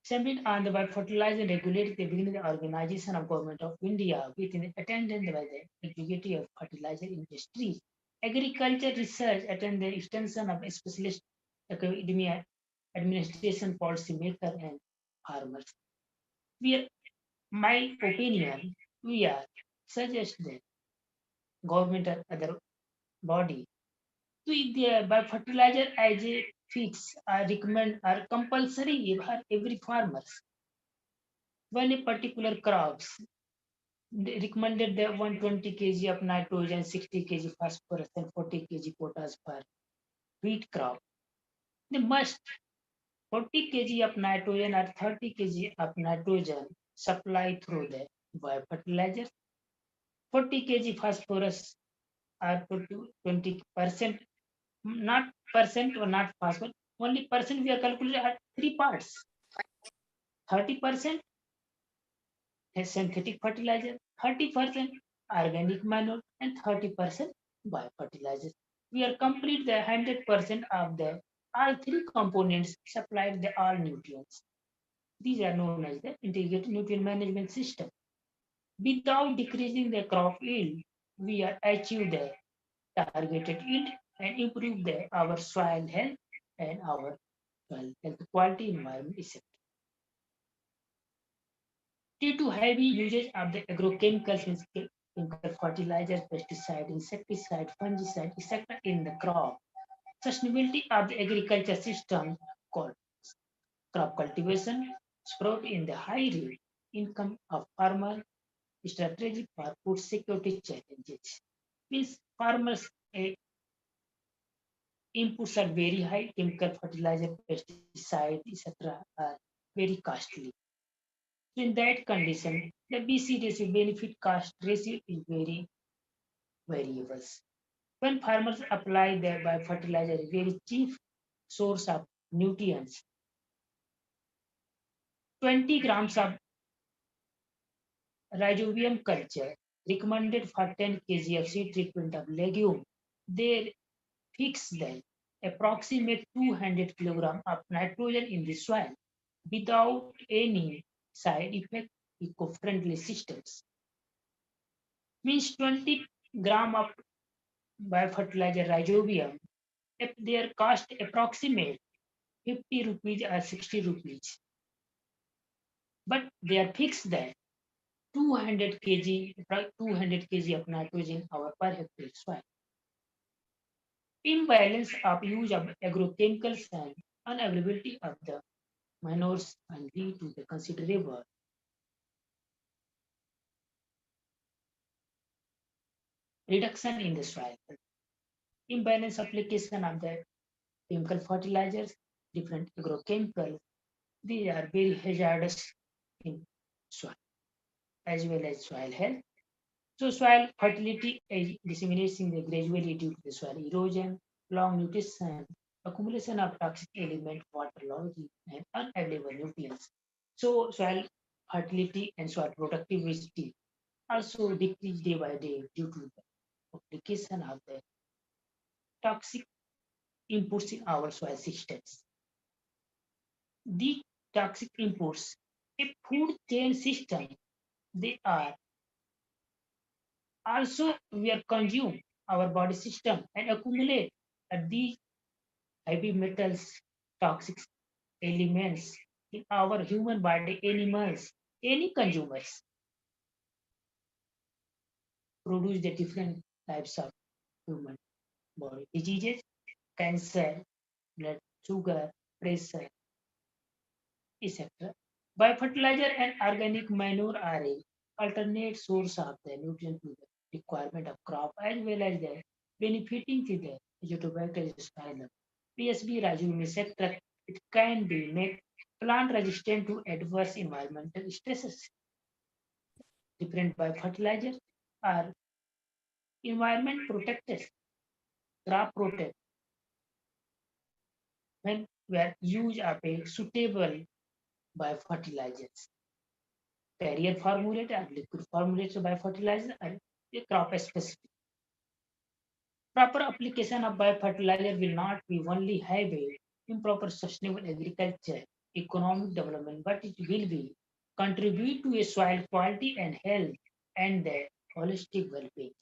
Summit on the biofertilizer regulated the beginning of the Organization of Government of India with an attended by the executive of fertilizer industry. Agriculture research attend the extension of specialist academia, administration, policy maker and farmers. My opinion, we are suggest that government or other body to the biofertilizer as a fix or recommend or compulsory for every farmers. When a particular crops they recommended the 120 kg of nitrogen, 60 kg phosphorus, and 40 kg potash per wheat crop. They must 40 kg of nitrogen or 30 kg of nitrogen supply through the biofertilizer, 40 kg phosphorus or 20%, not percent or not phosphorus, only percent we are calculating at 3 parts. 30% synthetic fertilizer, 30% organic manure, and 30% biofertilizer. We are complete the 100% of the all three components supplied the all nutrients. These are known as the integrated nutrient management system. Without decreasing the crop yield, we are achieve the targeted yield and improve our soil health and our soil health quality environment, etc. Due to heavy usage of the agrochemicals, chemical fertilizers, pesticide, insecticide, fungicide, etc. in the crop, sustainability of the agriculture system called crop cultivation sprout in the high rate income of farmer strategy for food security challenges. Means farmers inputs are very high, chemical fertilizer, pesticide, etc. are very costly. So in that condition, the BC ratio, benefit cost ratio, is very variable. When farmers apply their biofertilizer, very cheap source of nutrients, 20 grams of rhizobium culture recommended for 10 kg of seed treatment of legume, they fix the approximate 200 kg of nitrogen in the soil without any side effect, eco-friendly systems. means 20 gram of biofertilizer rhizobium, if their cost approximate 50 rupees or 60 rupees, but they are fixed that 200 kg of nitrogen hour per hectare soil. Imbalance of use of agrochemicals and unavailability of the manures can lead to the considerable reduction in the soil. Imbalance application of the chemical fertilizers, different agrochemicals, these are very hazardous in soil as well as soil health. So soil fertility is disseminating gradually due to the soil erosion, long nutrition, accumulation of toxic element, water loss, and unavailable nutrients. So soil fertility and soil productivity also decrease day by day due to the application of the toxic inputs in our soil systems. The toxic inputs, a food chain system, they are also we are consume our body system and accumulate these heavy metals, toxic elements in our human body, animals, any consumers produce the different types of human body diseases, cancer, blood sugar, pressure, etc. Biofertilizer and organic manure are a alternate source of the nutrient to the requirement of crop as well as the benefiting to the Azotobacter phylum. PSB rhizobium sector, it can be made plant resistant to adverse environmental stresses. Different biofertilizers are environment protectors, crop protect when we are use of a suitable biofertilizers. Carrier formulated and liquid formulated biofertilizer and a crop specific. Proper application of biofertilizer will not be only have a improper sustainable agriculture, economic development, but it will be contribute to a soil quality and health and the holistic well-being.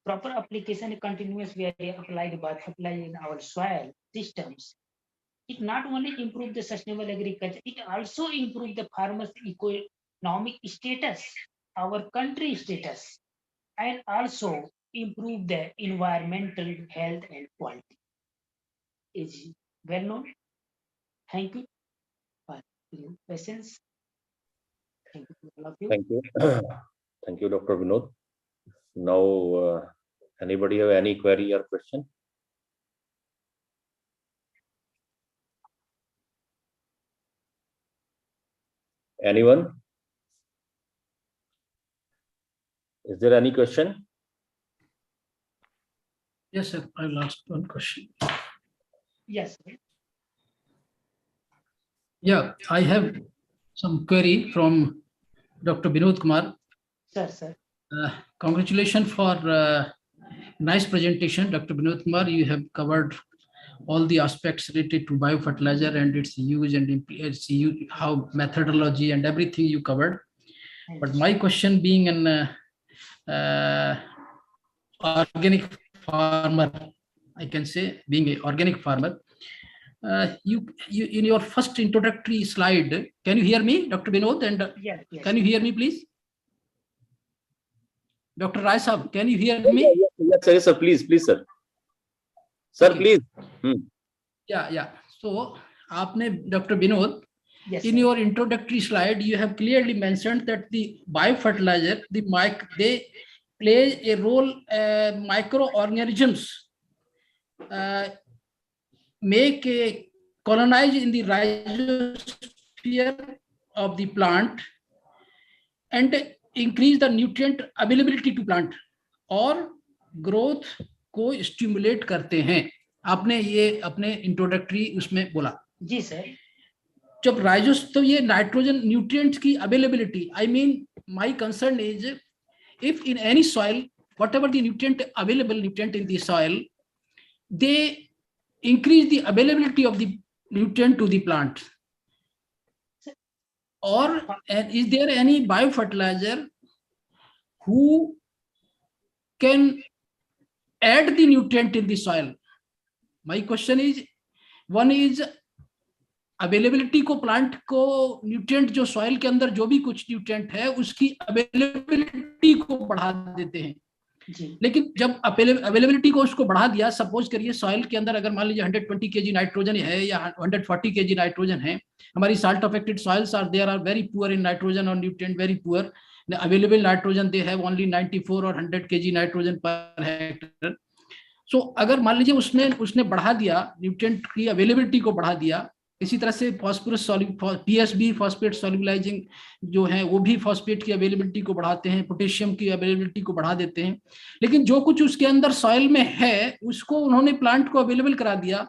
Proper application and continuous where we apply the biofertilizer in our soil systems. It not only improve the sustainable agriculture, it also improve the farmers' economic status, our country status, and also improve the environmental health and quality. Is well known. Thank you for your questions. Thank you to all of you. Thank you. Thank you, Dr. Vinod. Now, anybody have any query or question? Anyone? Is there any question? Yes, sir. I'll ask one question. Yes. Yeah, I have some query from Dr. Vinod Kumar. Sir. Congratulations for nice presentation, Dr. Vinod Kumar. You have covered all the aspects related to biofertilizer and its use and its use, how methodology and everything you covered. But my question being an organic farmer, I can say, being an organic farmer, you in your first introductory slide, can you hear me, Dr. Vinod? And yes. Can you hear me, please? Dr. Rai Sahab, can you hear me? Yes, sir. Please, sir. Sir, Okay. please. Yeah. So, Aapne, Dr. Vinod, yes, in your introductory slide, you have clearly mentioned that the biofertilizer, they play a role, microorganisms make a colonize in the rhizosphere of the plant and increase the nutrient availability to plant और growth को stimulate करते हैं. आपने ये अपने introductory उसमें बोला. जी sir. जब राइजोस तो ये नाइट्रोजन न्यूट्रिएंट्स की availability, I mean my concern is if in any soil whatever the nutrient available nutrient in the soil, they increase the availability of the nutrient to the plant. Or is there any biofertilizer who can add the nutrient in the soil. My question is, one is availability को, plant को nutrient जो soil के अंदर जो भी कुछ nutrient है उसकी अवेलेबिलिटी को बढ़ा देते हैं जी। लेकिन जब अवेलेबिलिटी को उसको बढ़ा दिया, सपोज करिए सॉइल के अंदर अगर मान लीजिए 120 kg नाइट्रोजन है या 140 kg नाइट्रोजन है, हमारी salt affected soils are there are very poor in nitrogen और nutrient very poor, available nitrogen they have only 94 और 100 kg nitrogen per hectare. So अगर मान लीजिए उसने बढ़ा दिया, न्यूट्रिएंट की अवेलेबिलिटी को बढ़ा दिया, इसी तरह से फॉस्फोरस पीएसबी फॉस्फेट सॉल्युबलाइजिंग जो है वो भी फॉस्फेट की अवेलेबिलिटी को बढ़ाते हैं, पोटेशियम की अवेलेबिलिटी को बढ़ा देते हैं। लेकिन जो कुछ उसके अंदर सॉइल में है उसको उन्होंने प्लांट को अवेलेबल करा दिया,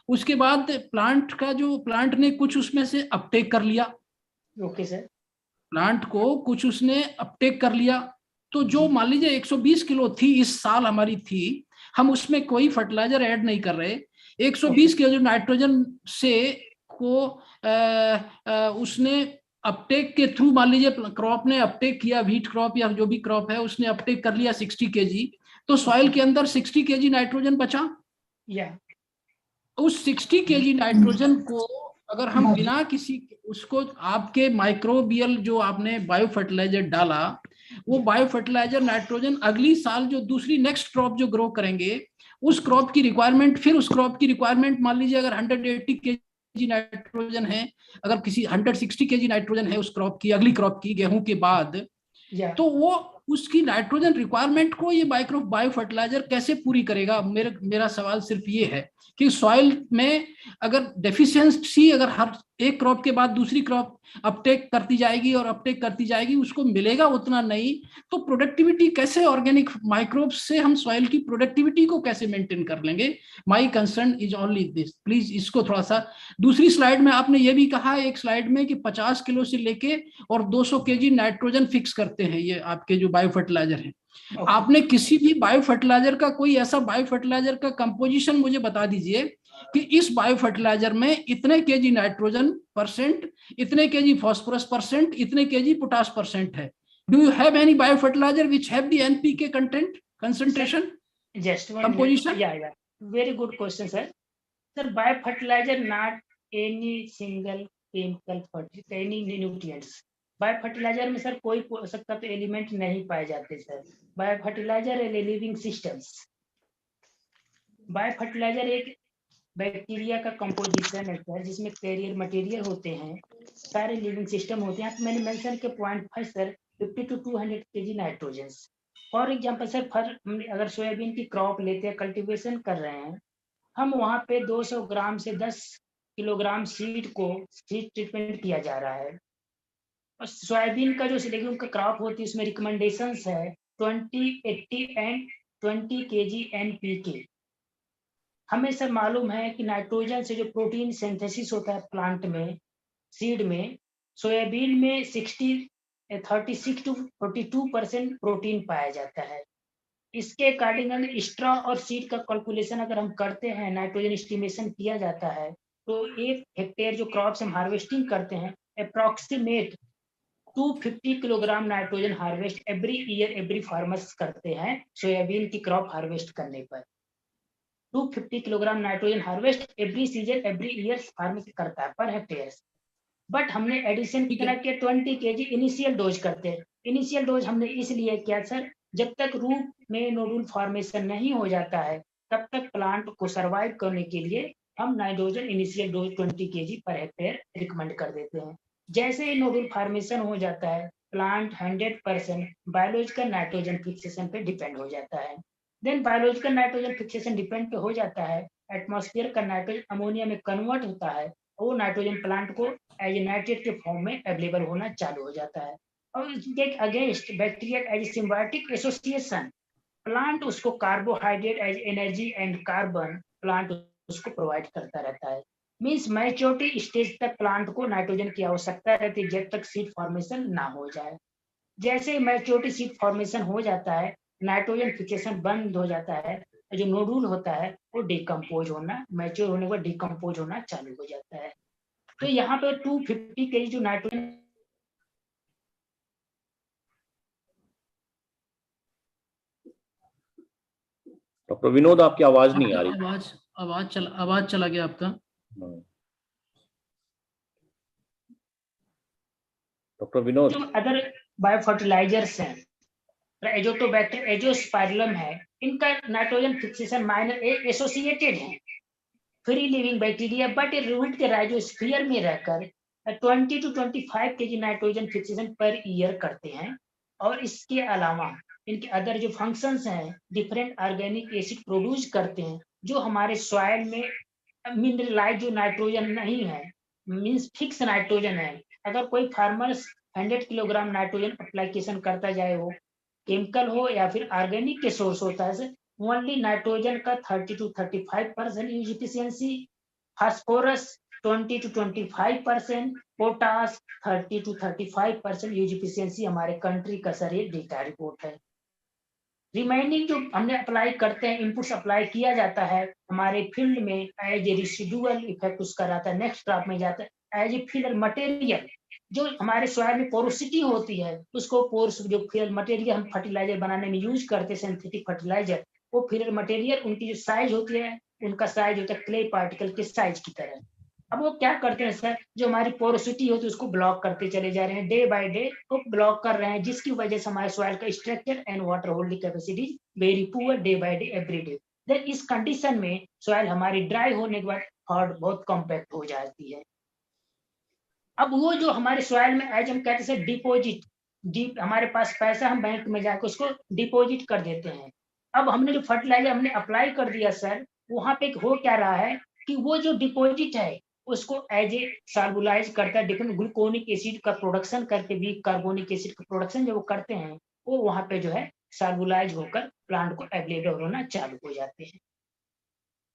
उसके बाद प्लांट ने कुछ उसमें से अपटेक कर लिया। Okay sir. प्लांट को कुछ उसने अपटेक कर लिया, तो जो मान लीजिए 120 किलो थी इस साल हमारी थी, हम उसमें कोई फर्टिलाइजर ऐड नहीं कर रहे, 120 किलो नाइट्रोजन से को उसने अपटेक के थ्रू, मान लीजिए क्रॉप ने अपटेक किया, व्हीट क्रॉप या जो भी क्रॉप है उसने अपटेक कर लिया 60 kg, तो सॉइल के अंदर 60 kg नाइट्रोजन बचा। उस 60 kg नाइट्रोजन को अगर हम बिना किसी उसको आपके माइक्रोबियल जो आपने बायो फर्टिलाइजर डाला, वो बायो फर्टिलाइजर नाइट्रोजन अगली साल जो दूसरी नेक्स्ट क्रॉप जो ग्रो करेंगे उस क्रॉप की रिक्वायरमेंट, फिर उस क्रॉप की रिक्वायरमेंट मान लीजिए अगर 180 kg नाइट्रोजन है, अगर किसी 160 kg नाइट्रोजन है उस क्रॉप की, अगली क्रॉप की गेहूं के बाद, तो वो उसकी नाइट्रोजन रिक्वायरमेंट को ये बायो फर्टिलाइजर कैसे पूरी करेगा? मेरा सवाल सिर्फ ये है कि सॉइल में अगर डेफिशिएंसी अगर हर एक क्रॉप के बाद दूसरी क्रॉप अपटेक करती जाएगी उसको मिलेगा उतना नहीं, तो प्रोडक्टिविटी कैसे, ऑर्गेनिक माइक्रोब्स से हम सॉइल की प्रोडक्टिविटी को कैसे मेंटेन कर लेंगे? My concern is only this, please इसको थोड़ा सा। दूसरी स्लाइड में आपने ये भी कहा एक स्लाइड में कि 50 किलो से लेके और 200 kg नाइट्रोजन फिक्स करते हैं ये आपके जो बायो फर्टिलाइजर है। आपने किसी भी बायो फर्टिलाइजर का कोई ऐसा बायो फर्टिलाइजर का कंपोजिशन मुझे बता दीजिए कि इस बायो फर्टिलाइजर में इतने केजी नाइट्रोजन परसेंट, इतने केजी फास्फोरस परसेंट, इतने केजी पोटाश परसेंट है। Do you have any bio fertilizer which have the NPK content concentration? Just one composition? Yeah. Very good question, sir. Sir, bio fertilizer not any single chemical fertilizer, any nutrients. Bio fertilizer में sir कोई पोषक तत्व element नहीं पाए जाते sir. Bio fertiliser है living systems. Bio fertilizer एक bacteria का कंपोजिशन है सर, जिसमें कैरियर मटेरियल होते हैं, सारे लिविंग सिस्टम होते हैं। मैंने मेंशन के 0.5 sir 50 to 200 kg nitrogen. For example sir, अगर सोयाबीन की क्रॉप लेते हैं, कल्टीवेशन कर रहे हैं, हम वहाँ पे 200 ग्राम से 10 किलोग्राम सीड ट्रीटमेंट किया जा रहा है। और सोयाबीन का जो लेग्यूम का क्रॉप होती है उसमें रिकमेंडेशंस है 20, 80 एंड 20 kg NPK। हमें सर मालूम है कि नाइट्रोजन से जो प्रोटीन सिंथेसिस होता है प्लांट में, सीड में, सोयाबीन में 36 to 42% प्रोटीन पाया जाता है। इसके अकॉर्डिंग स्ट्रॉ और सीड का कैलकुलेशन अगर हम करते हैं, नाइट्रोजन एस्टिमेशन किया जाता है, तो 1 हेक्टेयर जो क्रॉप हम हार्वेस्टिंग करते हैं approximate 250 kilogram nitrogen harvest every year every farmers करते हैं। सोयाबीन की क्रॉप हार्वेस्ट करने पर 250 kilogram nitrogen harvest every season every year farmer करता है पर हेक्टेयर। बट हमने एडिशन कितना किया 20 kg इनिशियल डोज करते हैं। इनिशियल डोज हमने इसलिए किया सर, जब तक रूट में नोडुल फॉर्मेशन नहीं हो जाता है तब तक प्लांट को सर्वाइव करने के लिए हम nitrogen initial dose 20 kg per hectare recommend कर देते हैं। जैसे ही नोडुल फॉर्मेशन हो जाता है, प्लांट 100% बायोलॉजिकल नाइट्रोजन फिक्सेशन पे डिपेंड हो जाता है। Then biological nitrogen fixation depend पे हो जाता है, एटमॉस्फेयर का नाइट्रोजन अमोनिया में कन्वर्ट होता है, वो नाइट्रोजन प्लांट को एज ए नाइट्रेट के फॉर्म में अवेलेबल होना चालू हो जाता है। और इसके against bacteria as symbiotic association, plant उसको carbohydrate as energy and carbon plant उसको प्रोवाइड करता रहता है। मीन्स मैच्योरिटी स्टेज तक प्लांट को नाइट्रोजन की आवश्यकता रहती है जब तक सीड फॉर्मेशन ना हो जाए। जैसे मैच्योरिटी सीड फॉर्मेशन हो जाता है, नाइट्रोजन फिक्सेशन बंद हो जाता है, जो नोडुल होता है वो डिकम्पोज होना, मैच्योर होने के बाद डिकम्पोज होना चालू हो जाता है। तो यहाँ पे 250 kg जो नाइट्रोजन डॉक्टर विनोद, आपकी आवाज नहीं आ रही। आवाज चला गया आपका। डॉक्टर विनोद, जो अदर बायो फर्टिलाइजर्स हैं, एजोटोबैक्टर, एजोस्पाइरलम है, इनका नाइट्रोजन फिक्सेशन माइनर एसोसिएटेड है free living bacteria, but root के राइजोस्फीयर में रहकर 20 to 25 kg nitrogen fixation per year करते हैं। और इसके अलावा इनके अदर जो फंक्शंस हैं, डिफरेंट ऑर्गेनिक एसिड प्रोड्यूस करते हैं जो हमारे सॉइल में मिनरलाइज जो नाइट्रोजन नहीं है, मींस फिक्स नाइट्रोजन है। अगर कोई फार्मर्स 100 किलोग्राम नाइट्रोजन अप्लीकेशन करता जाए, वो केमिकल हो या फिर ऑर्गेनिक के सोर्स होता है, ओनली नाइट्रोजन का 30 to 35% use efficiency, phosphorus 20 to 25%, potash 30 to 35% use efficiency हमारे कंट्री का सर ये डेटा रिपोर्ट है। रिमाइंडिंग जो हमने अप्लाई करते हैं, इनपुट्स अप्लाई किया जाता है हमारे फील्ड में एज ए रिसिडुअल इफेक्ट उसका रहता है, नेक्स्ट क्रॉप में जाता है एज ए फिलर मटेरियल। जो हमारे सॉइल में पोरोसिटी होती है उसको पोर्स जो फिलर मटेरियल हम फर्टिलाइजर बनाने में यूज करते हैं, सिंथेटिक फर्टिलाइजर, वो फिलर मटेरियल उनकी जो साइज होती है, उनका साइज होता है क्ले पार्टिकल के साइज की तरह। अब वो क्या करते हैं सर, जो हमारी पोरोसिटी होती है उसको ब्लॉक करते चले जा रहे हैं, डे बाय डे वो ब्लॉक कर रहे हैं, जिसकी वजह से हमारे सॉइल का structure and water holding capacity very poor day by day every day. Then इस कंडीशन में सॉइल हमारी ड्राई होने के बाद हार्ड बहुत कॉम्पैक्ट हो जाती है। अब वो जो हमारे सॉइल में एज हम कहते हैं डिपोजिट, हमारे पास पैसा हम बैंक में जाकर उसको डिपोजिट कर देते हैं। अब हमने जो फर्टिलाइजर हमने अप्लाई कर दिया सर, वहां पे हो क्या रहा है कि वो जो डिपोजिट है उसको एज ए सॉल्युलाइज करता है, डिफरेंट ग्लूकोनिक एसिड का प्रोडक्शन करके भी कार्बोनिक एसिड का प्रोडक्शन जब वो करते हैं, वो वहां पे जो है सॉल्युलाइज होकर प्लांट को अवेलेबल होना चालू हो जाते हैं।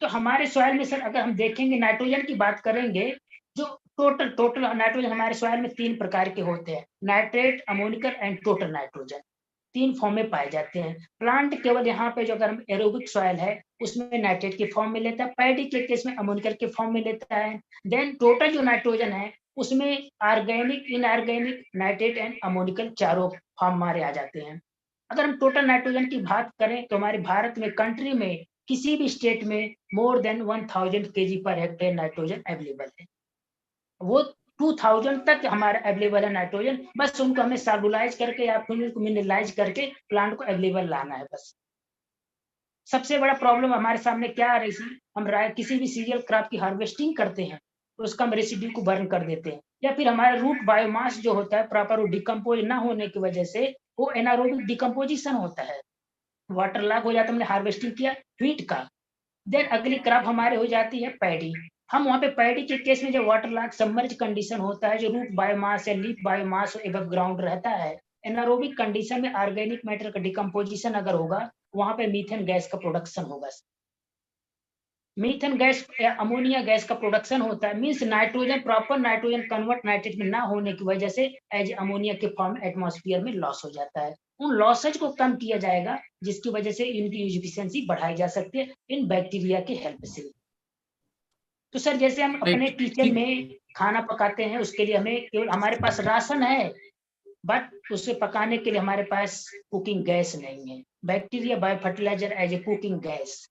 तो हमारे सॉइल में सर अगर हम देखेंगे, नाइट्रोजन की बात करेंगे, जो टोटल नाइट्रोजन हमारे सॉइल में 3 प्रकार के होते हैं, nitrate, ammoniacal and total nitrogen, 3 form में पाए जाते हैं। प्लांट केवल यहाँ पे जो अगर हम एरोबिक सॉइल है उसमें नाइट्रेट के फॉर्म में लेता है, पैडी के केस में अमोनिकल के फॉर्म में लेता है। देन टोटल जो नाइट्रोजन है उसमें organic, inorganic, nitrate and ammoniacal चारों फॉर्म हमारे आ जाते हैं। अगर हम टोटल नाइट्रोजन की बात करें तो हमारे भारत में, कंट्री में किसी भी स्टेट में more than 1000 kg per hectare nitrogen available है। वो 2000 तक हमारा अवेलेबल है नाइट्रोजन, बस उनको हमें सॉल्युलाइज करके या फिर उनको मिनरलाइज करके प्लांट को अवेलेबल लाना है बस। सबसे बड़ा प्रॉब्लम हमारे सामने क्या आ रही है, हम किसी भी सीरियल क्रॉप की हार्वेस्टिंग करते हैं तो उसका हम रेसिड्यू को बर्न कर देते हैं, या फिर हमारा रूट बायोमास जो होता है प्रॉपर डिकम्पोज ना होने की वजह से वो एनारोबिक डिकम्पोजिशन होता है, वाटर लॉग हो जाता है। हमने हार्वेस्टिंग किया व्हीट का, देन अगली क्रॉप हमारे हो जाती है पैडी। हम वहाँ पे पैडी के केस में जो वाटर लॉग सबमर्ज कंडीशन होता है, जो रूट बायोमास या लीफ बायोमास एबव ग्राउंड रहता है, एनारोबिक कंडीशन में ऑर्गेनिक मैटर का डिकम्पोजिशन अगर होगा, वहां पे मीथेन गैस का प्रोडक्शन होगा। मीथेन गैस या अमोनिया गैस का प्रोडक्शन होता है, means nitrogen, proper nitrogen convert nitrate में ना होने की वजह से एज अमोनिया के फॉर्म एटमॉस्फेयर में लॉस हो जाता है। उन लॉसेज को कम किया जाएगा जिसकी वजह से इनकी यूज एफिशिएंसी बढ़ाई जा सकती है इन बैक्टीरिया के हेल्प से। तो सर जैसे हम अपने किचन में खाना पकाते हैं, उसके लिए हमें केवल हमारे पास राशन है, बट उसे पकाने के लिए हमारे पास कुकिंग गैस नहीं है। Bacteria bio fertilizer as a cooking gas,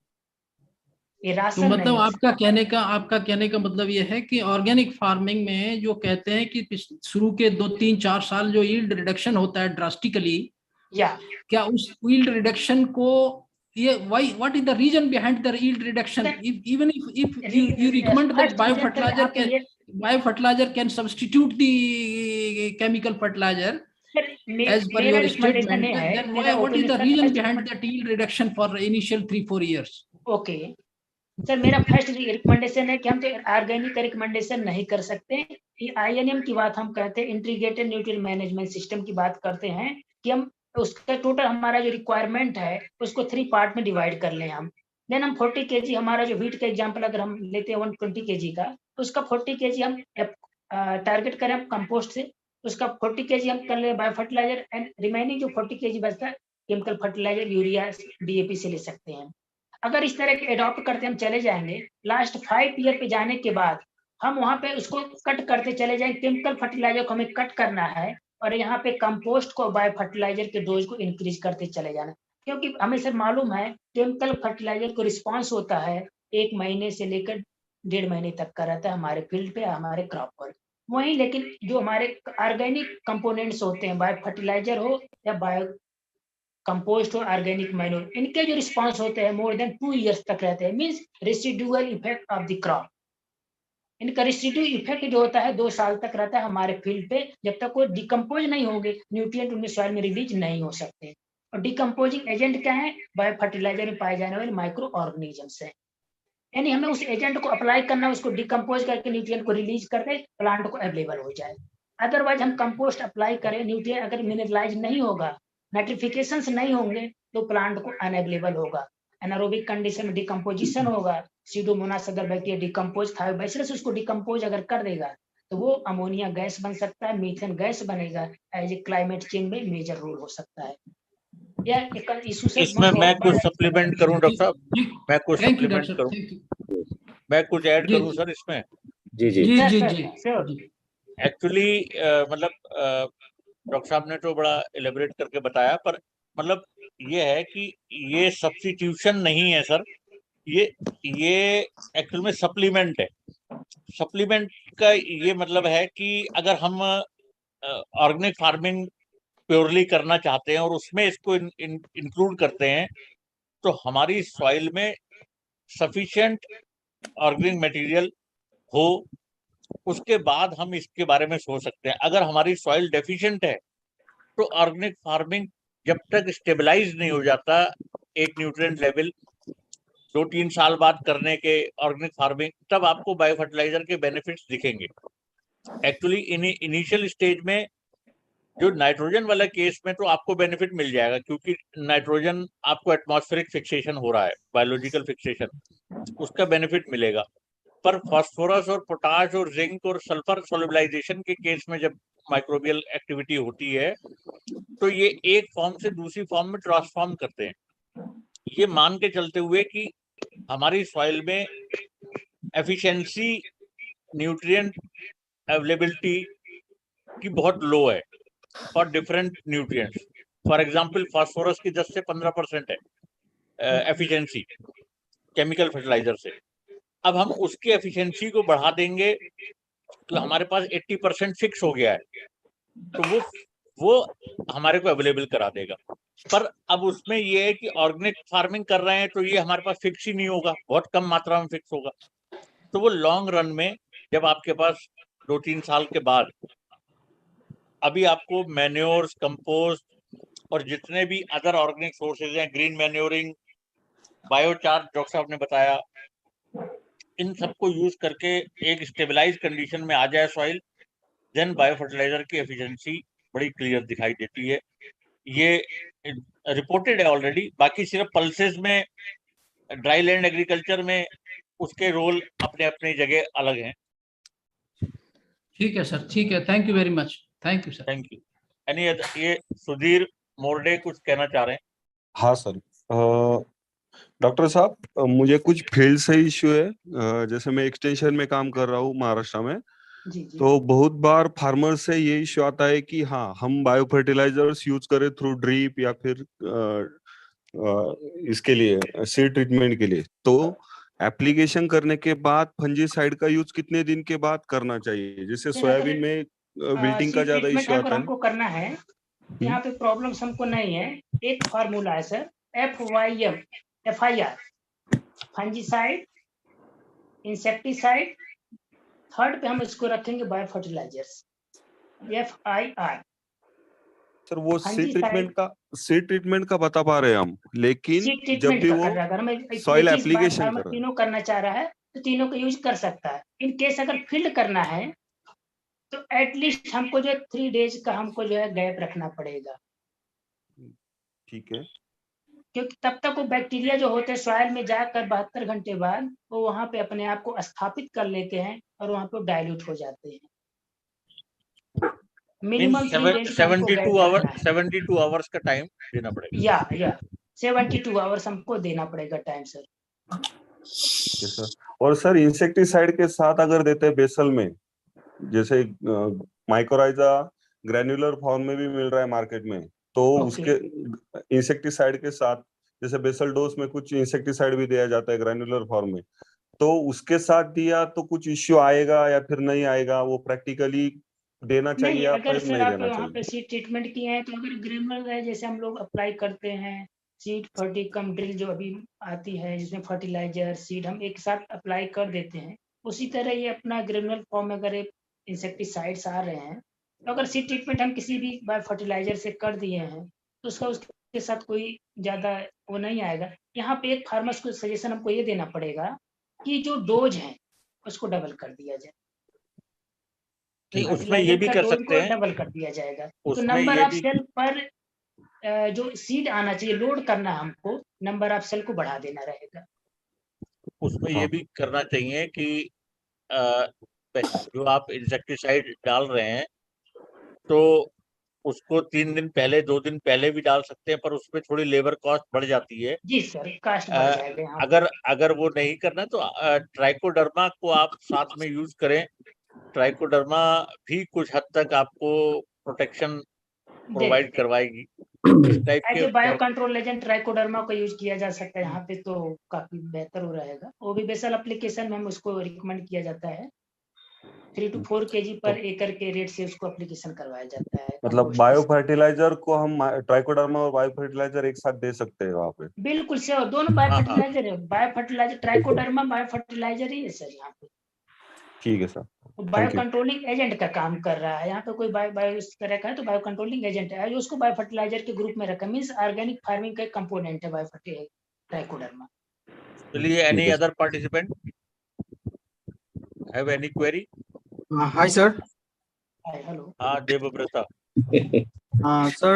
ये राशन तो मतलब नहीं आपका कहने का मतलब ये है कि ऑर्गेनिक फार्मिंग में जो कहते हैं कि शुरू के 2-3-4 साल जो यील्ड रिडक्शन होता है ड्रास्टिकली, या क्या उस यील्ड रिडक्शन को ये what is the reason behind the yield reduction, even if you recommend that biofertilizer can substitute the chemical fertilizer as per your statement, then what is the reason behind that yield reduction for initial 3-4 years? Okay sir, मेरा first recommendation है कि हम तो organic का recommendation नहीं कर सकते। INM की बात हम कहते हैं, इंटीग्रेटेड न्यूट्रिएंट मैनेजमेंट सिस्टम की बात करते हैं कि हम उसका टोटल हमारा जो रिक्वायरमेंट है उसको 3 पार्ट में डिवाइड कर लें हम। देन हम 40 kg, हमारा जो व्हीट का एग्जांपल अगर हम लेते हैं 120 kg का, उसका 40 kg हम टारगेट करें हम कंपोस्ट से, उसका 40 kg हम कर ले बायो फर्टिलाइजर, एंड रिमेनिंग जो 40 kg बचता है केमिकल फर्टिलाइजर, यूरिया, DAP से ले सकते हैं। अगर इस तरह के एडॉप्ट करते हम चले जाएंगे, लास्ट 5 ईयर पे जाने के बाद हम वहां पे उसको कट करते चले जाएंगे, केमिकल फर्टिलाइजर को हमें कट करना है और यहाँ पे कंपोस्ट को बायो फर्टिलाइजर के डोज को इंक्रीज करते चले जाना। क्योंकि हमें सर मालूम है केमिकल फर्टिलाइजर को रिस्पांस होता है 1 महीने से लेकर 1.5 महीने तक का रहता है हमारे फील्ड पे, हमारे क्रॉप पर। वहीं लेकिन जो हमारे ऑर्गेनिक कंपोनेंट्स होते हैं, बायो फर्टिलाइजर हो या बायो कंपोस्ट और ऑर्गेनिक मैन्योर, इनके जो रिस्पांस होते हैं मोर देन 2 इयर्स तक रहते हैं, means residual effect of the crop. इनका रेसिडुअल इफेक्ट जो होता है 2 साल तक रहता है हमारे फील्ड पे, जब तक वो डिकम्पोज नहीं होंगे, न्यूट्रिएंट उनमें सॉइल में रिलीज नहीं हो सकते। और डिकम्पोजिंग एजेंट क्या है? बायो फर्टिलाइजर में पाए जाने वाले माइक्रो ऑर्गेनिजम्स है। यानी हमें उस एजेंट को अप्लाई करना, उसको डिकम्पोज करके न्यूट्रिएंट को रिलीज करके प्लांट को अवेलेबल हो जाए। अदरवाइज हम कंपोस्ट अप्लाई करें, न्यूट्रिएंट अगर मिनरलाइज नहीं होगा, नाइट्रिफिकेशंस नहीं होंगे, तो प्लांट को अनअवेलेबल होगा। एनारोबिक कंडीशन में डिकम्पोजिशन होगा, सीडोमोनास अगर बैक्टीरिया डिकम्पोज थायोबैसिलस उसको डिकम्पोज अगर कर देगा तो वो अमोनिया गैस बन सकता है, मीथेन गैस बनेगा, एज ए क्लाइमेट चेंज में मेजर रोल हो सकता है। या इशू से इसमें मैं कुछ सप्लीमेंट करूं डॉक्टर साहब, मैं कुछ थैंक यू सप्लीमेंट डॉक्टर, करूं, थैंक यू। मैं कुछ ऐड जी करूं जी सर इसमें। जी जी जी जी सर, जी sure. जी। एक्चुअली मतलब डॉक्टर साहब ने तो बड़ा एलेबरेट करके बताया, पर मतलब ये है कि ये सब्स्टिट्यूशन नहीं है सर, ये एक्चुअल में सप्लीमेंट है। सप्लीमेंट का ये मतलब है कि अगर हम ऑर्गेनिक फार्मिंग प्योरली करना चाहते हैं और उसमें इसको इंक्लूड करते हैं, तो हमारी सॉइल में सफिशिएंट ऑर्गेनिक मटेरियल हो, उसके बाद हम इसके बारे में सोच सकते हैं। अगर हमारी सॉइल डेफिशिएंट है तो ऑर्गेनिक फार्मिंग जब तक स्टेबलाइज नहीं हो जाता एक न्यूट्रिएंट लेवल 2-3 साल बाद करने के ऑर्गेनिक फार्मिंग, तब आपको बायो फर्टिलाइजर के बेनिफिट्स दिखेंगे। एक्चुअली इनिशियल स्टेज में जो नाइट्रोजन वाला केस में तो आपको बेनिफिट मिल जाएगा, क्योंकि नाइट्रोजन आपको एटमॉस्फेरिक फिक्सेशन हो रहा है, बायोलॉजिकल फिक्सेशन, उसका बेनिफिट मिलेगा। पर फास्फोरस और पोटाश और जिंक और सल्फर सोल्युबलाइजेशन के केस में जब माइक्रोबियल एक्टिविटी होती है तो ये एक फॉर्म से दूसरी फॉर्म में ट्रांसफॉर्म करते हैं। ये मान के चलते हुए कि हमारी सॉइल में एफिशिएंसी, न्यूट्रिएंट अवेलेबिलिटी की बहुत लो है for different nutrients. For example phosphorus की 10 से 15% है एफिशिएंसी केमिकल फर्टिलाइजर से। अब हम उसकी एफिशिएंसी को बढ़ा देंगे तो हमारे पास 80% फिक्स हो गया है, तो वो हमारे को अवेलेबल करा देगा। पर अब उसमें ये है कि ऑर्गेनिक फार्मिंग कर रहे हैं तो ये हमारे पास फिक्स ही नहीं होगा, बहुत कम मात्रा में फिक्स होगा। तो वो लॉन्ग रन में जब आपके पास 2-3 साल के बाद अभी आपको मैन्योर्स, कंपोस्ट और जितने भी अदर ऑर्गेनिक सोर्सेज हैं, ग्रीन मैन्योरिंग, बायोचार डॉक्टर साहब ने बताया, इन सबको यूज करके एक स्टेबलाइज कंडीशन में आ जाए सॉइल, देन बायो फर्टिलाइजर की एफिशिएंसी बड़ी क्लियर दिखाई देती है। ये रिपोर्टेड है ऑलरेडी। बाकी सिर्फ पल्सेस में, ड्राई लैंड एग्रीकल्चर में उसके रोल अपने अपने जगह अलग हैं। ठीक है सर, ठीक है, thank you very much, thank you sir. Thank you. Any other? ये सुधीर मोरडे कुछ कहना चाह रहे हैं? हाँ सर, डॉक्टर साहब मुझे कुछ फील्ड से इश्यू है। जैसे मैं एक्सटेंशन में काम कर रहा हूँ महाराष्ट्र में, जी जी तो बहुत बार फार्मर से ये इश्यू आता है कि हाँ हम बायो फर्टिलाइजर्स यूज करें थ्रू ड्रिप या फिर इसके लिए सीड ट्रीटमेंट के लिए, तो एप्लीकेशन करने के बाद फंजीसाइड का यूज कितने दिन के बाद करना चाहिए? जैसे सोयाबीन में विल्टिंग का सीड ज्यादा ट्रीटमेंट इश्यू अगर आता है। हमको करना है, यहाँ पे प्रॉब्लम्स हमको नहीं है। एक फार्मूला है sir, FYM, FIR, fungicide, insecticide, third पे हम इसको रखेंगे बायो फर्टिलाइजर्स, FIR। सर वो सीड ट्रीटमेंट का बता पा रहे हैं हम, लेकिन सीड जब ट्रीटमेंट भी का वो कर रहा है, अगर हमें सॉइल एक ही एप्लीकेशन फार्मर कर रहा है। तीनों करना चाह रहा है तो तीनों का यूज कर सकता है। इन केस अगर फील्ड करना है तो एटलीस्ट हमको जो 3 डेज का हमको जो है गैप रखना पड़ेगा, ठीक है। क्योंकि तब तक वो बैक्टीरिया जो होते हैं सॉइल में जाकर 72 घंटे बाद वो वहां पे अपने आप को स्थापित कर लेते हैं और वहां पे डाइल्यूट हो जाते हैं। मिनिमम 3 डेज का हमको गैप रखना है। 72 आवर्स का टाइम देना पड़ेगा। या 72 आवर्स हमको देना पड़ेगा टाइम सर। सर और सर इंसेक्टिसाइड के साथ अगर देते हैं बेसल में, जैसे माइकोराइजा ग्रैन्युलर फॉर्म में भी मिल रहा है मार्केट में, तो उसके इंसेक्टिसाइड के साथ, जैसे बेसल डोज में कुछ इंसेक्टिसाइड भी दिया जाता है ग्रैन्युलर फॉर्म में, तो उसके साथ दिया तो कुछ इश्यू आएगा या फिर नहीं आएगा, वो प्रैक्टिकली देना चाहिए नहीं, या अगर फिर सर नहीं आप देना वहाँ चाहिए? पे सीड ट्रीटमेंट किए हैं तो अगर ग्रेनुलर है, जैसे हम लोग अप्लाई करते हैं सीड फर्टिकम ड्रिल जो अभी आती है जिसमें फर्टिलाइजर सीड हम एक साथ अप्लाई कर देते हैं, उसी तरह ये अपना ग्रेनुलर फॉर्म में अगर इंसेक्टिसाइड्स आ रहे हैं तो अगर सीड ट्रीटमेंट हम किसी भी बाय फर्टिलाइजर से कर दिए हैं तो उसका उसके साथ कोई ज़्यादा वो नहीं आएगा। यहाँ पे एक फार्मर्स को सजेशन हमको ये देना पड़ेगा कि जो डोज है उसको डबल कर दिया जाए, उसमें ये भी कर सकते हैं, डबल कर दिया जाएगा तो उसमें नंबर ये ऑफ भी सेल पर जो सीड आना चाहिए लोड करना है हमको, नंबर ऑफ सेल को बढ़ा देना रहेगा। उसमें ये भी करना चाहिए कि जो आप इंसेक्टिसाइड डाल रहे हैं तो उसको 3 दिन पहले 2 दिन पहले भी डाल सकते हैं, पर उसमें थोड़ी लेबर कॉस्ट बढ़ जाती है। जी सर, कास्ट बढ़ जाएगा यहाँ पे। अगर वो नहीं करना तो ट्राइकोडर्मा को आप साथ में यूज करें। ट्राइकोडर्मा भी कुछ हद तक आपको प्रोटेक्शन प्रोवाइड करवाएगी। इस टाइप एज के ए बायो कंट्रोल एजेंट ट्राइकोडर्मा को यूज किया जा सकता है यहाँ पे, तो काफी बेहतर हो रहेगा। वो भी बेसल एप्लीकेशन में हम उसको रिकमेंड किया जाता है, 3 to 4 kg पर एकड़ के रेट से उसको एप्लीकेशन करवाया जाता है। मतलब बायो फर्टिलाइजर को हम ट्राइकोडर्मा और बायो फर्टिलाइजर एक साथ दे सकते हैं वहाँ पे? बिल्कुल सर, दोनों बायो फर्टिलाइजर है, bio fertiliser trichoderma bio fertiliser ही है सर यहाँ पे। ठीक है sir, bio thank you. Controlling agent का काम कर रहा है यहाँ पे, कोई बायो इस तरह का है तो बायो कंट्रोलिंग एजेंट है जो उसको बायो फर्टिलाइजर के ग्रुप में रखा, मींस ऑर्गेनिक फार्मिंग का एक कंपोनेंट है बायो फर्टिलाइजर ट्राइकोडर्मा। चलिए, any other participant have any query? Hi, sir. Hi, hello. Devabrata. Sir,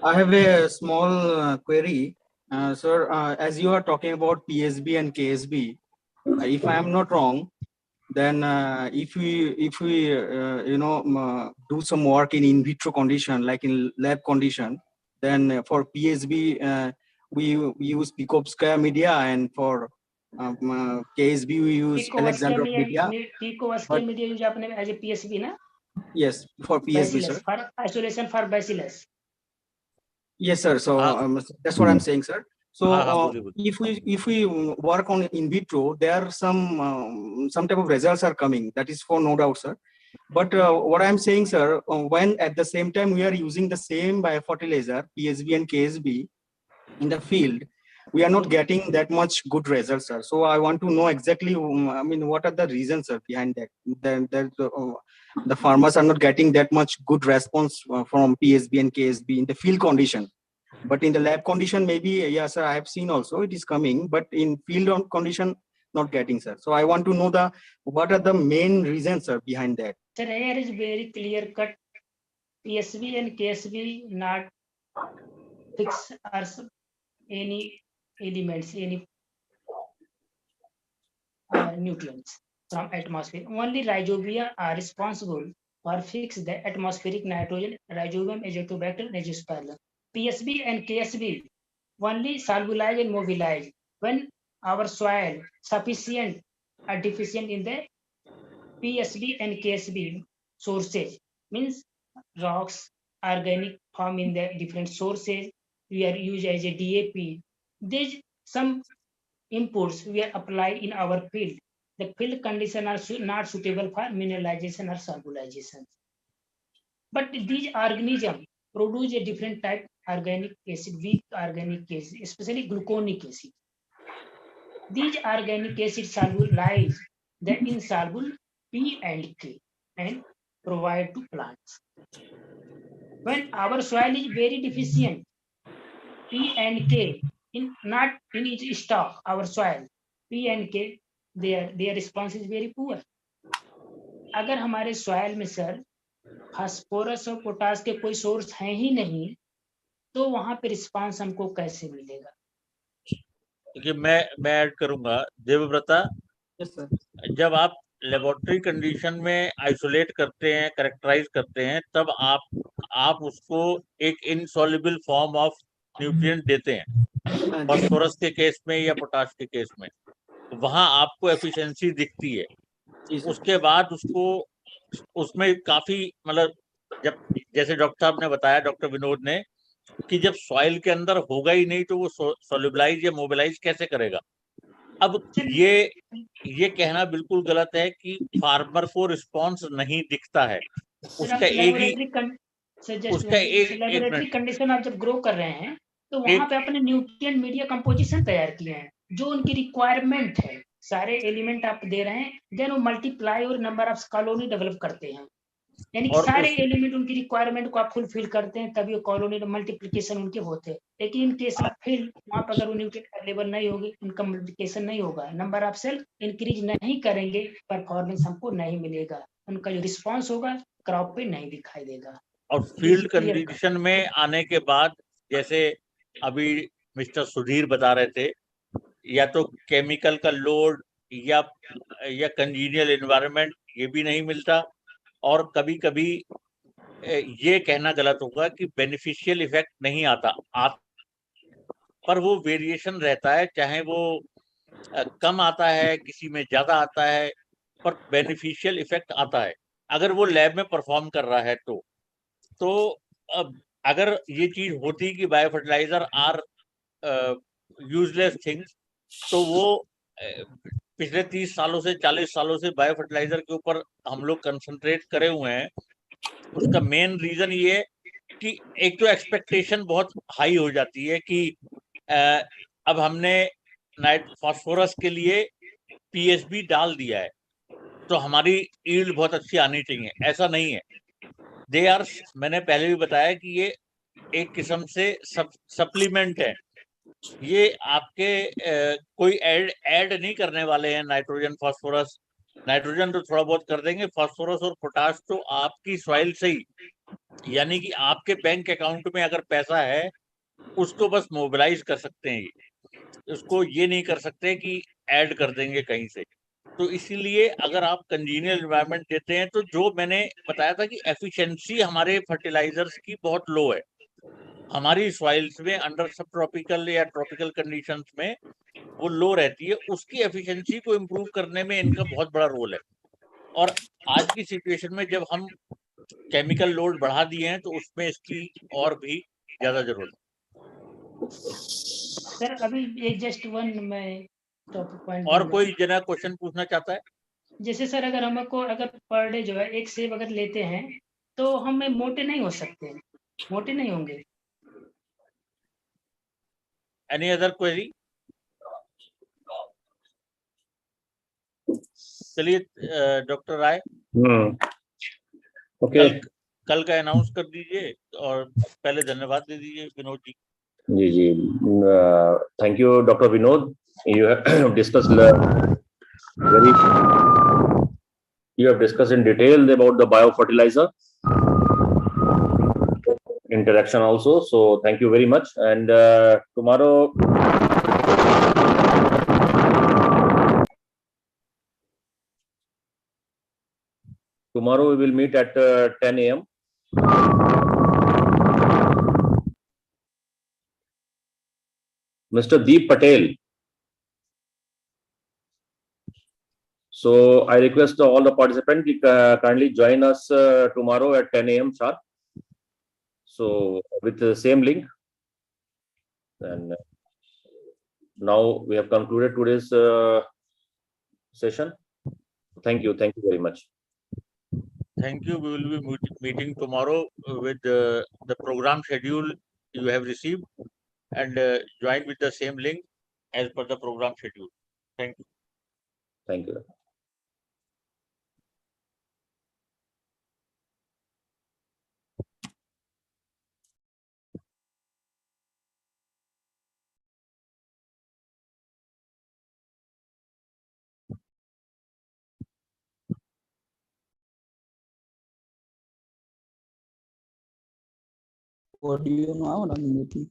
I have a small query. Sir, as you are talking about PSB and KSB, if I am not wrong, then if we do some work in vitro condition, like in lab condition, then for PSB we use Picobskia media, and for KSB we use Alexander media. Picobskia media use आपने as a PSB ना? Yes, for PSB, sir. For isolation for bacillus. Yes, sir. So that's what I'm saying, sir. So if we work on in vitro, there are some type of results are coming. That is for no doubt, sir. But what I'm saying, sir, when at the same time we are using the same biofertilizer, PSB and KSB, in the field, we are not getting that much good results, sir. So I want to know exactly, I mean, what are the reasons, sir, behind that? The farmers are not getting that much good response from PSB and KSB in the field condition. But in the lab condition, maybe, yes, sir, I have seen also it is coming, but in field condition, not getting, sir. So I want to know what are the main reasons, sir, behind that? Sir, here is very clear cut. PSB and KSB not fix as any elements, any nutrients from atmosphere. Only rhizobia are responsible for fix the atmospheric nitrogen, Rhizobium azotobacter azoospermum. PSB and KSB only solubilize and mobilize when our soil sufficient or deficient in the PSB and KSB sources, means rocks, organic form in the different sources, we are used as a DAP. There's some inputs we are applied in our field. The field conditions are not suitable for mineralization or solubilization. But these organisms produce a different type organic acid, weak organic acid, especially gluconic acid. These organic acids solubilize the insoluble P and K and provide to plants. When our soil is very deficient, P and K not in its stock, our soil, P and K, their response is very poor. अगर हमारे soil में sir phosphorus और potash के कोई source हैं ही नहीं, तो वहां पे रिस्पांस हमको कैसे मिलेगा? देखिए, मैं ऐड करूंगा देवव्रता। जब आप लेबोरेटरी कंडीशन में आइसोलेट करते हैं, कैरेक्टराइज करते हैं, तब आप उसको एक इनसॉल्युबल फॉर्म ऑफ न्यूट्रिएंट देते हैं, फास्फोरस के केस में या पोटाश के केस में, वहां आपको एफिशिएंसी दिखती है। उसके बाद उसमें काफी मतलब जब जैसे डॉक्टर साहब ने बताया, डॉक्टर विनोद ने, कि जब सॉइल के अंदर होगा ही नहीं तो वो सोल्यूबलाइज या मोबिलाइज कैसे करेगा। अब ये कहना बिल्कुल गलत है कि फार्मर को रिस्पॉन्स नहीं दिखता है। उसका एक ही लेबोरेटरी कंडीशन आप जब ग्रो कर रहे हैं तो वहां पे अपने न्यूट्रिएंट मीडिया कंपोजिशन तैयार किए हैं, जो उनकी रिक्वायरमेंट है, सारे एलिमेंट आप दे रहे हैं, देन वो मल्टीप्लाई और नंबर ऑफ कॉलोनी डेवलप करते हैं, यानी कि सारे एलिमेंट उनकी रिक्वायरमेंट को आप फुलफिल करते हैं, तभी वो कॉलोनी मल्टीप्लिकेशन उनके होते हैं। लेकिन इन केस ऑफ फील्ड, वहां पर अगर वो न्यूट्रिएंट अवेलेबल नहीं होगी, उनका मल्टीप्लिकेशन नहीं होगा, नंबर ऑफ सेल इंक्रीज नहीं करेंगे, परफॉर्मेंस हमको नहीं मिलेगा, उनका जो रिस्पॉन्स होगा क्रॉप पे नहीं दिखाई देगा। और फील्ड कंडीशन में आने के बाद, जैसे अभी मिस्टर सुधीर बता रहे थे, या तो केमिकल का लोड या कंजीनियल एनवायरनमेंट, ये भी नहीं मिलता, और कभी कभी ये कहना गलत होगा कि बेनिफिशियल इफेक्ट नहीं आता, पर वो वेरिएशन रहता है, चाहे वो कम आता है, किसी में ज्यादा आता है, पर बेनिफिशियल इफेक्ट आता है अगर वो लैब में परफॉर्म कर रहा है। तो अब अगर ये चीज होती कि bio fertilizer are useless things, तो वो पिछले 30 सालों से 40 सालों से बायो फर्टिलाइजर के ऊपर हम लोग कंसंट्रेट करे हुए हैं। उसका मेन रीजन ये है कि एक तो एक्सपेक्टेशन बहुत हाई हो जाती है कि अब हमने फास्फोरस के लिए पीएसबी डाल दिया है तो हमारी ईल्ड बहुत अच्छी आनी चाहिए। ऐसा नहीं है। मैंने पहले भी बताया कि ये एक किस्म से सप्लीमेंट है। ये आपके कोई ऐड नहीं करने वाले हैं नाइट्रोजन फास्फोरस। नाइट्रोजन तो थोड़ा बहुत कर देंगे, फास्फोरस और पोटाश तो आपकी सॉइल से ही, यानी कि आपके बैंक अकाउंट में अगर पैसा है उसको बस मोबिलाइज कर सकते हैं, उसको ये नहीं कर सकते कि ऐड कर देंगे कहीं से। तो इसीलिए अगर आप कंजीनियल एनवायरनमेंट देते हैं तो जो मैंने बताया था कि एफिशिएंसी हमारे फर्टिलाइजर्स की बहुत लो है। हमारी सॉइल्स में अंडर सब ट्रॉपिकल या ट्रॉपिकल कंडीशंस में वो लो रहती है, उसकी एफिशिएंसी को इम्प्रूव करने में इनका बहुत बड़ा रोल है। और आज की सिचुएशन में जब हम केमिकल लोड बढ़ा दिए हैं तो उसमें इसकी और भी ज्यादा जरूरत है। सर अभी एक जस्ट वन मैं टॉपिक पॉइंट और कोई जना क्वेश्चन पूछना चाहता है? जैसे सर अगर हमको अगर पर डे जो है एक सेब अगर लेते हैं तो हम मोटे नहीं हो सकते, मोटे नहीं होंगे। Any other query? चलिए डॉक्टर राय, ओके, कल का अनाउंस कर दीजिए और पहले धन्यवाद दे दीजिए विनोद जी। जी thank you doctor Vinod, you have discussed in detail about the biofertilizer interaction also, so thank you very much. And tomorrow we will meet at 10 a.m. Mr. Deep Patel. So I request all the participants kindly join us tomorrow at 10 a.m. sharp. So with the same link. And now we have concluded today's session. Thank you very much. Thank you. We will be meeting tomorrow with the program schedule you have received, and join with the same link as per the program schedule. Thank you. Thank you. Audio no, ahora mismo.